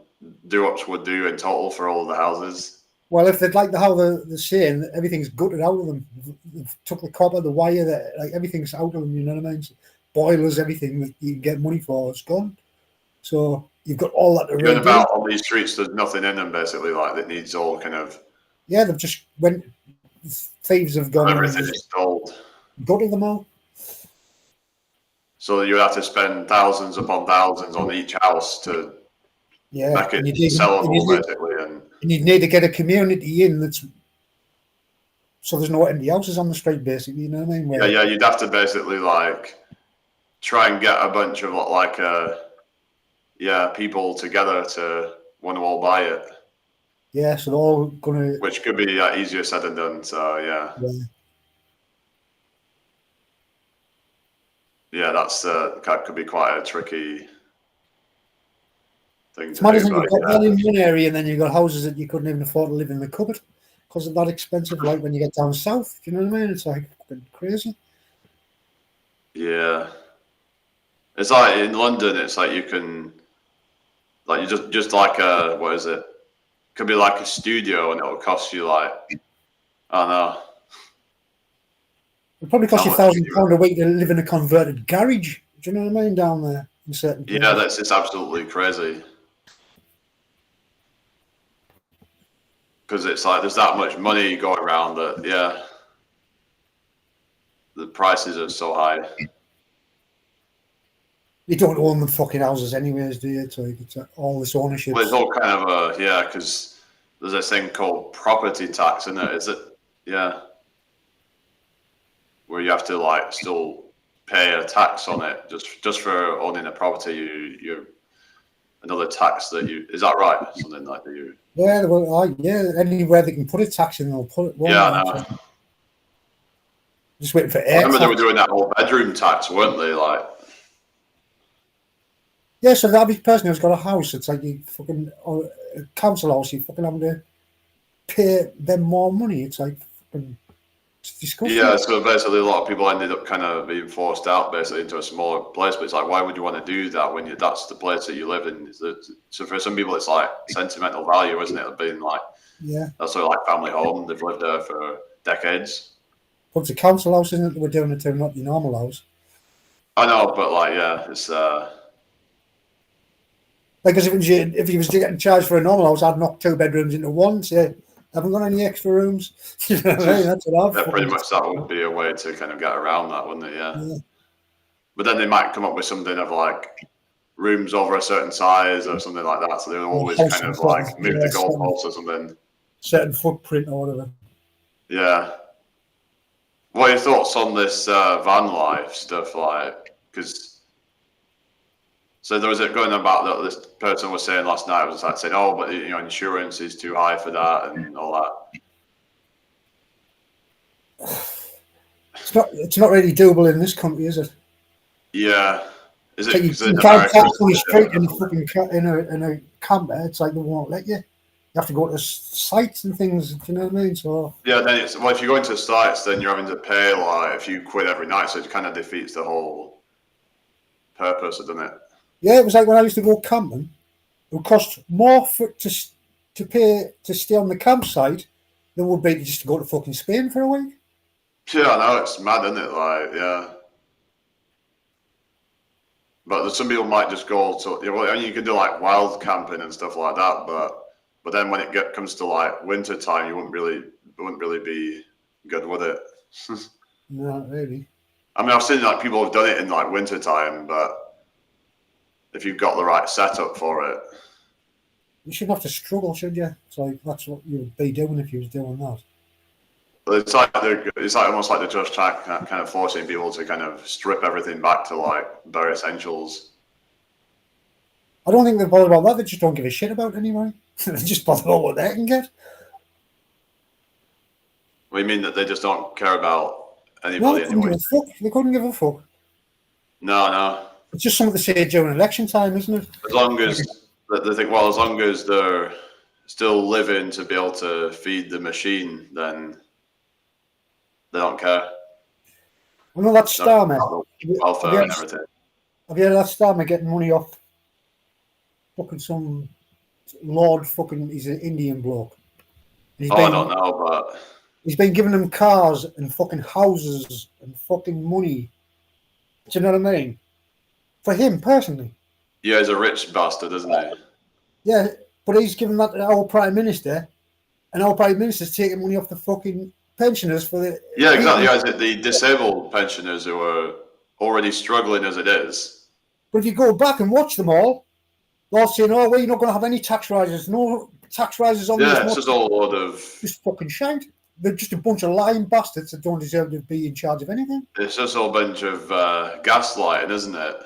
do-ups would do in total for all of the houses. Well, if they'd like how they're saying everything's gutted out of them, they've took the copper, the wire, like everything's out of them. You know what I mean? So boilers, everything that you can get money for, it's gone. So you've got all that to Going about on these streets, there's nothing in them basically, like that needs all kind of. Yeah, they've just went. Thieves have gone. Everything is sold. Gutted them all. So you have to spend thousands upon thousands on each house to make it sellable, basically. And you need to get a community in that's so there's no empty houses on the street, basically. You know what I mean? Yeah, you'd have to basically like try and get a bunch of people together to want to all buy it. Yeah, so they're all gonna. Which could be easier said than done. So yeah. Yeah, that could be quite a tricky thing to do. You've got that in one area, and then you've got houses that you couldn't even afford to live in the cupboard because they're that expensive. Like when you get down south, do you know what I mean? It's like crazy. Yeah, it's like in London. It's like you can, like you just like what is it? Could be like a studio, and it'll cost you like, I don't know. It probably costs you £1,000 a week to live in a converted garage. Do you know what I mean? Down there in certain places. Yeah, it's absolutely crazy. Because it's like there's that much money going around that the prices are so high. You don't own the fucking houses anyways, do you? It's all this ownership. Well, it's all kind of because there's this thing called property tax, isn't it? Is it? Yeah. Where you have to like still pay a tax on it just for owning a property. You another tax that you, is that right? Something like that you. Yeah, well, anywhere they can put a tax in, they'll put it. Yeah, I know. Just waiting for air. I remember they were doing that whole bedroom tax, weren't they? Like. Yeah, so the average person who's got a house, it's like you fucking or a council house, you fucking having to pay them more money. It's like fucking. It's disgusting. Yeah, so basically a lot of people ended up kind of being forced out basically into a smaller place, but it's like, why would you want to do that when that's the place that you live in? So for some people it's like sentimental value, isn't it? Being like, that's sort of like family home, they've lived there for decades. But it's a council house, isn't it, that we're doing it to, not the normal house? I know, but like, it's because if you was getting charged for a normal house, I'd knock 2 bedrooms into one, say, haven't got any extra rooms. You know what I mean? That's what I've pretty much that would be a way to kind of get around that, wouldn't it? Yeah. But then they might come up with something of like rooms over a certain size or something like that. So they'll always kind of like move the goalposts or something. Certain footprint or whatever. Yeah. What are your thoughts on this van life stuff? Like, because. So there was it going about that this person was saying last night, was like saying, oh, but insurance is too high for that and all that. It's not really doable in this country, is it? Yeah. Is it? You can't park on the street in a camper. It's like they won't let you. You have to go to sites and things. Do you know what I mean? So yeah, then if you go into sites, then you're having to pay like a few quid every night, so it kind of defeats the whole purpose, doesn't it? Yeah, it was like when I used to go camping. It would cost more to pay to stay on the campsite than would be just to go to fucking Spain for a week. Yeah, I know, it's mad, isn't it? Like, yeah. But some people might just go to, you can do like wild camping and stuff like that, but But then when it comes to like winter time, you wouldn't really be good with it. Not really. I mean, I've seen like people have done it in like winter time, but if you've got the right setup for it, You shouldn't have to struggle, should you? It's like that's what you'd be doing if you was doing that. it's like almost like they're just kind of forcing people to kind of strip everything back to like bare essentials. I don't think they're bothered about that. They just don't give a shit about it anyway. They just bother about what they can get. What do you mean that they just don't care about No, anybody they couldn't anyway? give a fuck. They couldn't give a fuck. No. It's just something to say during election time, isn't it? As long as they think, well, as long as they're still living to be able to feed the machine, then they don't care. I know that Starmer. Welfare and everything. Have you heard of that Starmer getting money off fucking some lord fucking, he's an Indian bloke. I don't know, but he's been giving them cars and fucking houses and fucking money. Do you know what I mean? For him personally. yeah, he's a rich bastard, isn't he? Yeah, but he's giving that to our Prime Minister, and our Prime Minister's taking money off the fucking pensioners for the... Yeah, exactly. Yeah, is it the disabled pensioners who are already struggling as it is? But if you go back and watch them all, they're saying, oh, we're not going to have any tax rises. No tax rises on Yeah, it's just all a load of... Just fucking shite. They're just a bunch of lying bastards that don't deserve to be in charge of anything. It's just a whole bunch of gaslighting, isn't it?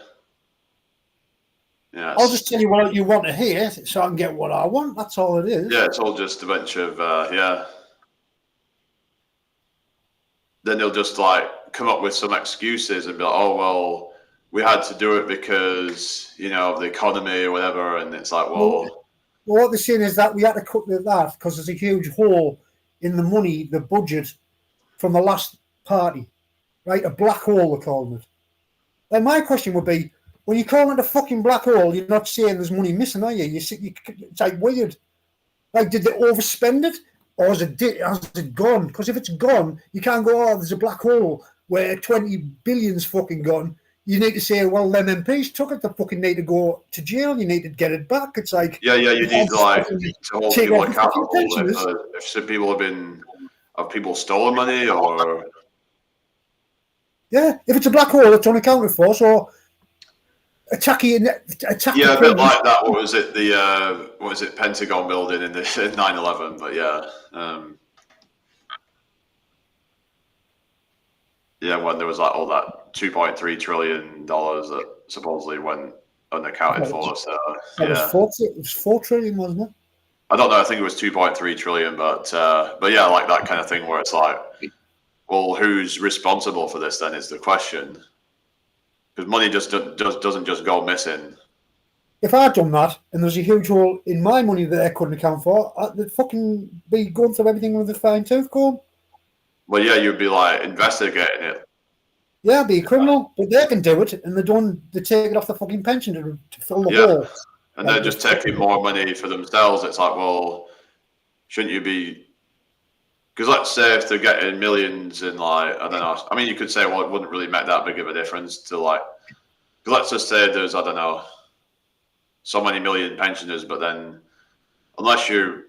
Yeah, I'll just tell you what you want to hear so I can get what I want. That's all it is. yeah, it's all just a bunch of, yeah. Then they'll just like come up with some excuses and be like, oh, well, we had to do it because, you know, of the economy or whatever. And it's like, well, what they're saying is that we had to cut that because there's a huge hole in the money, the budget from the last party, right? A black hole, they're calling it. And my question would be, when you call it a fucking black hole, you're not saying there's money missing, are you? It's like weird. Like, did they overspend it? Or has it gone? Because if it's gone, you can't go, oh, there's a black hole where 20 billion's fucking gone. You need to say, well, them MPs took it. They fucking need to go to jail. You need to get it back. It's like... yeah, you need like to hold people accountable if some people have people stolen money or... Yeah, if it's a black hole, it's unaccounted for, so... Attack yeah, a bit like that. What was it, Pentagon building in 9/11? But yeah, yeah, when there was like all that $2.3 trillion that supposedly went unaccounted for. So yeah, it was 4 trillion, wasn't it? I don't know. I think it was 2.3 trillion, but yeah, like that kind of thing where it's like, well, who's responsible for this? Then is the question. Because money just doesn't just go missing. If I'd done that and there's a huge hole in my money that I couldn't account for, I'd fucking be going through everything with a fine tooth comb. Well, yeah, you'd be like investigating it. Yeah, I'd be a criminal, but they can do it, and they take it off the fucking pension to fill the hole. And they're just taking more money for themselves. It's like, well, shouldn't you be? Because let's say if they're getting millions in like, I don't know. I mean, you could say, well, it wouldn't really make that big of a difference to like. Let's just say there's, I don't know, so many million pensioners, but then unless you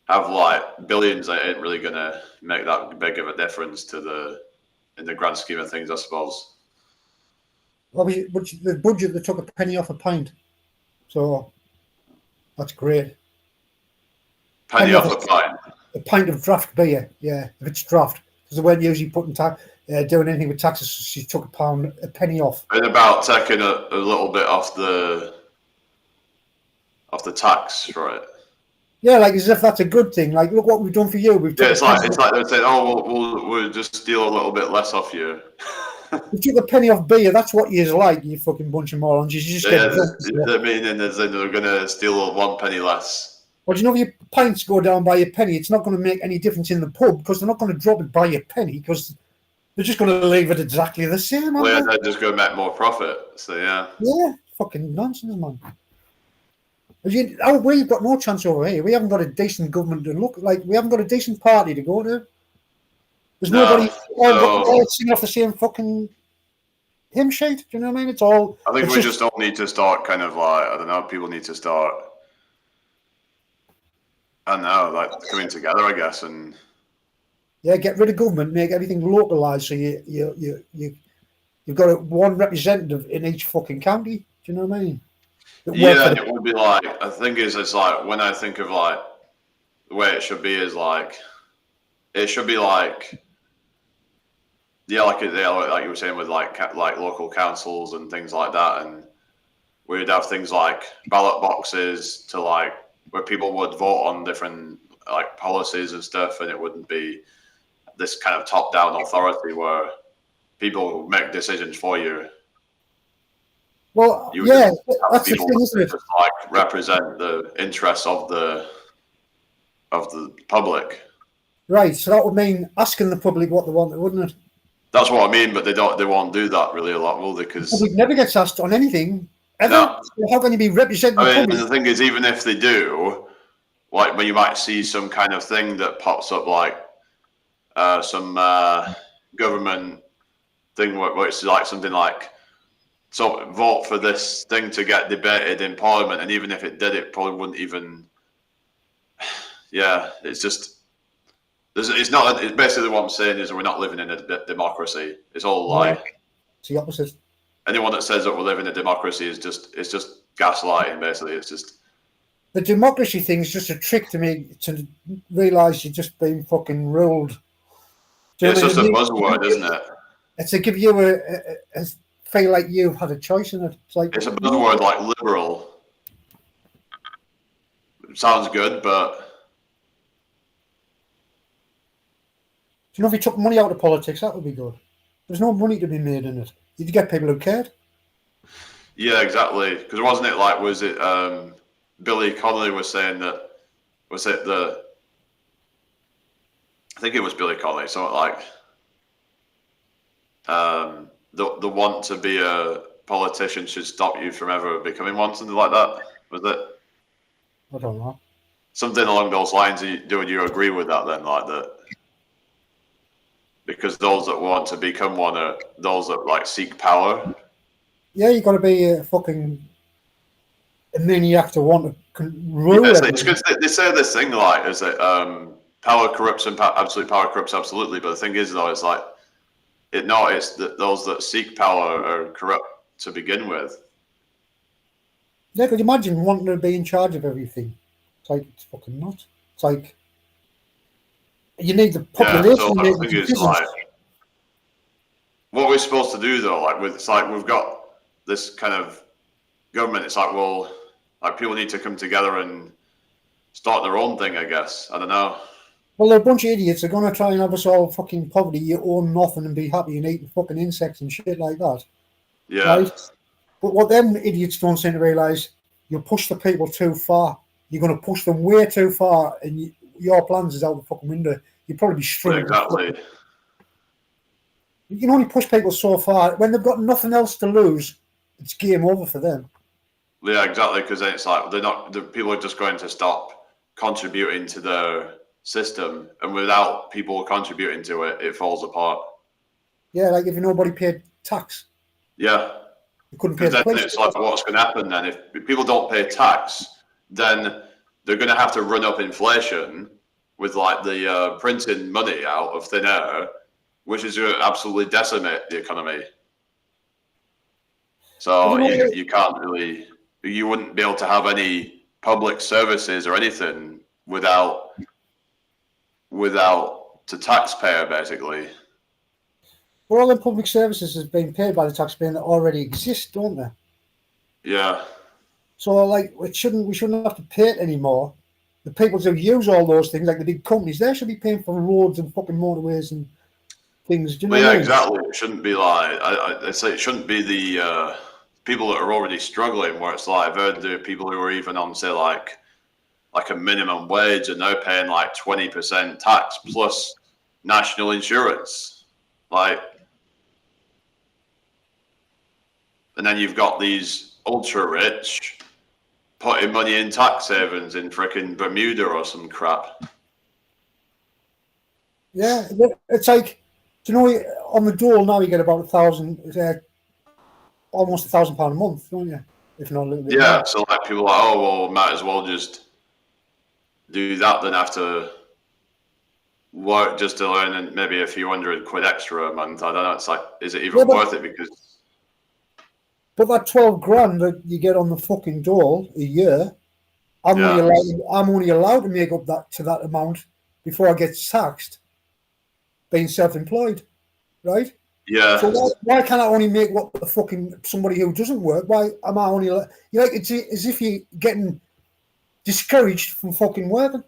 have like billions, it ain't really gonna make that big of a difference in the grand scheme of things, I suppose. Well, the budget, they took a penny off a pint, so that's great. Penny off a pint. A pint of draft beer, yeah, if it's draft, because they weren't usually doing anything with taxes. So she took a penny off. And about taking a little bit off the tax for it. Yeah, like as if that's a good thing. Like, look what we've done for you. It's like they're saying, oh, we'll just steal a little bit less off you. We took a penny off beer. That's what you's like, you fucking bunch of morons. You just get the meaning is that they're going to steal 1 penny less. Well, you know, if your pints go down by a penny, it's not going to make any difference in the pub because they're not going to drop it by a penny because they're just going to leave it exactly the same. Well, yeah, they're just going to make more profit. So, yeah. Yeah, fucking nonsense, man. We've got no chance over here. We haven't got a decent government to look like. We haven't got a decent party to go to. There's nobody all singing off the same fucking hymn sheet. Do you know what I mean? It's all. I think we just all need to start kind of like, I don't know, people need to start I know, like coming together, I guess, and Yeah, get rid of government, make everything localised, so you've got one representative in each fucking county. Do you know what I mean? That work yeah, for and the it would be like I think it's like when I think of like the way it should be is like it should be like yeah, like you were saying with like local councils and things like that, and we'd have things like ballot boxes to like where people would vote on different like policies and stuff, and it wouldn't be this kind of top-down authority where people make decisions for you. well, You would yeah, just have that's the people thing, that isn't it? just like represent the interests of the public. Right, so that would mean asking the public what they want, wouldn't it? That's what I mean, but they won't do that really a lot, will they? The Because public never gets asked on anything ever. no, So how can you be representing I the mean public? the thing is, even if they do, like when you might see some kind of thing that pops up, like some government thing where it's like something like, so vote for this thing to get debated in Parliament, and even if it did, it probably wouldn't even. Yeah, it's just. It's not. It's basically what I'm saying is we're not living in a democracy. It's all lie. It's the opposite. Anyone that says that we're living in a democracy is just gaslighting. Basically, it's just. The democracy thing is just a trick to me to realise you're just being fucking ruled. Do you It's know what just I a mean? buzzword, isn't it? It's to give you a feel like you've had a choice in it. It's like It's a buzzword like liberal. It sounds good, but you know, if you took money out of politics, that would be good. There's no money to be made in it. You'd get people who cared. yeah, exactly. Because wasn't it like was it Billy Connolly was saying that was it the I think it was Billy Connolly, something like the want to be a politician should stop you from ever becoming one, something like that. Was it I don't know. something along those lines? Do you agree with that then, like that? Because those that want to become one are those that like seek power. Yeah, you got to be a fucking maniac to want to rule Yeah, everything. it's because they say this thing like is that power corrupts and absolute power corrupts absolutely. But the thing is though, it's like it's that those that seek power are corrupt to begin with. Yeah, could you imagine wanting to be in charge of everything? It's like, it's fucking not. It's like, you need the Yeah, population so to the make the thing is decisions. like what we're supposed to do though, like with it's like we've got this kind of government. It's like well, like people need to come together and start their own thing. I guess I don't know. Well, they're a bunch of idiots. They're going to try and have us all fucking poverty. You own nothing and be happy and eating fucking insects and shit like that. Yeah, Right? But what them idiots don't seem to realise, you push the people too far. You're going to push them way too far, and your plans is out the fucking window. You'd probably be struggling. exactly. You can only push people so far. When they've got nothing else to lose, it's game over for them. Yeah, exactly. Because then it's like the people are just going to stop contributing to their system, and without people contributing to it, it falls apart. Yeah, like if nobody paid tax, Yeah, they couldn't pay because the then police. it's like, what's going to happen then? If people don't pay tax, then they're going to have to run up inflation with like the printing money out of thin air, which is going to absolutely decimate the economy. So you can't really, you wouldn't be able to have any public services or anything without the taxpayer, basically. Well, all the public services is being paid by the taxpayer that already exist, don't they? Yeah. So, like, we shouldn't have to pay it anymore. The people who use all those things, like the big companies, they should be paying for roads and fucking motorways and things. Do you know Well, what yeah, I mean? exactly. It shouldn't be like I say it shouldn't be the people that are already struggling. Where it's like I've heard the people who are even on say like a minimum wage and they're paying like 20% tax plus national insurance, like, and then you've got these ultra rich putting money in tax havens in frickin' Bermuda or some crap. Yeah, it's like, do you know, on the dole now you get about almost £1,000 a month, don't you? If not a little bit Yeah, more. so like people are like, oh well, might as well just do that than have to work just to earn maybe a few £100 extra a month. I don't know. It's like, is it even worth it? Because but that 12 grand that you get on the fucking dole a year, I'm only allowed to make up that amount before I get taxed being self-employed, right? Yeah. So why can't I only make what the fucking somebody who doesn't work? Why am I only it's as if you're getting discouraged from fucking working?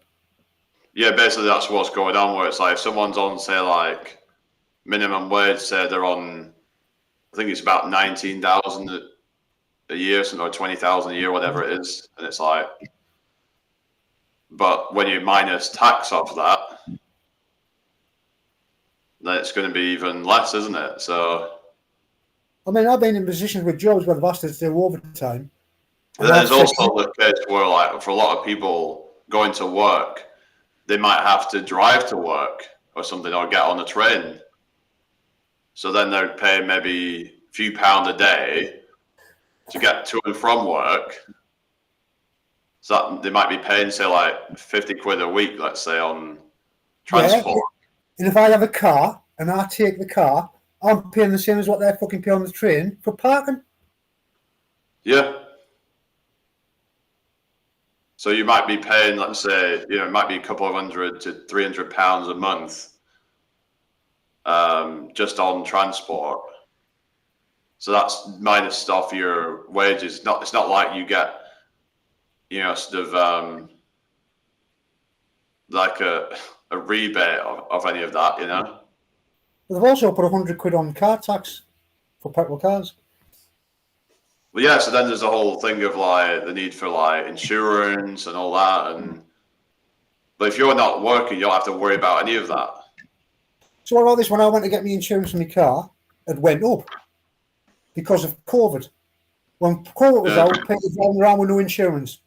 Yeah, basically that's what's going on. Where it's like if someone's on, say, like minimum wage, say they're on, I think it's about 19,000 a year, or 20,000 a year, whatever it is, and it's like, but when you minus tax off that, then it's going to be even less, isn't it? So, I mean, I've been in positions with jobs where they've asked us to do overtime. And there's also the case where, like, for a lot of people going to work, they might have to drive to work or something, or get on a train. So then they're paying maybe a few pounds a day to get to and from work. So that they might be paying, say, like £50 a week, let's say, on transport. Yeah. And if I have a car and I take the car, I'm paying the same as what they're fucking paying on the train for parking. Yeah. So you might be paying, let's say, it might be a couple of £100 to £300 a month just on transport. So that's minus off your wages. It's not like you get, sort of like a rebate of any of that, They've also put £100 on car tax for petrol cars. Well, yeah, so then there's a whole thing of like the need for like insurance and all that, but if you're not working, you don't have to worry about any of that. So what about this? When I went to get my insurance for my car, it went up because of COVID. When COVID was out, people driving around with no insurance.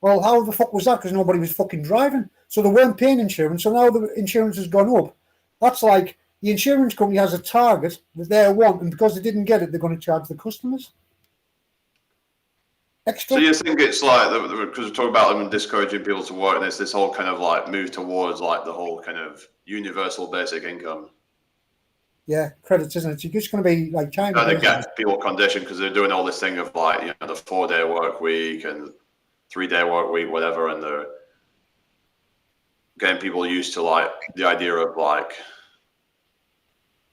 Well, how the fuck was that? Because nobody was fucking driving, so they weren't paying insurance. So now the insurance has gone up. That's like the insurance company has a target that they want, and because they didn't get it, they're going to charge the customers extra. So you think it's like, because we're talking about them and discouraging people to work, and there's this whole kind of like move towards like the whole kind of universal basic income. Yeah, credits, isn't it? You're just going to be like China. And they get people conditioned because they're doing all this thing of like, the 4-day work week and 3-day work week, whatever, and they're getting people used to like the idea of like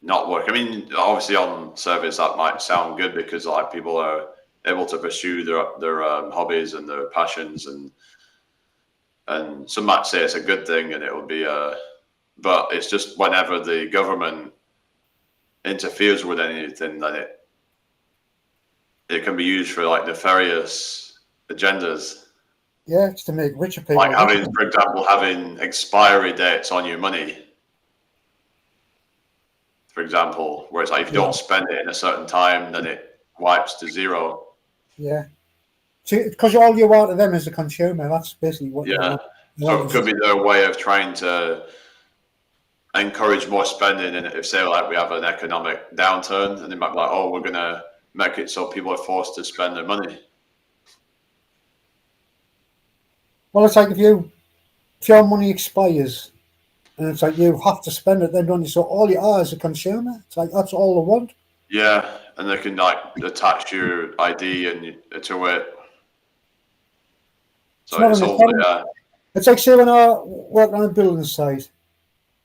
not work. I mean, obviously on surface that might sound good because like people are able to pursue their hobbies and their passions, and some might say it's a good thing, and it will be but it's just whenever the government interferes with anything, then it can be used for like nefarious agendas. Yeah, it's to make richer people. Like for example, having expiry dates on your money. For example, where it's like if you don't spend it in a certain time, then it wipes to zero. Yeah. Because all you want of them is a consumer. That's basically what. Yeah. So it could be their way of trying to encourage more spending. And if, say, like we have an economic downturn, and they might be like, oh, we're going to make it so people are forced to spend their money. Well, it's like if your money expires, and it's like you have to spend it, then don't you? So all you are is a consumer. It's like that's all they want. Yeah, and they can like attach your ID and to it. So it's all there. It's like say when I work on a building site,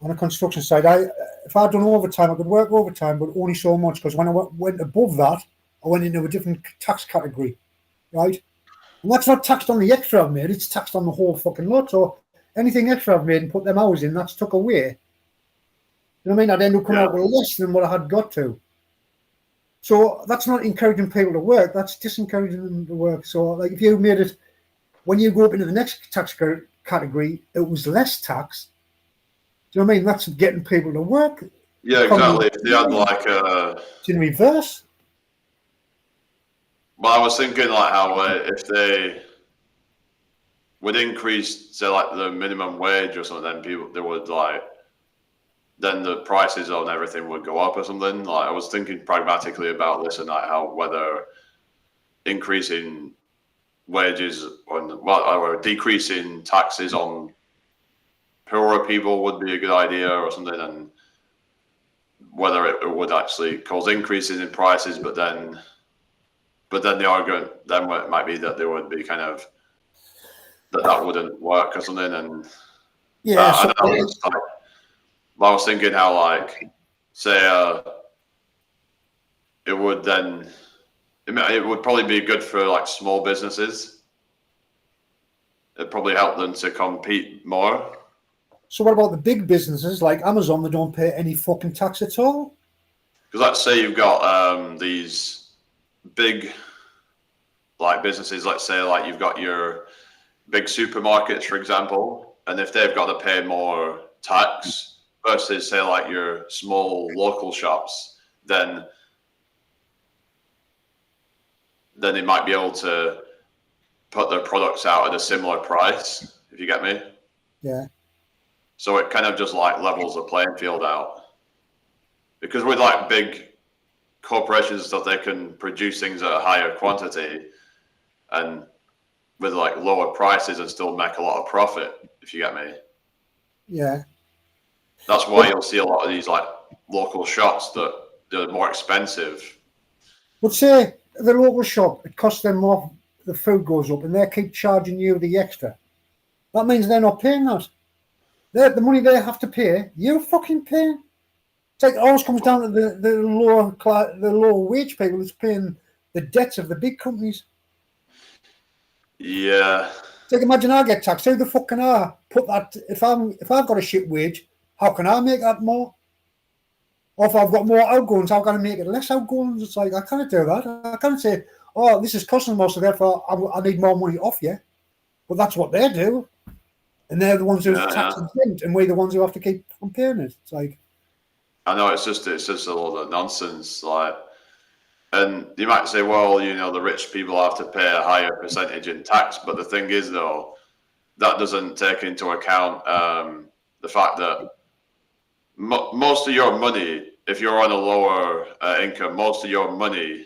on a construction site, if I'd done overtime, I could work overtime, but only so much, because when I went above that, I went into a different tax category, right? And that's not taxed on the extra I've made, it's taxed on the whole fucking lot. So anything extra I've made and put them hours in, that's took away. You know what I mean? I'd end up coming out with less than what I had got to. So that's not encouraging people to work, that's disencouraging them to work. So like if you made it, when you go up into the next tax category, it was less tax. Do you know what I mean? That's getting people to work. Yeah, exactly. If they had like it's in reverse. Well, I was thinking like how if they would increase, say, like the minimum wage or something, then then the prices on everything would go up or something. Like I was thinking pragmatically about this and like how whether increasing wages or decreasing taxes on poorer people would be a good idea or something, and whether it would actually cause increases in prices, but then the argument then might be that there would be kind of that wouldn't work or something, and Yeah, I so don't know. It's like, I was thinking how, like, say, it would then, it would probably be good for like small businesses. It'd probably help them to compete more. so what about the big businesses like Amazon? They don't pay any fucking tax at all. Because let's say you've got these big like businesses. Let's say like you've got your big supermarkets, for example, and if they've got to pay more tax versus say like your small local shops, then they might be able to put their products out at a similar price, if you get me. Yeah. So it kind of just like levels the playing field out. Because with like big corporations and stuff, they can produce things at a higher quantity and with like lower prices and still make a lot of profit, if you get me. Yeah. That's why you'll see a lot of these like local shops that they're more expensive. But say the local shop, it costs them more, the food goes up and they keep charging you the extra. That means they're not paying that. The money they have to pay, you're fucking paying. It's like it always comes down to the lower wage people that's paying the debts of the big companies. Yeah. It's like, imagine I get taxed. How the fuck can I put that? If I've got a shit wage, how can I make that more? Or if I've got more outgoings, how can I make it less outgoings? It's like, I can't do that. I can't say, oh, this is costing more, so therefore I need more money off you. But that's what they do. And they're the ones who tax exempt, and we're the ones who have to keep on paying it. It's like, I know it's just a lot of nonsense. Like, and you might say, well, you know, the rich people have to pay a higher percentage in tax. But the thing is, though, that doesn't take into account the fact that most of your money, if you're on a lower income, most of your money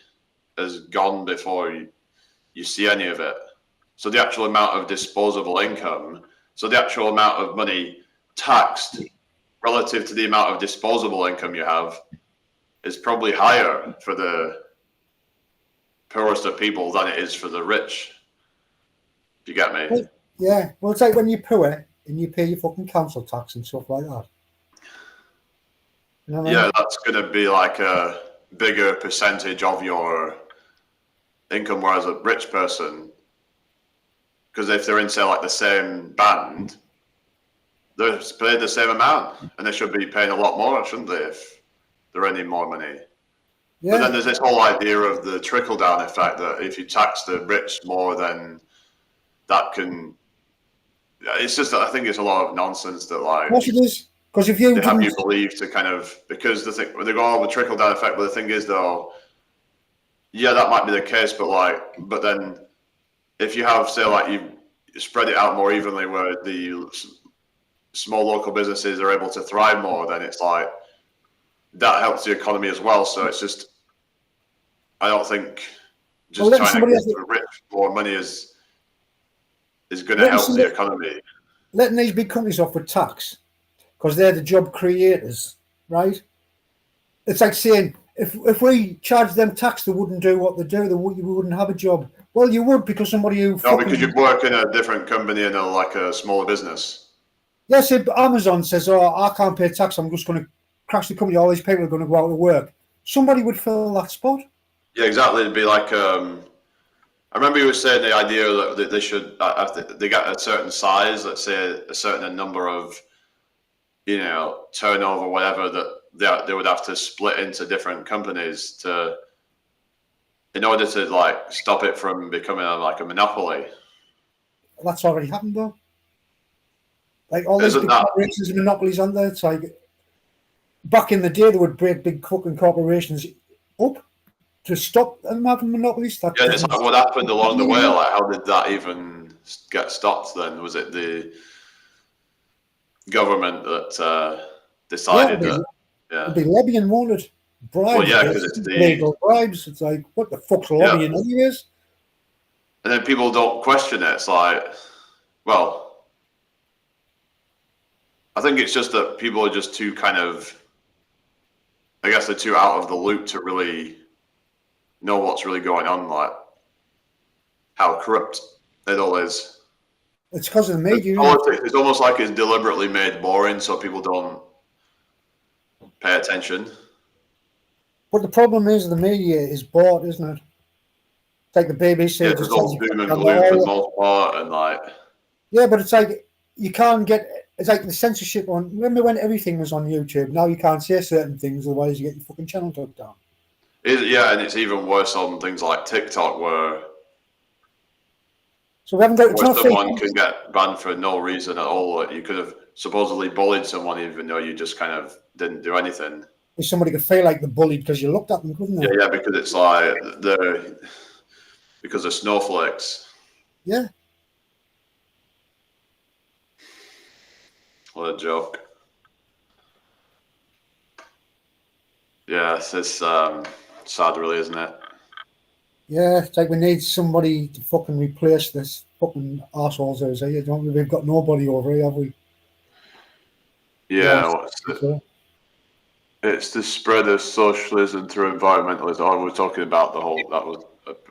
is gone before you see any of it. So the actual amount of disposable income, so the actual amount of money taxed relative to the amount of disposable income you have is probably higher for the poorest of people than it is for the rich. If you get me? well, yeah. Well, it's like when you're poor and you pay your fucking council tax and stuff like that. You know what I mean? Yeah, that's going to be like a bigger percentage of your income, whereas a rich person, because if they're in, say, like the same band, they're paid the same amount, and they should be paying a lot more, shouldn't they, if they're earning more money? Yeah. But then there's this whole idea of the trickle-down effect, that if you tax the rich more, then that can... It's just, I think it's a lot of nonsense that, like... What it is, because if you they have didn't... you believe to kind of, because the thing, they go, oh, the trickle down effect, but the thing is, though, yeah, that might be the case, but then if you have, say, like, you spread it out more evenly where the small local businesses are able to thrive more, then it's like that helps the economy as well. So it's just, I don't think just trying to give the rich more money is going to help the economy. Letting these big companies off with tax, because they're the job creators, right? It's like saying, if we charged them tax, they wouldn't do what they do. You wouldn't have a job. Well, you would, because somebody who... No, because you'd work in a different company in a smaller business. Yes, if Amazon says, oh, I can't pay tax, I'm just going to crash the company, all these people are going to go out to work. Somebody would fill that spot. Yeah, exactly. It'd be like... I remember you were saying the idea that they should... they get a certain size, let's say a certain number of, turnover, whatever, that they would have to split into different companies in order to stop it from becoming a monopoly. That's already happened though. Like all these big corporations and monopolies on there. It's like back in the day they would break big fucking corporations up to stop them having monopolies. Yeah, it's like what happened along the way. Like, how did that even get stopped? Then was it the government that decided that? Yeah, it'd be lobbying, won't it? Bribes. Well, yeah, because it's the legal bribes. It's like, what the fuck's lobbying anyways? And then people don't question it. It's like, well, I think it's just that people are just too kind of, I guess they're too out of the loop to really know what's really going on, like how corrupt it all is. It's because of the media. Politics, it's almost like it's deliberately made boring so people don't pay attention. But the problem is the media is bought, isn't it? It's like the BBC. Yeah, it's all doom and gloom for the most part, and like. Yeah, but it's like you can't get. It's like the censorship on. Remember when everything was on YouTube? Now you can't say certain things, otherwise you get your fucking channel took down. Yeah, and it's even worse on things like TikTok, where so we haven't got. Someone can get banned for no reason at all. Like you could have supposedly bullied someone, even though you just kind of didn't do anything. Somebody could feel like they're bullied because you looked at them, couldn't they? Yeah, because it's like because of snowflakes. Yeah. What a joke. Yeah, it's sad, really, isn't it? Yeah, it's like we need somebody to fucking replace this fucking arseholes who's here. Don't we? We've got nobody over here, have we? Yeah, it's the spread of socialism through environmentalism. Oh, we're talking about that was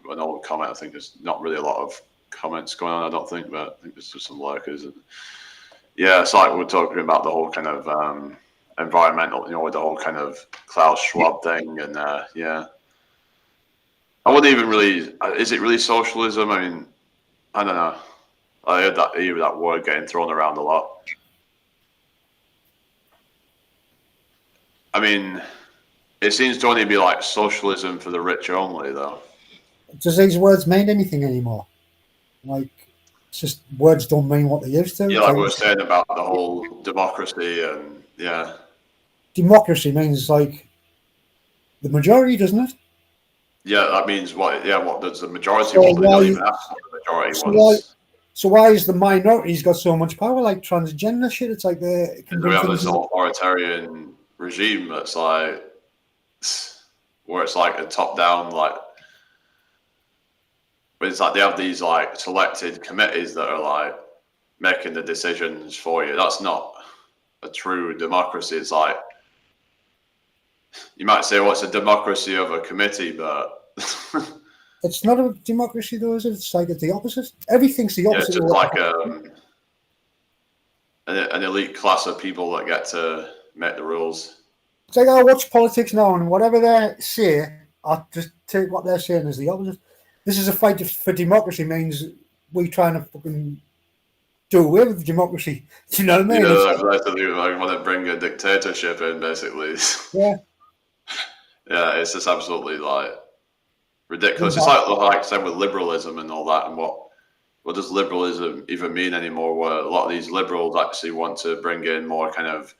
an old comment. I think there's not really a lot of comments going on, I don't think, but I think there's just some lurkers. And yeah, it's like we're talking about the whole kind of environmental, with the whole kind of Klaus Schwab thing. And yeah, I wouldn't even really, is it really socialism? I mean, I don't know. I heard that word getting thrown around a lot. I mean, it seems to only be like socialism for the rich only, though. Does these words mean anything anymore? Like, it's just words don't mean what they used to. Yeah, like we were saying about the whole democracy and yeah. Democracy means like the majority, doesn't it? Yeah, that means what? Yeah, what does the majority want? They don't even ask what the majority wants. So why is the minorities got so much power? Like transgender shit. It's like we have this authoritarian regime that's like where it's like a top down, like it's like they have these like selected committees that are like making the decisions for you. That's not a true democracy. It's like you might say, well, it's a democracy of a committee, but it's not a democracy though, is it? It's like it's the opposite. Everything's the opposite. Yeah, it's just like an elite class of people that get to make the rules. It's like I watch politics now, and whatever they say, I just take what they're saying as the opposite. This is a fight for democracy. Means we trying to fucking do away with democracy. Do you know what I mean? I want to bring a dictatorship in, basically. Yeah. Yeah, it's just absolutely like ridiculous. It's like I said with liberalism and all that, and what does liberalism even mean anymore? Where a lot of these liberals actually want to bring in more kind of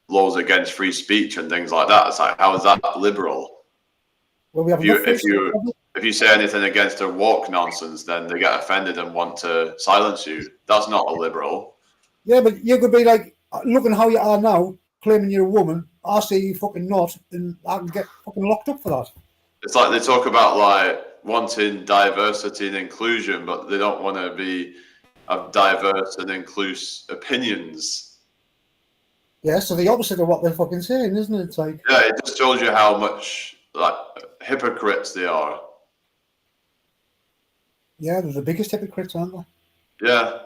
laws against free speech and things like that. It's like, how is that liberal? Well, we have if you say anything against their woke nonsense, then they get offended and want to silence you. That's not a liberal. Yeah, but you could be like, looking how you are now, claiming you're a woman. I say you fucking not, and I can get fucking locked up for that. It's like they talk about like wanting diversity and inclusion, but they don't want to have diverse and inclusive opinions. Yeah, so the opposite of what they're fucking saying, isn't it? It's like, yeah, it just shows you how much like hypocrites they are. Yeah, they're the biggest hypocrites, aren't they? Yeah,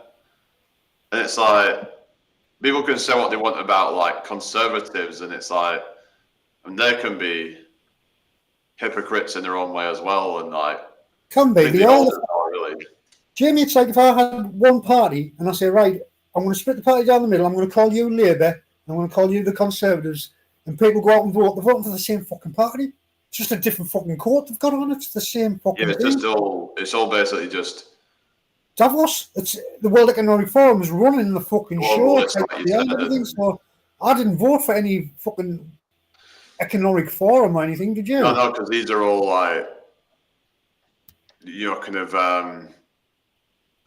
and it's like people can say what they want about like conservatives, and it's like, and they can be hypocrites in their own way as well, and like can be. They all really. Jamie, it's like if I had one party and I say, right, I'm going to split the party down the middle. I'm going to call you Labour. I'm going to call you the Conservatives, and people go out and vote. They're voting for the same fucking party. It's just a different fucking coat they've got on it. It's the same fucking. Yeah, it's all basically just Davos. It's the World Economic Forum is running the fucking show. Everything. So I didn't vote for any fucking economic forum or anything. Did you? No, because these are all like, kind of the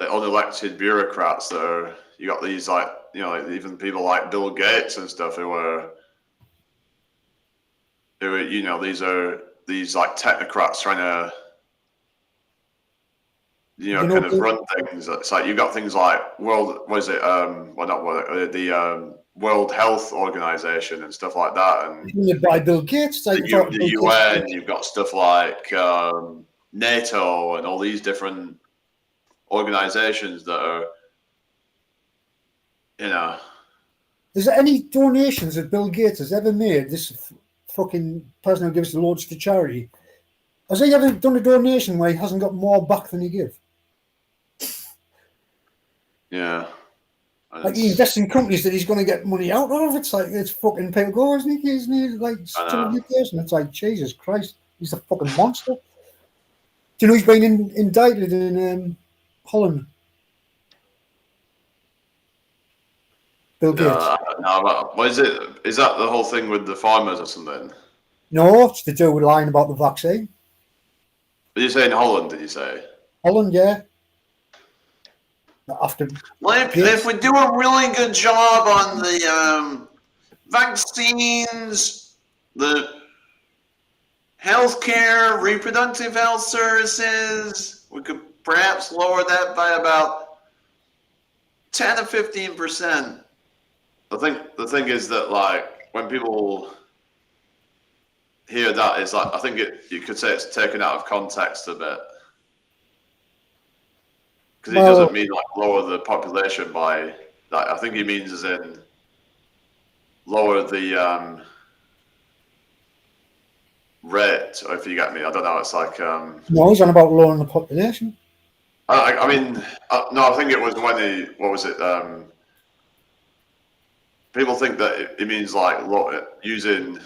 unelected bureaucrats that are. You got these like, like even people like Bill Gates and stuff who are these like technocrats trying to kind of run things. It's like you've got things like World Health Organization and stuff like that, and by Bill Gates, the UN. You've got stuff like NATO and all these different organizations that are, Is there any donations that Bill Gates has ever made? This fucking person who gives the loads to charity, has he ever done a donation where he hasn't got more back than he gives? Yeah. Like he invests in companies that he's going to get money out of. It's like it's fucking Peter Gore, isn't he? Isn't he like such a new person? It's like Jesus Christ, he's a fucking monster. Do you know he's been indicted in Holland? Bill Gates. No, what is it? Is that the whole thing with the farmers or something? No, it's to do with lying about the vaccine. Did you say in Holland? Did you say Holland? Yeah. After if we do a really good job on the vaccines, the healthcare, reproductive health services, we could perhaps lower that by about 10 to 15%. The thing is that, like, when people hear that, it's like, I think you could say it's taken out of context a bit. Because it doesn't mean like lower the population by, like, I think he means as in lower the rate, or if you get me. I don't know. It's like no, he's on about lowering the population. I mean, no, I think it was when what was it? People think that it means like using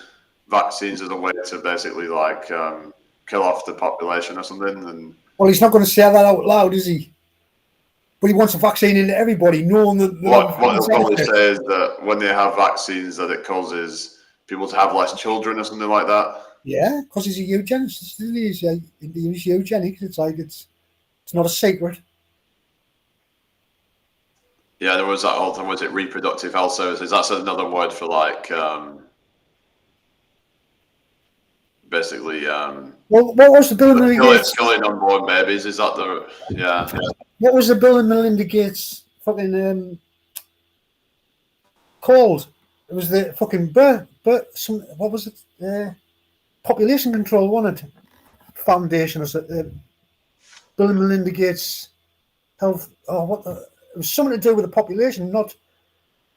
vaccines as a way to basically like kill off the population or something. And well, he's not going to say that out loud, is he? But he wants a vaccine into everybody, knowing that. What they'll probably say is that when they have vaccines, that it causes people to have less children or something like that. Yeah, because he's a eugenicist, isn't he? He's eugenics. It's like it's not a secret. Yeah, there was that whole thing. Was it reproductive health services? That's another word for like basically. Well, what was the Bill and Melinda Gates? Killing unborn babies. Is that the What was the Bill and Melinda Gates fucking called? It was the fucking what was it? Population control, wasn't it? Foundation or something. Bill and Melinda Gates Health. It was something to do with the population, not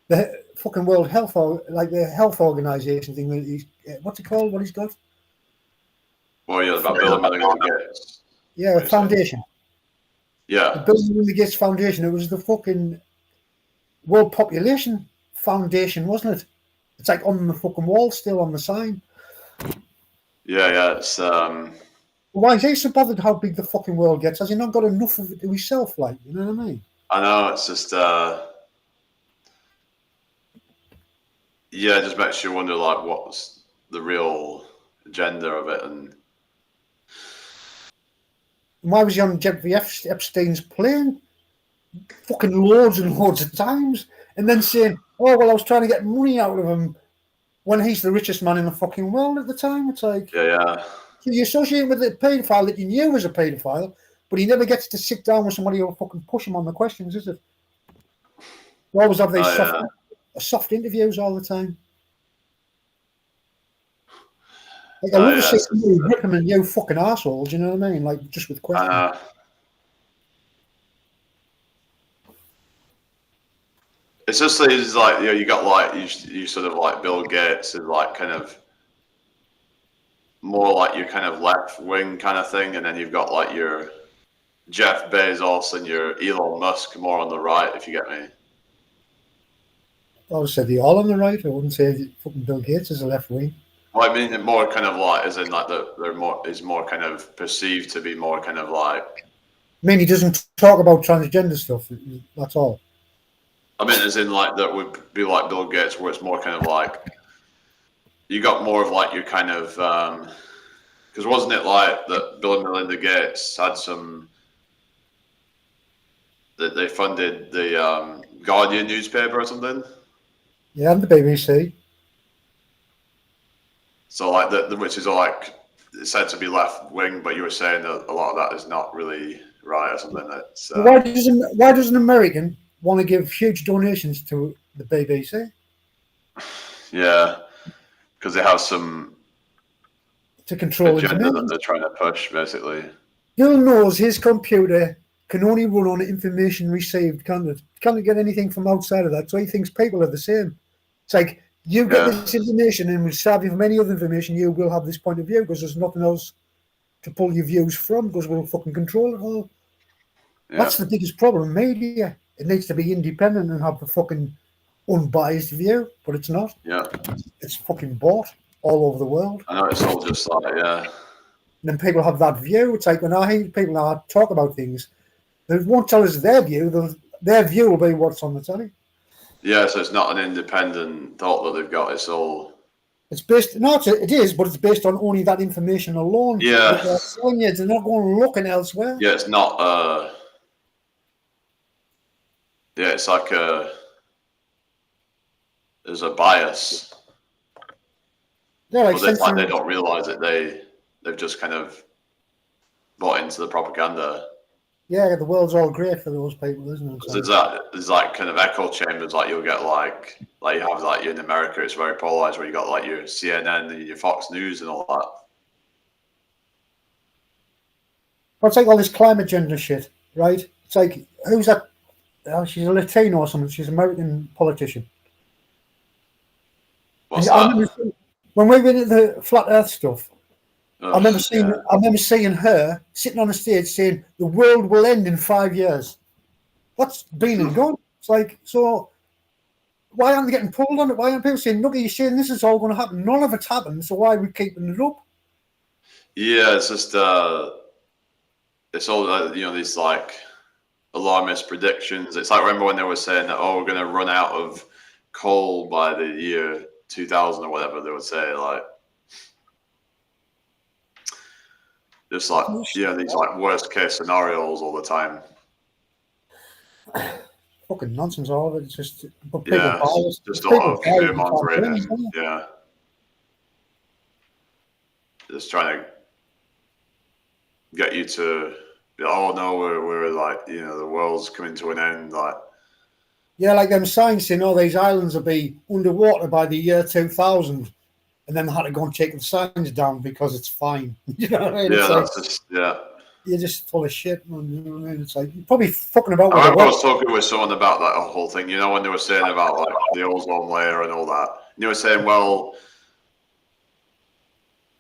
the fucking World Health like the health organization thing. What's it called? What he's got? Oh yeah, about Bill and Melinda Gates. Yeah, foundation. Yeah. The Bill and Melinda Gates Foundation. It was the fucking World Population Foundation, wasn't it? It's like on the fucking wall still on the sign. Yeah, it's Why is he so bothered how big the fucking world gets? Has he not got enough of it to himself, like, you know what I mean? I know, it's just it just makes you wonder like what's the real agenda of it. And why was he on Jeffrey Epstein's plane fucking loads and loads of times and then saying, oh, well, I was trying to get money out of him when he's the richest man in the fucking world at the time? It's like, yeah. So you associate with a paedophile that you knew was a paedophile, but he never gets to sit down with somebody who'll fucking push him on the questions, is it? You always have these soft interviews all the time. Like, I love to see somebody rip him and you fucking assholes, you know what I mean? Like, just with questions. It's just like, you got like, you sort of like Bill Gates is like kind of more like your kind of left wing kind of thing. And then you've got like your Jeff Bezos and your Elon Musk more on the right, if you get me. I would say they're all on the right. I wouldn't say fucking Bill Gates is a left wing. Well, I mean, more kind of like, as in like is more kind of perceived to be more kind of like. I mean, he doesn't talk about transgender stuff. That's all. I mean, as in like that would be like Bill Gates, where it's more kind of like you got more of like your kind of because wasn't it like that Bill and Melinda Gates had some that they funded the Guardian newspaper or something? Yeah, and the BBC. So like which is like it's said to be left wing, but you were saying that a lot of that is not really right or something. It's Why does an American want to give huge donations to the BBC? yeah, because they have some To control agenda that information. they're trying to push, basically. Bill knows his computer can only run on information received, can't it? Can't get anything from outside of that. So he thinks people are the same. It's like, you get this information and we'll serve you from any other information, you will have this point of view because there's nothing else to pull your views from because we'll fucking control it all. Yeah. That's the biggest problem, media. It needs to be independent and have the fucking unbiased view, but it's not. Yeah. It's fucking bought all over the world. I know, it's all just like, yeah. And then people have that view. It's like when I hear people now talk about things, they won't tell us their view. Their view will be what's on the telly. Yeah, so it's not an independent thought that they've got. It's all. It's based. No, it is, but it's based on only that information alone. Yeah. They're telling you, they're not going looking elsewhere. Yeah, it's not. Yeah, it's like there's a bias. They're like, But they don't realise it. They've just kind of bought into the propaganda. Yeah, the world's all great for those people, isn't it? There's like kind of echo chambers. Like you'll get like you have like in America, it's very polarized. Where you got like your CNN and your Fox News and all that. Well, it's like all this climate agenda shit, right? It's like, who's that? Oh, she's a Latino or something. She's an American politician. What's I that? remember when we went into the flat Earth stuff, Oh, I remember seeing her sitting on a stage saying the world will end in 5 years. That's been and gone. It's like, so why aren't they getting pulled on it? Why aren't people saying, look, you're saying this is all going to happen? None of it's happened, so why are we keeping it up? Yeah, it's just it's all these like alarmist predictions. It's like, remember when they were saying that, oh, we're going to run out of coal by the year 2000 or whatever they would say, like. Just like, these like worst case scenarios all the time. Fucking nonsense, all of it. It's just, but Yeah, it's just a lot of fear mongering. Yeah. Just trying to get you to, oh no, we're like, the world's coming to an end. Like, yeah, like them signs saying, oh, these islands will be underwater by the year 2000. And then they had to go and take the signs down because it's fine. You know what I mean? yeah, it's that's like, just, yeah. You're just full of shit, man. You know what I mean? It's like, you're probably fucking about with I remember I was talking with someone about that whole thing, when they were saying about like the ozone layer and all that. And they were saying, well,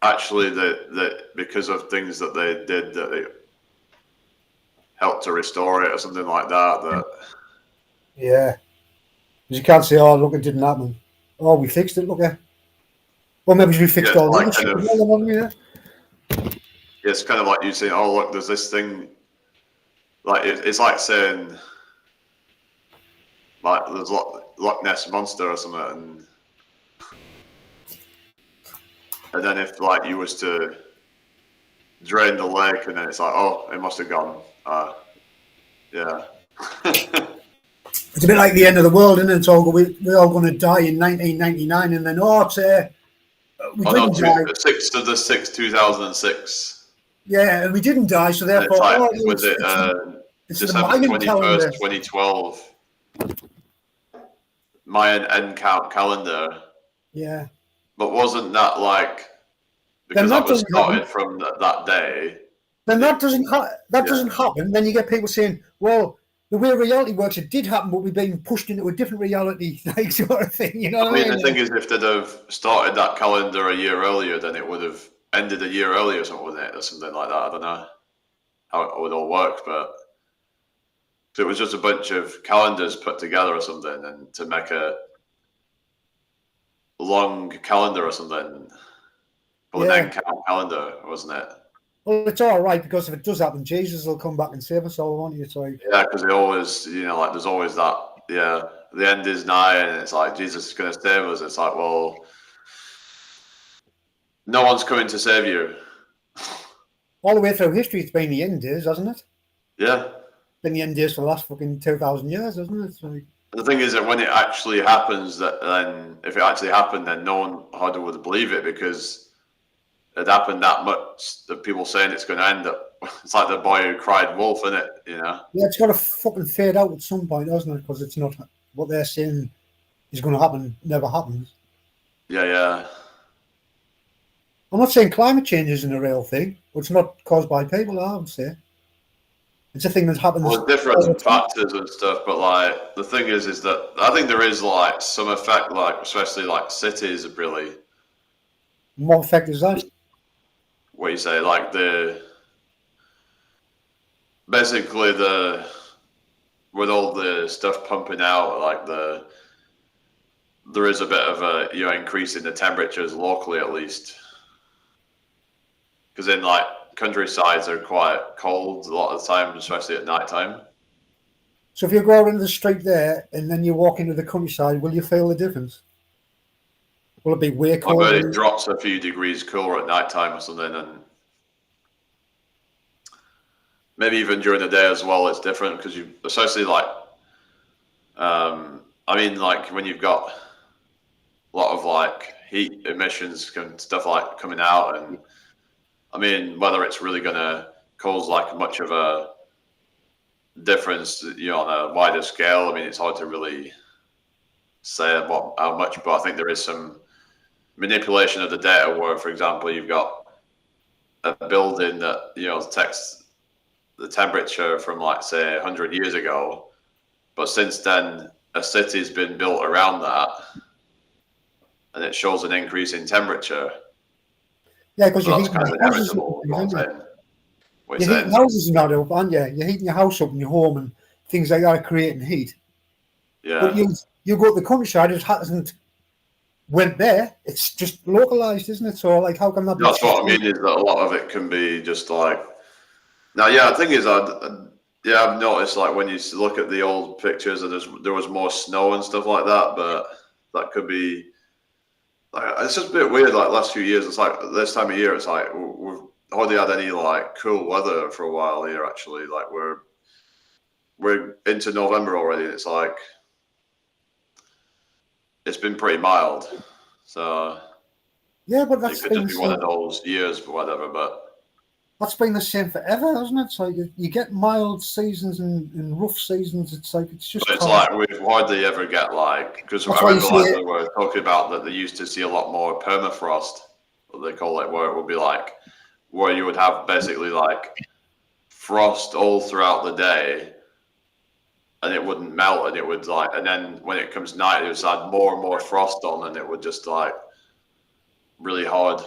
actually that because of things that they did, that they helped to restore it or something like that. Yeah. Because you can't say, oh, look, it didn't happen. Oh, we fixed it, look at. Well, maybe we fixed all the other shit. It's kind of like you saying, oh, look, there's this thing. Like, it's like saying, like, there's Loch Ness Monster or something. And then if, like, you was to drain the lake and then it's like, oh, it must have gone. Yeah. It's a bit like the end of the world, isn't it? It's all, we're all going to die in 1999 and then, we didn't die. 6th of the 6th, 2006. Yeah, and we didn't die, so therefore... It's like, was it December 21st, 2012? Mayan end count calendar. Yeah. But wasn't that like... Because that was started from that day. Then that doesn't happen. Then you get people saying, well, the way reality works, it did happen, but we've been pushed into a different reality, like sort of thing. You know what I mean? The thing is, if they'd have started that calendar a year earlier, then it would have ended a year earlier, or something like that. I don't know how it would all work, but so it was just a bunch of calendars put together or something, and to make a long calendar or something, but an end count calendar, wasn't it? Well, it's all right because if it does happen, Jesus will come back and save us all, won't he? It's like, yeah, because they always, like there's always that. Yeah, the end is nigh, and it's like Jesus is going to save us. It's like, well, no one's coming to save you. All the way through history, it's been the end days, hasn't it? Yeah. It's been the end days for the last fucking 2,000 years, hasn't it? It's like... The thing is that when it actually happens, if it actually happened, then no one hardly would believe it because it happened that much. The people saying it's going to end up it's like the boy who cried wolf, isn't it? You know? Yeah, it's got to fucking fade out at some point, doesn't it? Because it's not what they're saying is going to happen. Never happens. Yeah. I'm not saying climate change isn't a real thing, but it's not caused by people. I would say it's a thing that happens. Well, different factors and stuff, but like the thing is that I think there is like some effect, like especially like cities, really. What effect is that? What you say, like basically with all the stuff pumping out, like there is a bit of a increase in the temperatures locally, at least, because in like countrysides are quite cold a lot of the time, especially at night time. So if you go out into the street there and then you walk into the countryside, will you feel the difference? Will it be way I colder? bet it drops a few degrees cooler at night time or something, and maybe even during the day as well. It's different because you, especially like, I mean, like when you've got a lot of like heat emissions and stuff like coming out, and I mean, whether it's really going to cause like much of a difference, on a wider scale. I mean, it's hard to really say how much, but I think there is some manipulation of the data where, for example, you've got a building that, takes the temperature from like, say, 100 years ago, but since then, a city's been built around that, and it shows an increase in temperature. Yeah, because that's kind of inevitable. You're heating houses not up, aren't you? You're heating your house up in your home and things like that are creating heat. Yeah. But you go to the countryside, it hasn't went there. It's just localized, isn't it? So like, how come that? That's what I mean, is that a lot of it can be just like. Now, yeah, the thing is, I've noticed like when you look at the old pictures, and there was more snow and stuff like that, but that could be. Like, it's just a bit weird. Like last few years, it's like this time of year, it's like we've hardly had any like cool weather for a while here. Actually, like we're into November already. It's like it's been pretty mild. So yeah, but that's it could just be one of those years, or whatever. But that's been the same forever, hasn't it? So you get mild seasons and rough seasons. It's like it's just. But it's like we hardly ever get like, because I remember like they were talking about that they used to see a lot more permafrost, what they call it, where it would be like where you would have basically like frost all throughout the day, and it wouldn't melt, and it would like, and then when it comes night, it would add more and more frost on, and it would just like really hard.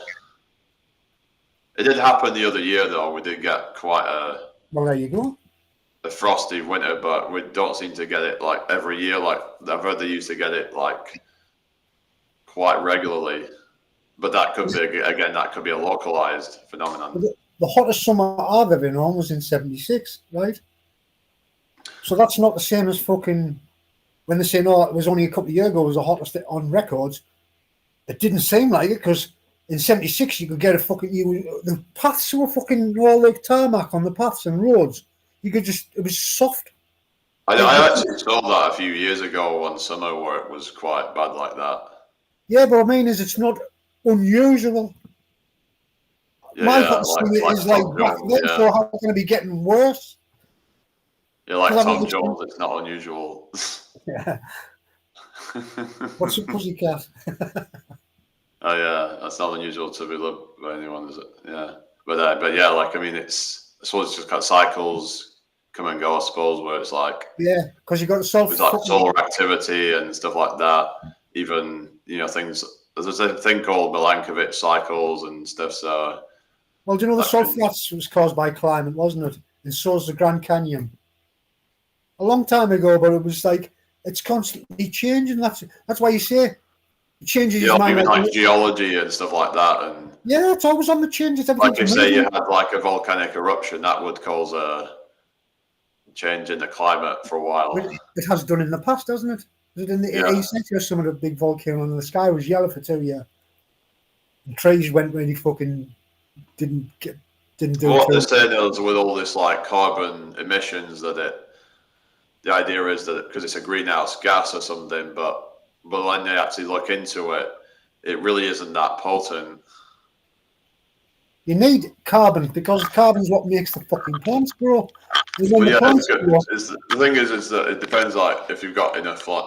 It did happen the other year though. We did get quite well, there you go. A frosty winter, but we don't seem to get it like every year. Like I've heard they used to get it like quite regularly, but that could be a localized phenomenon. The hottest summer I've ever known was in '76, right? So that's not the same as fucking when they say no, it was only a couple of years ago. It was the hottest on records. It didn't seem like it because in '76 you could get the paths were fucking raw like tarmac on the paths and roads. You could just, it was soft. I actually saw that a few years ago one summer where it was quite bad like that. Yeah, but I mean, it's not unusual. Yeah, my hot summer is like back then, so how can it be getting worse? Yeah, like Tom Jones, it's not unusual. Yeah. What's a pussycat? Oh yeah, that's not unusual to be loved by anyone, is it? Yeah, but yeah, like I mean, I suppose it's just got cycles come and go, I suppose, where it's like because you got solar activity and stuff like that. Even things. There's a thing called Milankovitch cycles and stuff. So, well, do you know the salt flats was caused by climate, wasn't it? And so is the Grand Canyon. A long time ago, but it was like it's constantly changing. That's why you say it changes. Yeah, even like geology and stuff like that, and it's always on the change. It's like you say, you had like a volcanic eruption that would cause a change in the climate for a while. It has done in the past, hasn't it? Was it in the 18th century? Some of the big volcano in the sky was yellow for 2 years. The trees went really fucking didn't do. What they're saying is with all this like carbon emissions that the idea is that because it's a greenhouse gas or something, but when they actually look into it, it really isn't that potent. You need carbon because carbon is what makes the fucking plants grow. And when But the yeah, plants grow, the thing is that it depends, like, if you've got enough like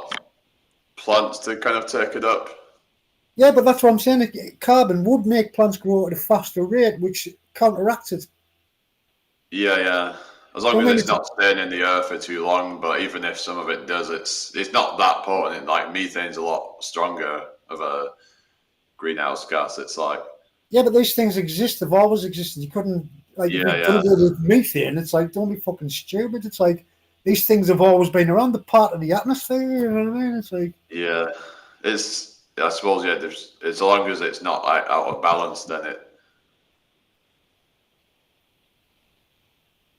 plants to kind of take it up. yeah, but that's what I'm saying. Carbon would make plants grow at a faster rate, which counteracts it. Yeah. As long So, I as mean, it's not staying in the earth for too long, but even if some of it does, it's not that potent. Like methane's a lot stronger of a greenhouse gas. It's like, yeah, but these things exist. They've always existed. You couldn't like if you're yeah, going to go with methane. It's like don't be fucking stupid. It's like these things have always been around. The part of the atmosphere. You know what I mean? It's like yeah. It's, I suppose, yeah. There's, as long as it's not like out of balance, then yeah,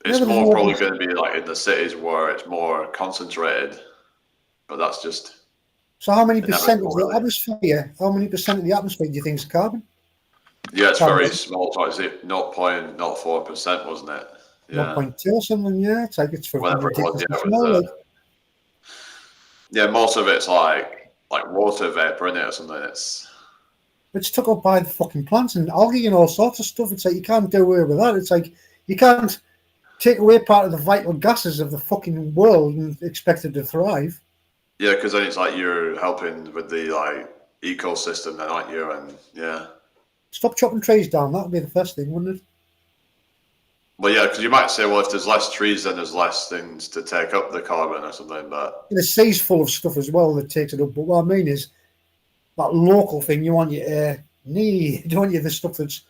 it's but there's more no. probably going to be like in the cities where it's more concentrated. But that's just So how many percent inevitable, of the really. atmosphere? How many percent of the atmosphere do you think is carbon? Yeah, it's Carbon very small. So is it 0.04%, wasn't it? Yeah, 0.2 or something. Yeah, it's like it's fucking whatever it was. ridiculously Yeah, it small. was. Like Yeah, most of it's like water vapor in it or something. it's took up by the fucking plants and algae and all sorts of stuff. It's like you can't do away with that. It's like you can't take away part of the vital gases of the fucking world and expect it to thrive. Yeah, because then it's like you're helping with the like ecosystem, then, aren't you? And yeah, Stop chopping trees down. That would be the first thing, wouldn't it? but yeah, because you might say, well, if there's less trees, then there's less things to take up the carbon or something. But And the sea's full of stuff as well that takes it up. But what I mean is that local thing. You want your you don't want you the stuff that's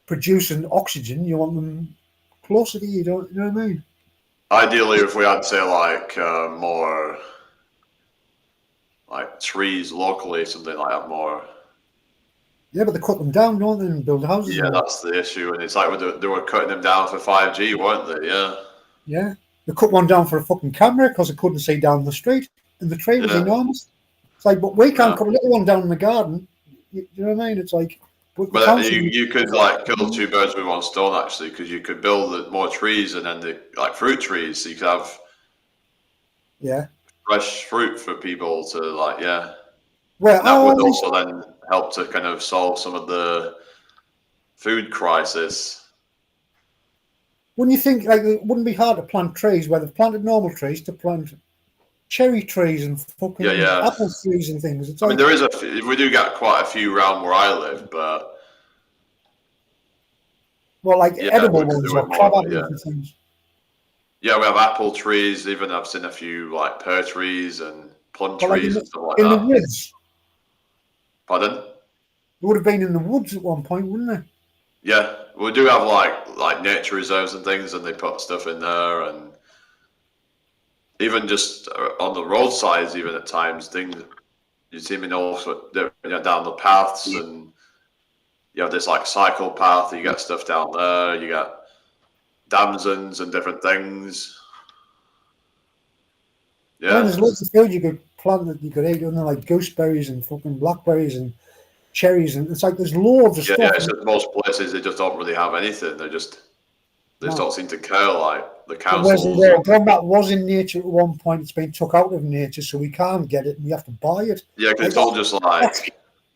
producing oxygen. You want them closer to you. You know what I mean? ideally, if we had, say, like more like trees locally, something like that, more. Yeah, but they cut them down, don't they, and build houses Yeah, and that. that's the issue, and it's like they were cutting them down for 5G, weren't they? Yeah, Yeah. They cut one down for a fucking camera because they couldn't see down the street. And the tree was yeah, enormous. It's like, but we can't yeah. cut a little one down in the garden. You know what I mean? It's like, but the But council. you could like kill two birds with one stone, actually, because you could build more trees and then like fruit trees, so you could have Yeah. fresh fruit for people to like, yeah. Well, And that would also then help to kind of solve some of the food crisis. wouldn't you think like it wouldn't be hard to plant trees where they've planted normal trees to plant cherry trees and fucking Yeah. apple trees and things? It's I like, mean, we do get quite a few around where I live, but well, like yeah, edible we could ones do or it more. crab But apples yeah, and things. yeah, we have apple trees. Even I've seen a few like pear trees and plum But like trees and stuff like in the that. woods, Pardon? they would have been in the woods at one point, wouldn't they? Yeah, we do have like nature reserves and things, and they put stuff in there, and even just on the roadsides, even at times, things you see me also down the paths, and you have this like cycle path. You got stuff down there. You got damsons and different things. Well, Yeah, there's loads of food you could plant that you could eat, and like gooseberries and fucking blackberries and cherries, and it's like there's loads of yeah. stuff. It's just most places they just don't really have anything. They just No. don't seem to care. Like the But where's the councils. world? One that was in nature at one point, it's been took out of nature, so we can't get it, and we have to buy it. Yeah, because it's Like, all just like,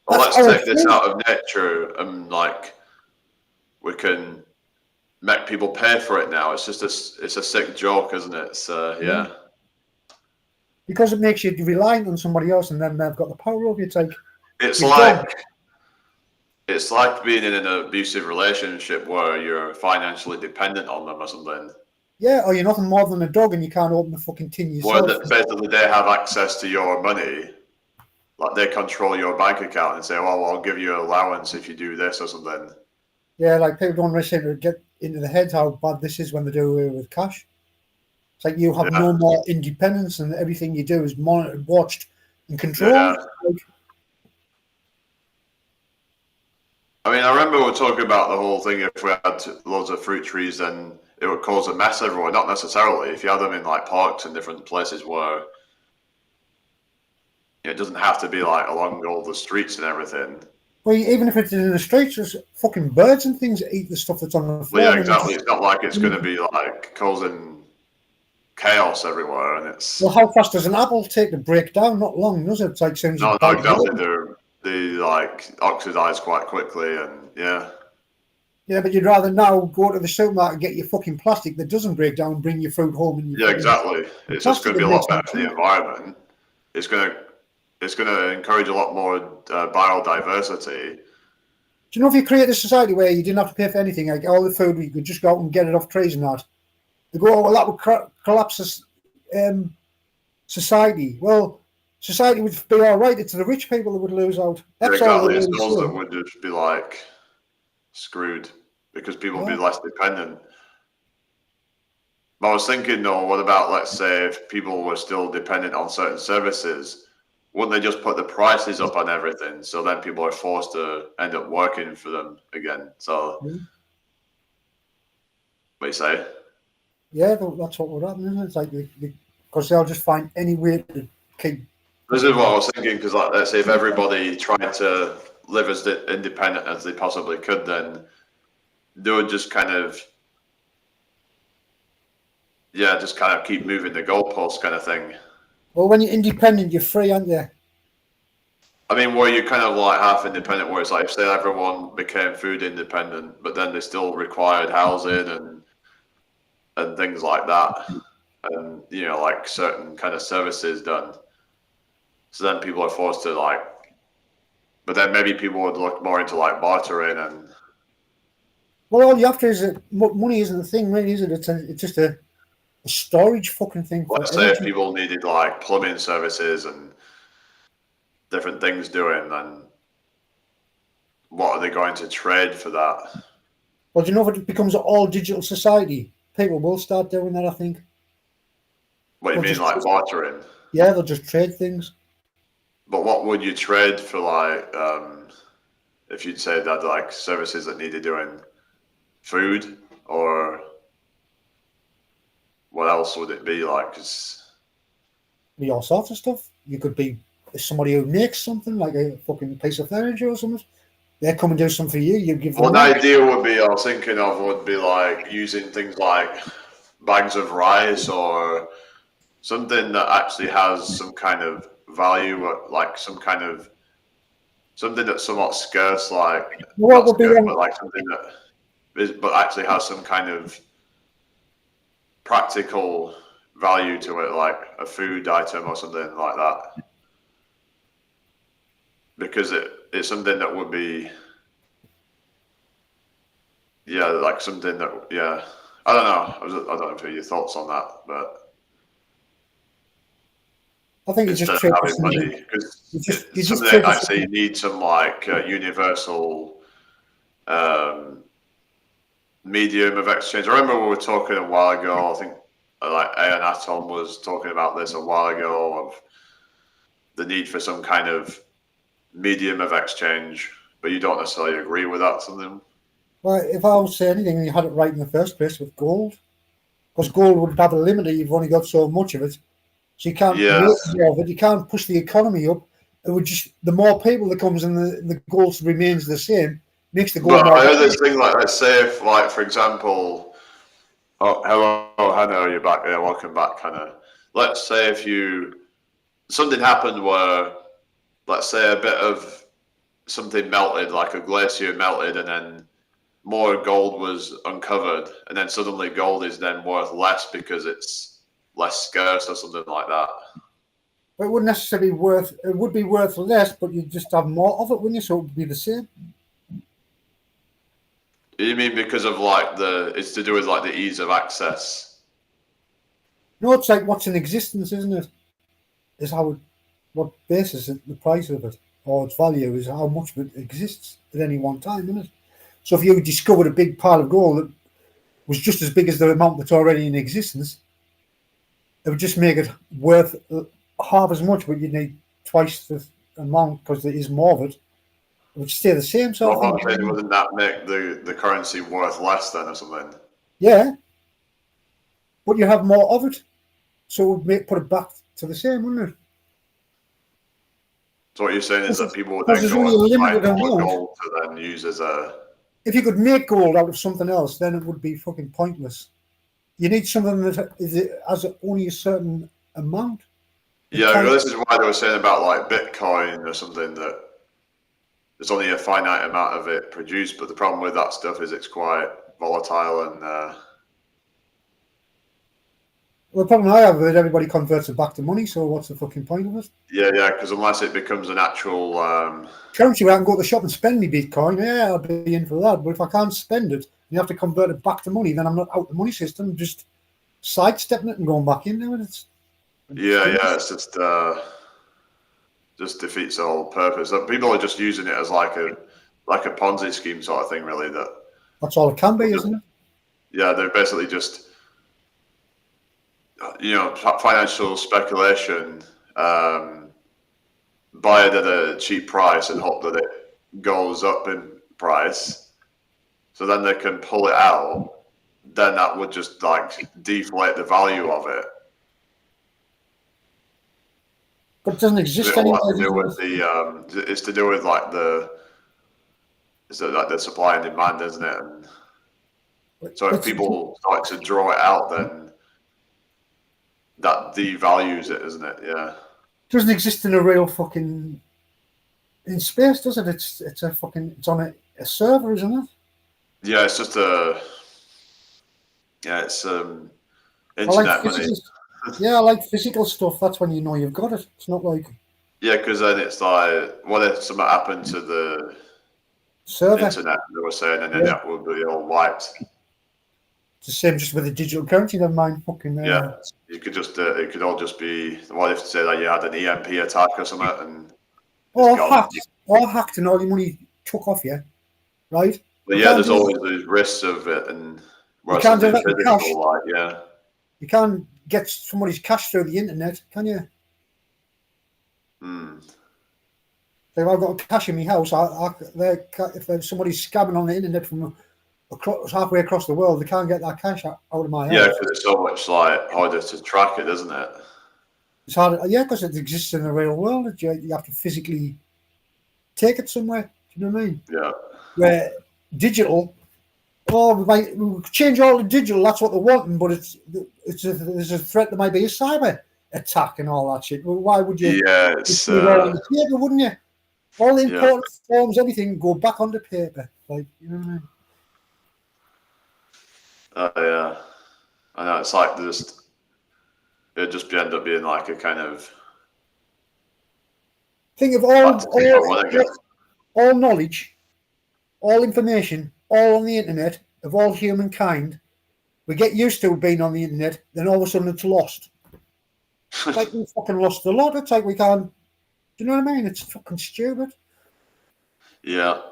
well, that's let's our take this thing. out of nature and like we can make people pay for it now. It's just it's a sick joke, isn't it? So yeah. Because it makes you reliant on somebody else, and then they've got the power over you. It's like It's your like dog. it's like being in an abusive relationship where you're financially dependent on them or something. Yeah, or you're nothing more than a dog, and you can't open the fucking tin Where yourself. basically they have access to your money, like they control your bank account and say, "Well, I'll give you an allowance if you do this or something." Yeah, like people don't really seem to get into the heads how bad this is when they do away with cash. It's like you have Yeah. no more independence, and everything you do is monitored, watched, and controlled. Yeah. Like, I mean, I remember we were talking about the whole thing. If we had loads of fruit trees, then it would cause a mess everywhere. Not necessarily. If you had them in like parks and different places where it doesn't have to be like along all the streets and everything. well, even if it's in the streets, there's fucking birds and things that eat the stuff that's on the floor. Well, yeah, and exactly. It's not like it's going to be like causing chaos everywhere, and it's Well, how fast does an apple take to break down? Not long, does it? It's like as soon as you no, bite it exactly. open. They like oxidize quite quickly, and yeah. Yeah, but you'd rather now go to the supermarket and get your fucking plastic that doesn't break down, bring your food home, and Yeah, exactly. It's just going to be a lot better for the environment. It's going to encourage a lot more biodiversity. Do you know if you create a society where you didn't have to pay for anything, like all the food, you could just go out and get it off trees and that, they go, oh, well, that would collapse society. Well, society would be all right. It's the rich people that would lose out. That's all. Exactly. It's those that would just be like screwed because people would be less dependent. But I was thinking, though, what about, let's say, if people were still dependent on certain services, wouldn't they just put the prices up on everything? So then people are forced to end up working for them again. So, what do you say? Yeah, that's what would happen, isn't it? It's like because they'll just find any way to keep. This is what I was thinking, because like, let's say if everybody tried to live as independent as they possibly could, then they would just kind of, just kind of keep moving the goalposts kind of thing. Well, when you're independent, you're free, aren't you? I mean, where you're kind of like half independent, where it's like, say everyone became food independent, but then they still required housing and things like that. And, like certain kind of services done. So then people are forced to but then maybe people would look more into like bartering and. Well, all you have to is money isn't the thing, really, is it? It's just a storage fucking thing. Let's say if people needed like plumbing services and different things doing, then what are they going to trade for that? Well, do you know if it becomes an all digital society, people will start doing that, I think. What do you mean, like bartering? Yeah, they'll just trade things. But what would you trade for, like, if you'd say that like services that needed doing? Food, or what else would it be like? Be all sorts of stuff. You could be somebody who makes something, like a fucking piece of furniture or something. They come and do something for you. You give them. Well, the idea would be, I was thinking of, would be like using things like bags of rice or something that actually has some kind of value, like something that's somewhat scarce, like what would be but like something that but actually has some kind of practical value to it, like a food item or something like that. Because it's something that would be, like something that, I don't know. I don't know your thoughts on that, but I think it's just having money, because something that actually you need some like universal medium of exchange. I remember we were talking a while ago. I think like Ayan Atom was talking about this a while ago, of the need for some kind of medium of exchange, but you don't necessarily agree with that. Something. Well, if I would say anything, you had it right in the first place with gold, because gold would have a limit. You've only got so much of it, so you can't make more of it. You can't push the economy up. It would just, the more people that comes and the gold remains the same, makes the gold. But I heard this thing, like, let's say if, like, for example, hello, Hannah, you're back. Yeah, welcome back, Hannah. Let's say if something happened where, let's say a bit of something melted, like a glacier melted, and then more gold was uncovered, and then suddenly gold is then worth less because it's less scarce or something like that. But it wouldn't necessarily it would be worth less, but you'd just have more of it, wouldn't you? So it would be the same. You mean because of like it's to do with like the ease of access? No, it's like what's in existence, isn't it? Is what basis the price of it or its value is how much of it exists at any one time, isn't it? So if you discovered a big pile of gold that was just as big as the amount that's already in existence, it would just make it worth half as much, but you'd need twice the amount because there is more of it. It would stay the same sort of thing. Wouldn't that make the currency worth less then or something? Yeah. But you have more of it. So it would put it back to the same, wouldn't it? So what you're saying is that people would then go and find more gold to then use as a... If you could make gold out of something else, then it would be fucking pointless. You need something that has only a certain amount. Yeah, well, this is why they were saying about like Bitcoin or something, that there's only a finite amount of it produced. But the problem with that stuff is it's quite volatile and Well, the problem I have is everybody converts it back to money, so what's the fucking point of it? yeah, because unless it becomes an actual Currency where I can go to the shop and spend me Bitcoin, yeah, I'll be in for that. But if I can't spend it, you have to convert it back to money, then I'm not out the money system, I'm just sidestepping it and going back into it. it's just defeats the whole purpose. People are just using it as like a Ponzi scheme sort of thing, really. That's all it can be, isn't it? Yeah, they're basically just financial speculation. Buy it at a cheap price and hope that it goes up in price, so then they can pull it out. Then that would just like deflate the value of it. But it doesn't exist anymore. It's to do with like the supply and demand, isn't it? And so if people start to draw it out, then that devalues it, isn't it? Yeah. It doesn't exist in a real fucking in space, does it? It's on a server, isn't it? Yeah, it's just internet money. Yeah, I like physical stuff. That's when you know you've got it. It's not like because then it's like, what if something happened to the server internet? They were saying, and then that would be all wiped. It's the same just with the digital currency. Never mind, fucking. You could just it could all just be. What if say that you had an EMP attack or something, and or hacked, and all your money took off you, right? But there's always those risks of it, and you can't do that with cash. You can't get somebody's cash through the internet, can you? If I've got cash in my house, if somebody's scamming on the internet from halfway across the world, they can't get that cash out of my house. Yeah, because it's so much harder to track it, isn't it? It's harder, because it exists in the real world. You have to physically take it somewhere. Do you know what I mean? Yeah. Where digital, we change all the digital. That's what they're wanting, but there's a threat. There might be a cyber attack and all that shit. Well, why would you? Yeah, it's on the paper, wouldn't you? All the important forms, everything go back onto paper. Like, you know what I mean? Yeah, I know. It's like it'd just end up being like a kind of thing of all knowledge, all information, all on the internet of all humankind. We get used to being on the internet, then all of a sudden it's lost. It's like we fucking lost the lot. It's like we can't. Do you know what I mean? It's fucking stupid. Yeah.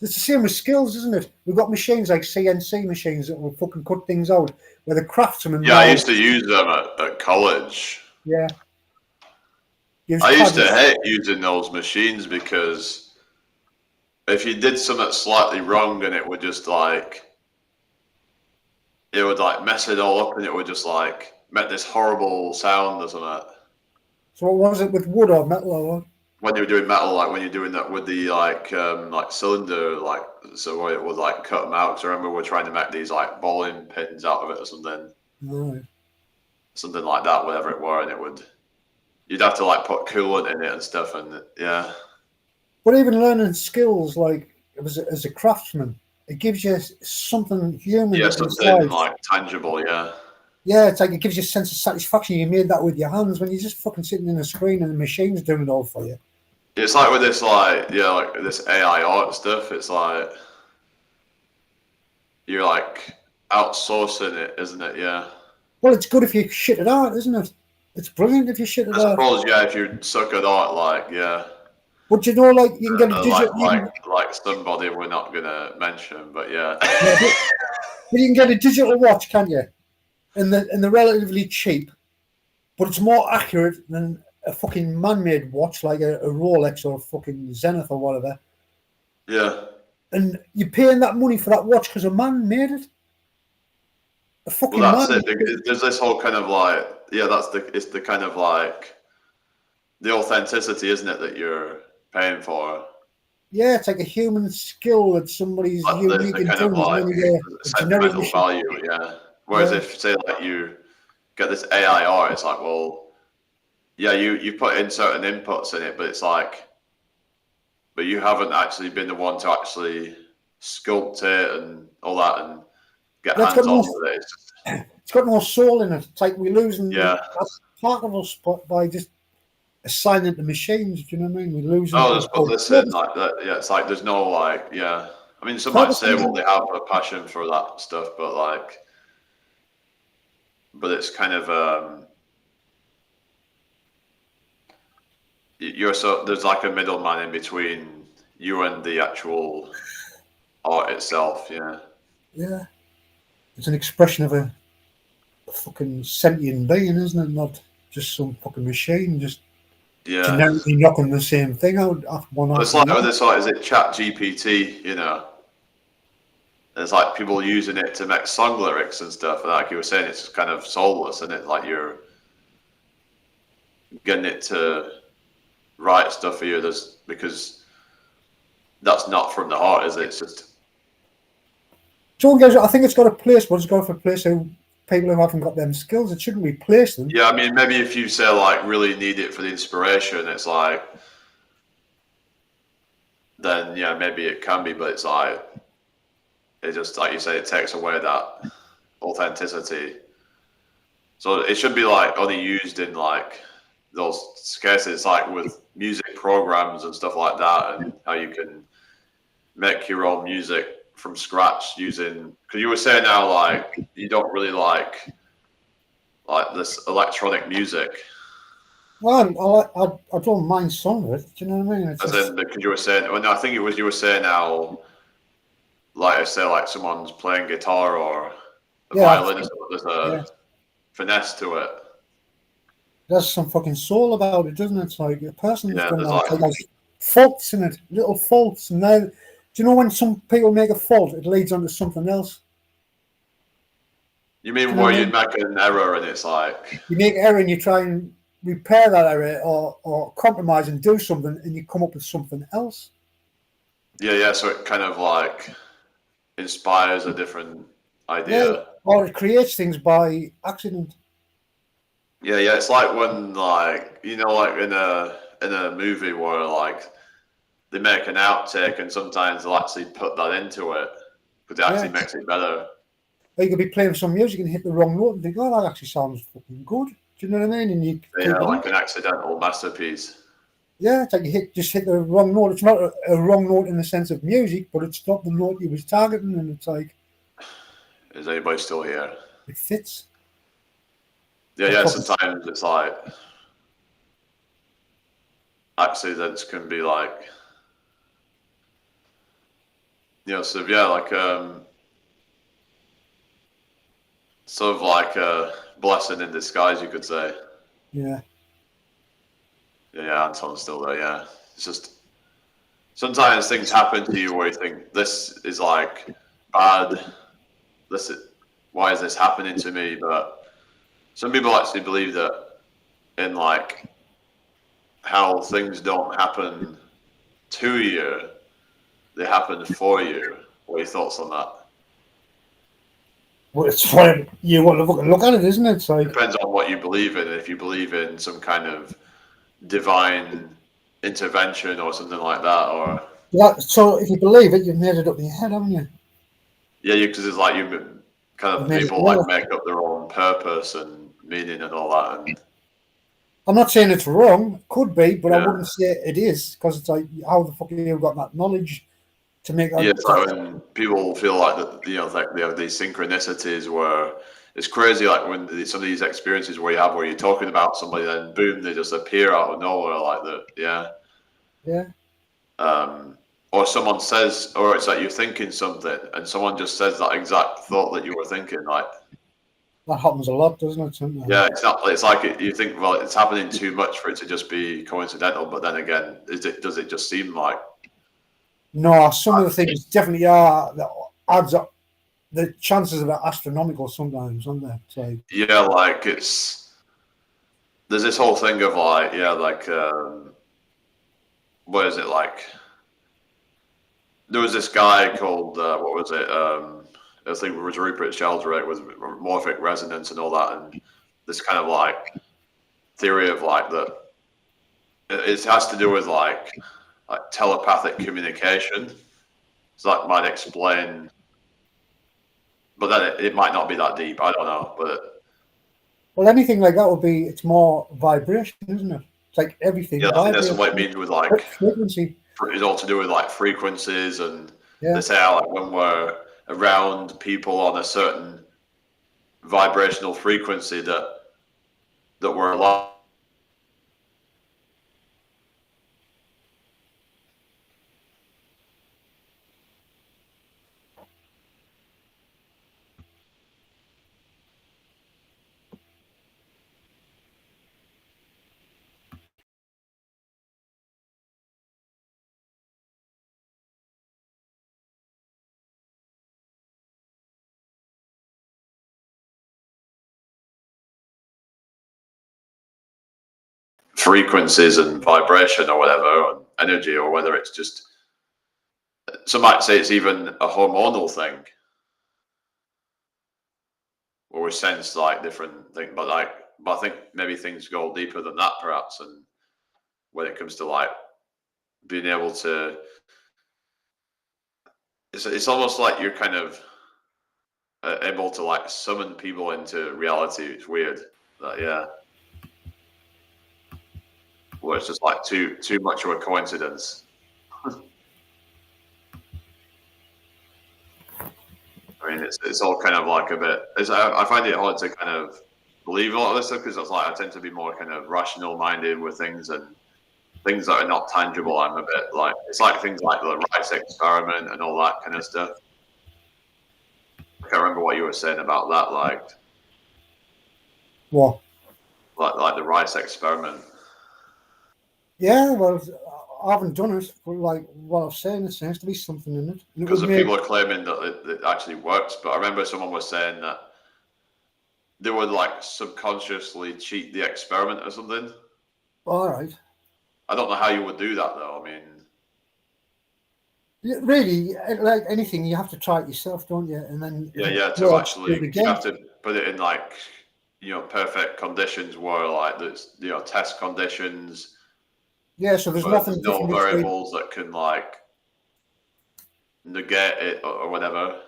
It's the same with skills, isn't it? We've got machines like CNC machines that will fucking cut things out, where the craftsmen. Yeah, I used to use them at college. Yeah. I used to hate using those machines because if you did something slightly wrong and it would just mess it all up and it would just make this horrible sound or something. So what was it with wood or metal or what? When you were doing metal, when you're doing that with the cylinder, so it would cut them out. Because I remember we were trying to make these bowling pins out of it or something, right. Something like that, whatever it were, and you'd have to put coolant in it and stuff, and yeah. But even learning skills as a craftsman, it gives you something human. Yeah, something tangible. Yeah. Yeah, it's it gives you a sense of satisfaction. You made that with your hands when you're just fucking sitting in a screen and the machine's doing it all for you. It's like with this, this AI art stuff. It's you're outsourcing it, isn't it? Yeah. Well, it's good if you shit it out, isn't it? It's brilliant if you shit it out. I suppose, yeah, if you suck at art, yeah. But you know, you can get a digital. Like somebody we're not gonna mention, but yeah. But you can get a digital watch, can't you? And they're relatively cheap, but it's more accurate than a fucking man-made watch like a Rolex or a fucking Zenith or whatever. Yeah. And you're paying that money for that watch because a man made it. A fucking man. That's it. There's this whole kind of it's the kind of the authenticity, isn't it, that you're paying for? Yeah, it's like a human skill that somebody's unique in terms of sentimental value, yeah. Whereas if, say, you get this AI art, it's well, yeah, you put in certain inputs in it, but it's but you haven't actually been the one to actually sculpt it and all that and get That's hands got on no, with it. it's got no soul in it. It's like we're losing Yeah. that part of us by just assigning the machines. Do you know what I mean? We're losing. Oh, but listen, like that. Yeah, it's like there's no like, yeah. I mean, some might say, well, they have a passion for that stuff, but like, but it's kind of there's like a middleman in between you and the actual art itself. Yeah. Yeah. It's an expression of a fucking sentient being, isn't it? Not just some fucking machine, just generically knocking the same thing out after one after It's like another. this, like, is it Chat GPT? You know, there's like people using it to make song lyrics and stuff. And like you were saying, it's kind of soulless, and it like you're getting it to write stuff for you. Because that's not from the heart, is it? It's just. I think it's got a place, but it's got for a place who people who haven't got them skills. It shouldn't replace them. Yeah, I mean, maybe if you say like really need it for the inspiration, it's like, then yeah, maybe it can be, but it's like, it just, like you say, it takes away that authenticity. So it should be like only used in like those cases, like with music programs and stuff like that, and how you can make your own music from scratch using, because you were saying now like you don't really like this electronic music. Well, I don't mind some of it. Do you know what I mean? Because you were saying, well, no, I think it was you were saying how, like I say, like someone's playing guitar or a violin, there's a finesse to it. There's some fucking soul about it, doesn't it? It's like a person who's done that. like, There's faults in it, little faults, and now, do you know when some people make a fault, it leads on to something else? You mean where you make an error and it's like you make an error and you try and repair that error or compromise and do something, and you come up with something else. Yeah. So it kind of like inspires a different idea. Yeah, or it creates things by accident. Yeah. It's like when, like, you know, like in a movie where like they make an outtake and sometimes they'll actually put that into it because it actually makes it better. Or you could be playing some music and hit the wrong note and think, oh, that actually sounds fucking good. Do you know what I mean? And you like an accidental masterpiece. Yeah, it's like you just hit the wrong note. It's not a wrong note in the sense of music, but it's not the note you was targeting, and it's like, is anybody still here? It fits. Yeah. Sometimes it's like accidents can be like, you know, so yeah, like sort of like a blessing in disguise, you could say. Yeah. Yeah, Anton's still there. Yeah, it's just sometimes things happen to you where you think this is like bad. Why is this happening to me? But some people actually believe that in like how things don't happen to you, they happen for you. What are your thoughts on that? Well, it's what you want to look at it, isn't it? So it depends on what you believe in. If you believe in some kind of divine intervention or something like that, or so if you believe it, you've made it up in your head, haven't you? Yeah, because it's like you kind of people like make up their own purpose and meaning and all that. And I'm not saying it's wrong, could be, but I wouldn't say it is, because it's like, how the fuck have you got that knowledge to make that? Yeah, so when people feel like that, you know, like they have these synchronicities where it's crazy, like when some of these experiences where you're talking about somebody, then boom, they just appear out of nowhere like that. Yeah. Or someone says, or it's like you're thinking something and someone just says that exact thought that you were thinking, like. That happens a lot, doesn't it? Sometimes? Yeah, it's like you think, well, it's happening too much for it to just be coincidental, but then again, does it just seem like? No, some of the things definitely are, that adds up. The chances of it are astronomical sometimes, aren't they? So, yeah, like there's this whole thing of like, what is it like? There was this guy called, what was it? I think it was Rupert Sheldrake with morphic resonance and all that, and this kind of like theory of like that it has to do with like, like telepathic communication. So that might explain, but then it might not be that deep. I don't know, but well, anything like that would be, it's more vibration, isn't it? It's like everything yeah, I think that's vibrates. what it means with like Frequency. it's all to do with like frequencies, and Yeah. they say how like when we're around people on a certain vibrational frequency that we're alive. Frequencies and vibration or whatever, or energy, or whether it's just, some might say it's even a hormonal thing where we sense like different things, but I think maybe things go deeper than that perhaps. And when it comes to like being able to, it's almost like you're kind of able to like summon people into reality. It's weird that, yeah, well, it's just like too much of a coincidence. I mean, it's all kind of like a bit. I find it hard to kind of believe a lot of this stuff because it's like I tend to be more kind of rational minded with things, and things that are not tangible. I'm a bit like, it's like things like the rice experiment and all that kind of stuff. I can't remember what you were saying about that, like What? like the rice experiment. Yeah, well, I haven't done it, but like what I've saying, there seems to be something in it. Because the people are claiming that it actually works, but I remember someone was saying that they would like subconsciously cheat the experiment or something. All right. I don't know how you would do that though. I mean, really, like anything, you have to try it yourself, don't you? And then to actually, you have to put it in like, perfect conditions where like there's, test conditions. Yeah, so there's nothing. There's no variables that can like negate it or whatever.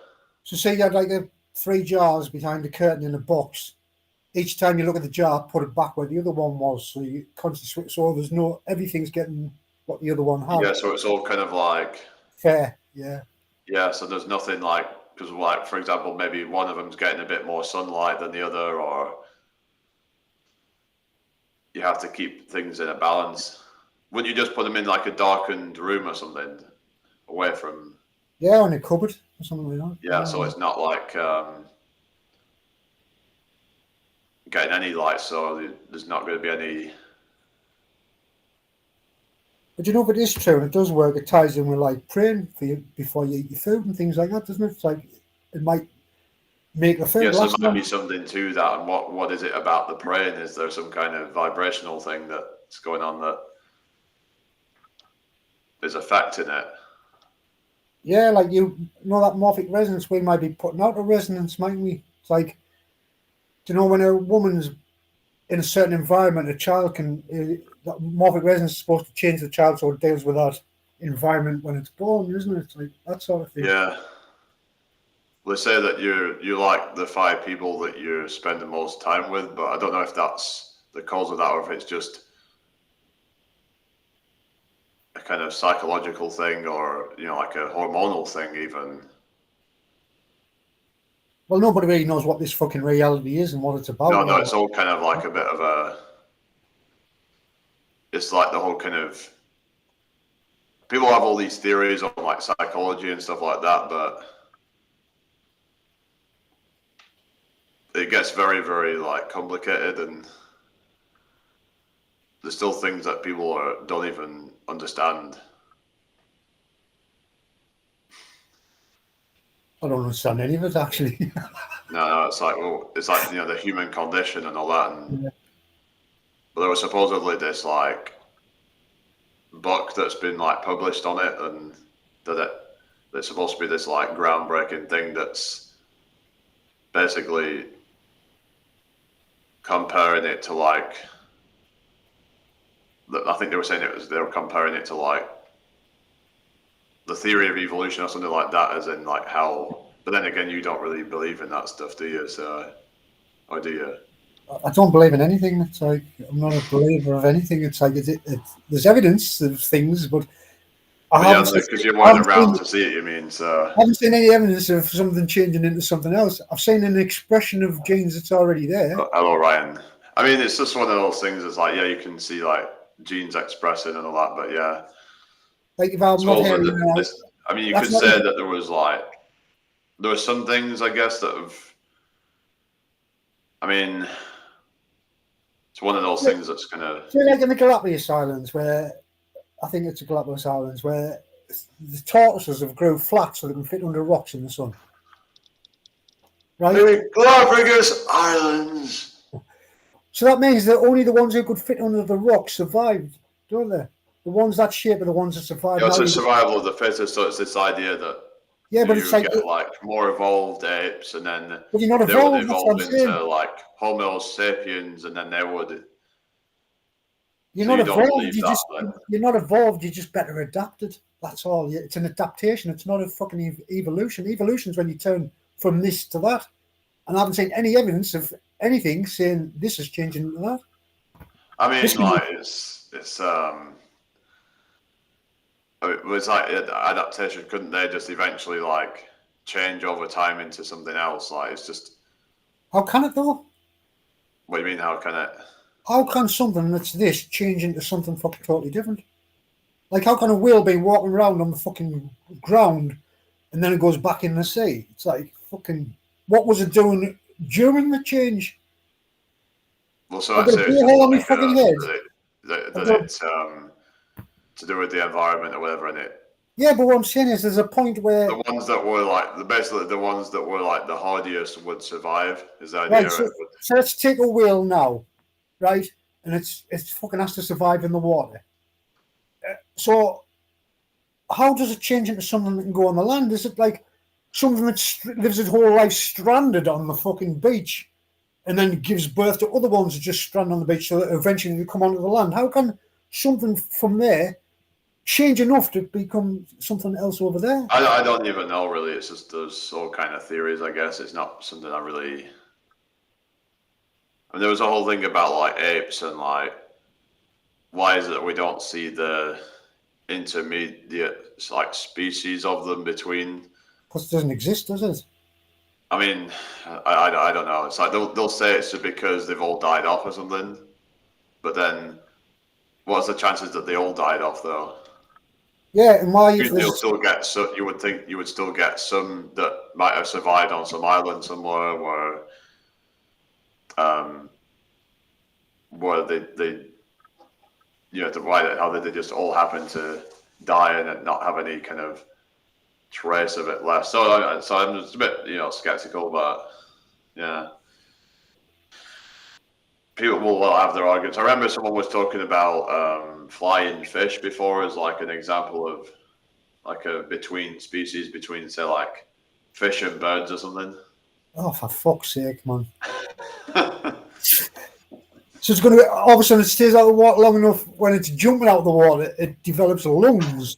So say you had like 3 jars behind the curtain in a box. Each time you look at the jar, put it back where the other one was. So you constantly switch. So there's no, everything's getting what the other one had. Yeah, so it's all kind of like fair. Yeah. Yeah, so there's nothing like, because like, for example, maybe one of them's getting a bit more sunlight than the other, or you have to keep things in a balance. Wouldn't you just put them in like a darkened room or something, away from? Yeah, on a cupboard or something like that. Yeah, so it's not like getting any light, so there's not going to be any. But you know, if it is true and it does work, it ties in with like praying for you before you eat your food and things like that, doesn't it? It's like it might make the food. Yes, there might be something to that. And what is it about the praying? Is there some kind of vibrational thing that's going on that is affecting it? Yeah, like you know that morphic resonance, we might be putting out a resonance, mightn't we? It's like, do you know, when a woman's in a certain environment, a child can, that morphic resonance is supposed to change the child so it deals with that environment when it's born, isn't it? It's like that sort of thing. Yeah. They say that you like the 5 people that you spend the most time with, but I don't know if that's the cause of that or if it's just a kind of psychological thing or, like a hormonal thing even. Well, nobody really knows what this fucking reality is and what it's about. No, it's all kind of like a bit of a, it's like the whole kind of, people have all these theories on like psychology and stuff like that, but it gets very, very like complicated, and there's still things that people don't even understand. I don't understand any of it actually. No, it's like, well, it's like, the human condition and all that. And Yeah. but there was supposedly this like book that's been like published on it, and that's supposed to be this like groundbreaking thing that's basically comparing it to like, I think they were saying they were comparing it to like the theory of evolution or something like that, as in like how. But then again, you don't really believe in that stuff, do you? So, or do you? I don't believe in anything. It's like I'm not a believer of anything. It's like there's evidence of things, but I But haven't, yeah, because you I weren't haven't seen, around to see it, you mean? So, I haven't seen any evidence of something changing into something else. I've seen an expression of genes that's already there. hello, Ryan. I mean, it's just one of those things. It's like, yeah, you can see like genes expressing and all that, but yeah. Like if I'm not Also, hearing it now, I mean, you that's could not. say that there were some things, I guess, that have. I mean, it's one of those things that's gonna. So like in the Galapagos Islands, where I think it's the Galapagos Islands, where the tortoises have grown flat so they can fit under rocks in the sun. Right? Maybe Galapagos Islands. So that means that only the ones who could fit under the rocks survived, don't they? The ones that shape are the ones that survived. Yeah, it's a survival of the fittest. So it's this idea that but you it's like, get like more evolved apes, and then but you're not they would evolved. That's what evolve I'm saying. into like Homo sapiens, and then they would. You're So not you don't evolved. believe that, then? You're not evolved. You're just better adapted. That's all. It's an adaptation. It's not a fucking evolution. Evolution is when you turn from this to that. And I haven't seen any evidence of anything saying this is changing into that. I mean, like it was like adaptation. Couldn't they just eventually like change over time into something else? Like it's just. How can it though? What do you mean? How can it? How can something that's this change into something fucking totally different? Like how can a whale be walking around on the fucking ground and then it goes back in the sea? It's like fucking. What was it doing during the change? Well, so I'd say it's just like that it's to do with the environment or whatever in it. Yeah, but what I'm saying is there's a point where the ones that were like basically the ones that were like the hardiest would survive. Is the idea? Right, so let's take a whale now, right? And it's fucking has to survive in the water. So how does it change into something that can go on the land? Is it like something that lives its whole life stranded on the fucking beach and then gives birth to other ones that just strand on the beach so that eventually they come onto the land? How can something from there change enough to become something else over there? I don't even know really. It's just there's all kind of theories. I guess it's not something I really. I mean, there was a whole thing about like apes and like why is it that we don't see the intermediate like species of them between? Because it doesn't exist, does it? I mean, I don't know. It's like they'll say it's just because they've all died off or something, but then what's the chances that they all died off though? Yeah, and why? You'll still get so you would think you would still get some that might have survived on some island somewhere where they how did they just all happen to die and not have any kind of trace of it left? So I'm just a bit skeptical, but yeah. People will have their arguments. I remember someone was talking about flying fish before as like an example of like a between species between say like fish and birds or something. Oh, for fuck's sake, man! So it's going to all of a sudden it stays out of the water long enough. When it's jumping out of the water, it develops lungs.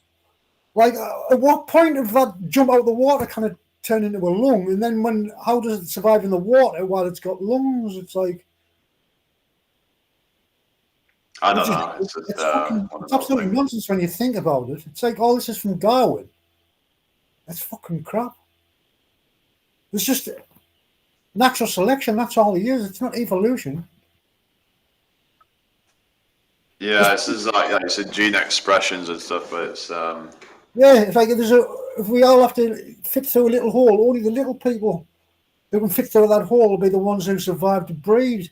Like, at what point of that jump out of the water can it turn into a lung? And then how does it survive in the water while it's got lungs? It's like. I don't know. It's absolutely nonsense when you think about it. It's like all this is from Darwin. That's fucking crap. It's just natural selection. That's all it is. It's not evolution. Yeah, this is like it's gene expressions and stuff, but it's yeah. It's like if we all have to fit through a little hole, only the little people who can fit through that hole will be the ones who survive to breed.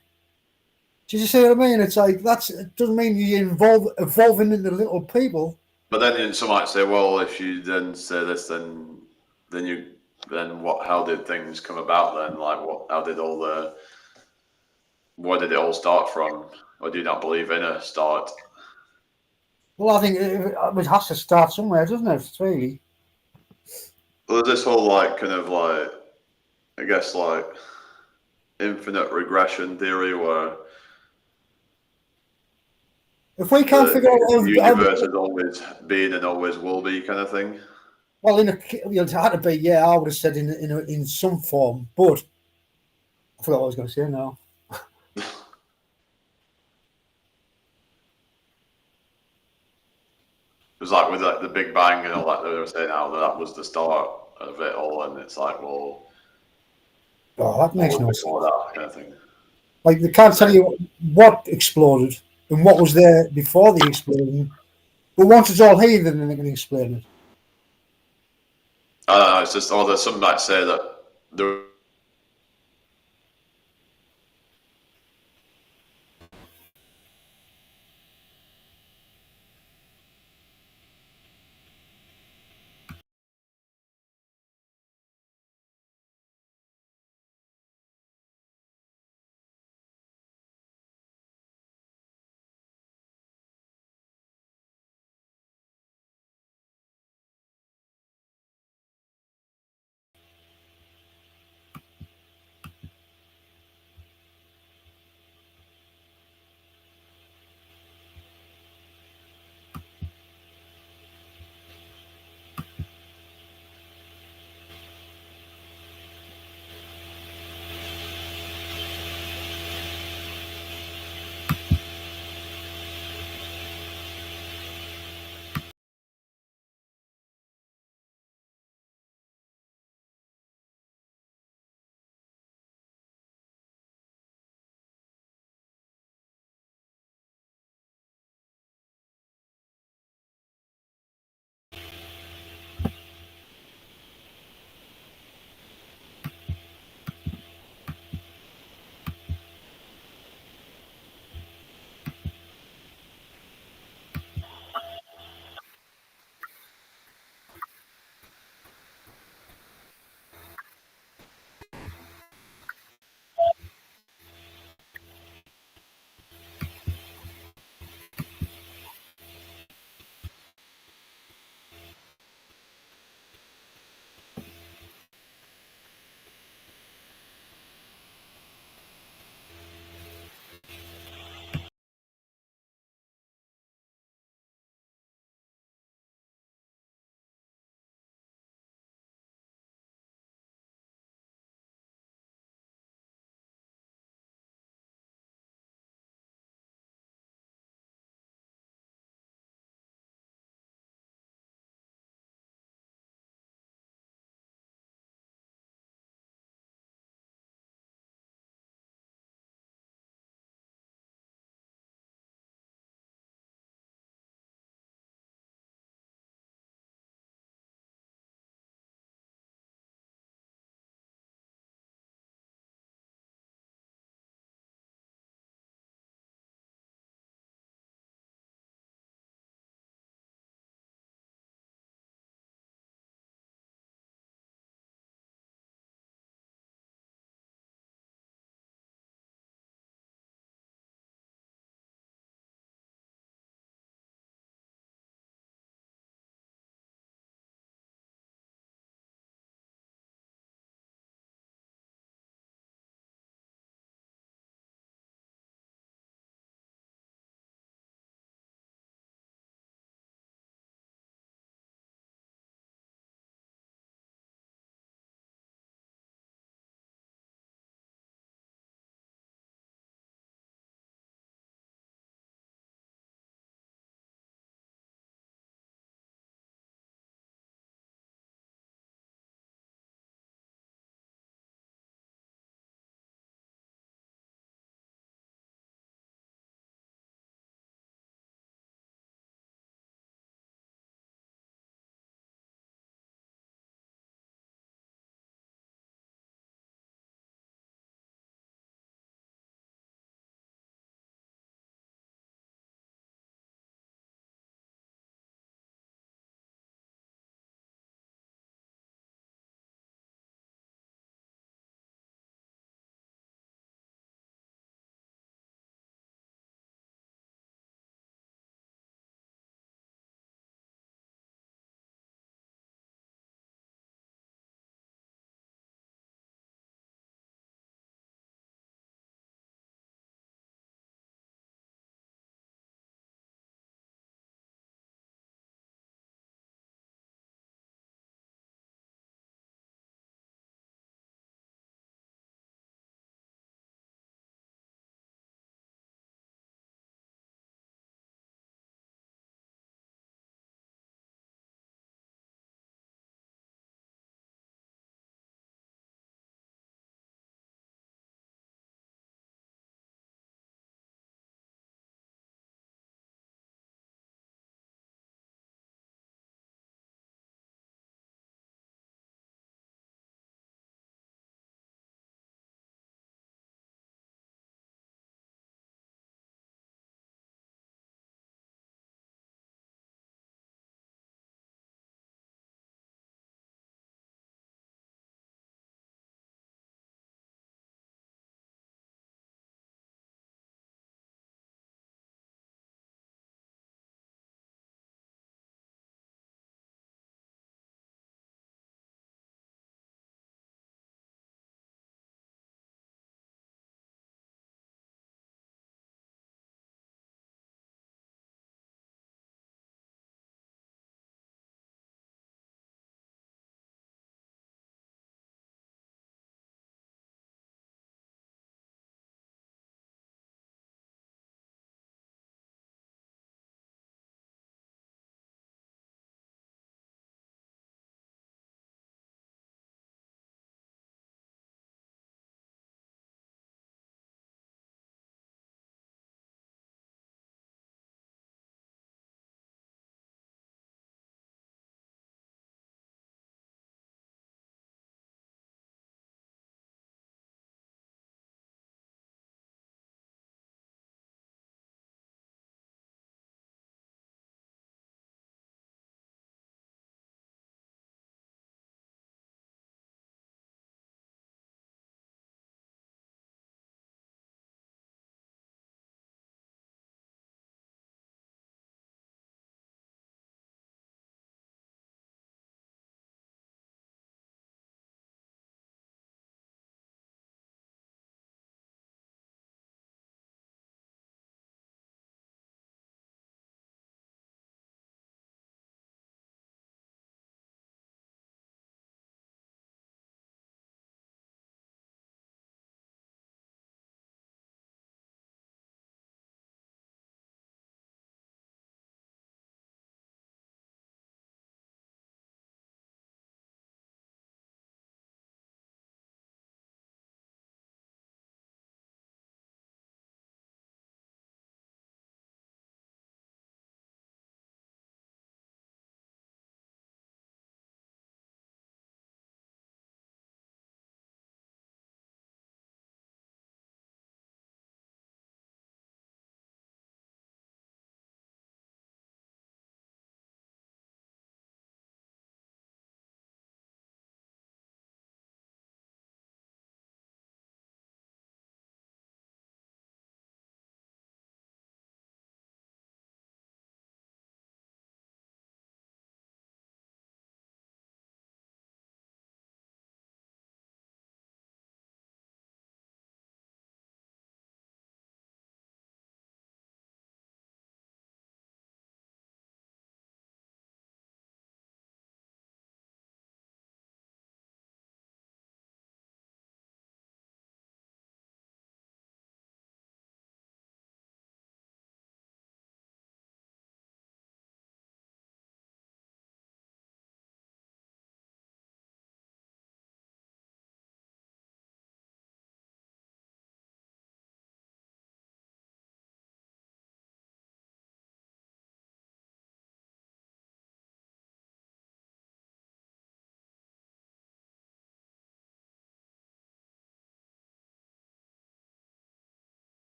Do you see what I mean? It's like it doesn't mean you evolving into little people. But then some might say, well, if you then say this, then what? How did things come about then? Like where did it all start from? Or do you not believe in a start? Well, I think it has to start somewhere, doesn't it? Really. Well, there's this whole like kind of like I guess like infinite regression theory where. If we can't figure out the universe has always been and always will be kind of thing. Well, it had to be. Yeah, I would have said in some form, but I forgot what I was going to say now. It was like with like the Big Bang and all that they were saying how that was the start of it all, and it's like, well, Oh, that makes no before sense. that kind of thing. Like they can't tell you what exploded and what was there before the explosion, but once it's all here, then they can explain it. I don't know. It's just, or there's some might say that there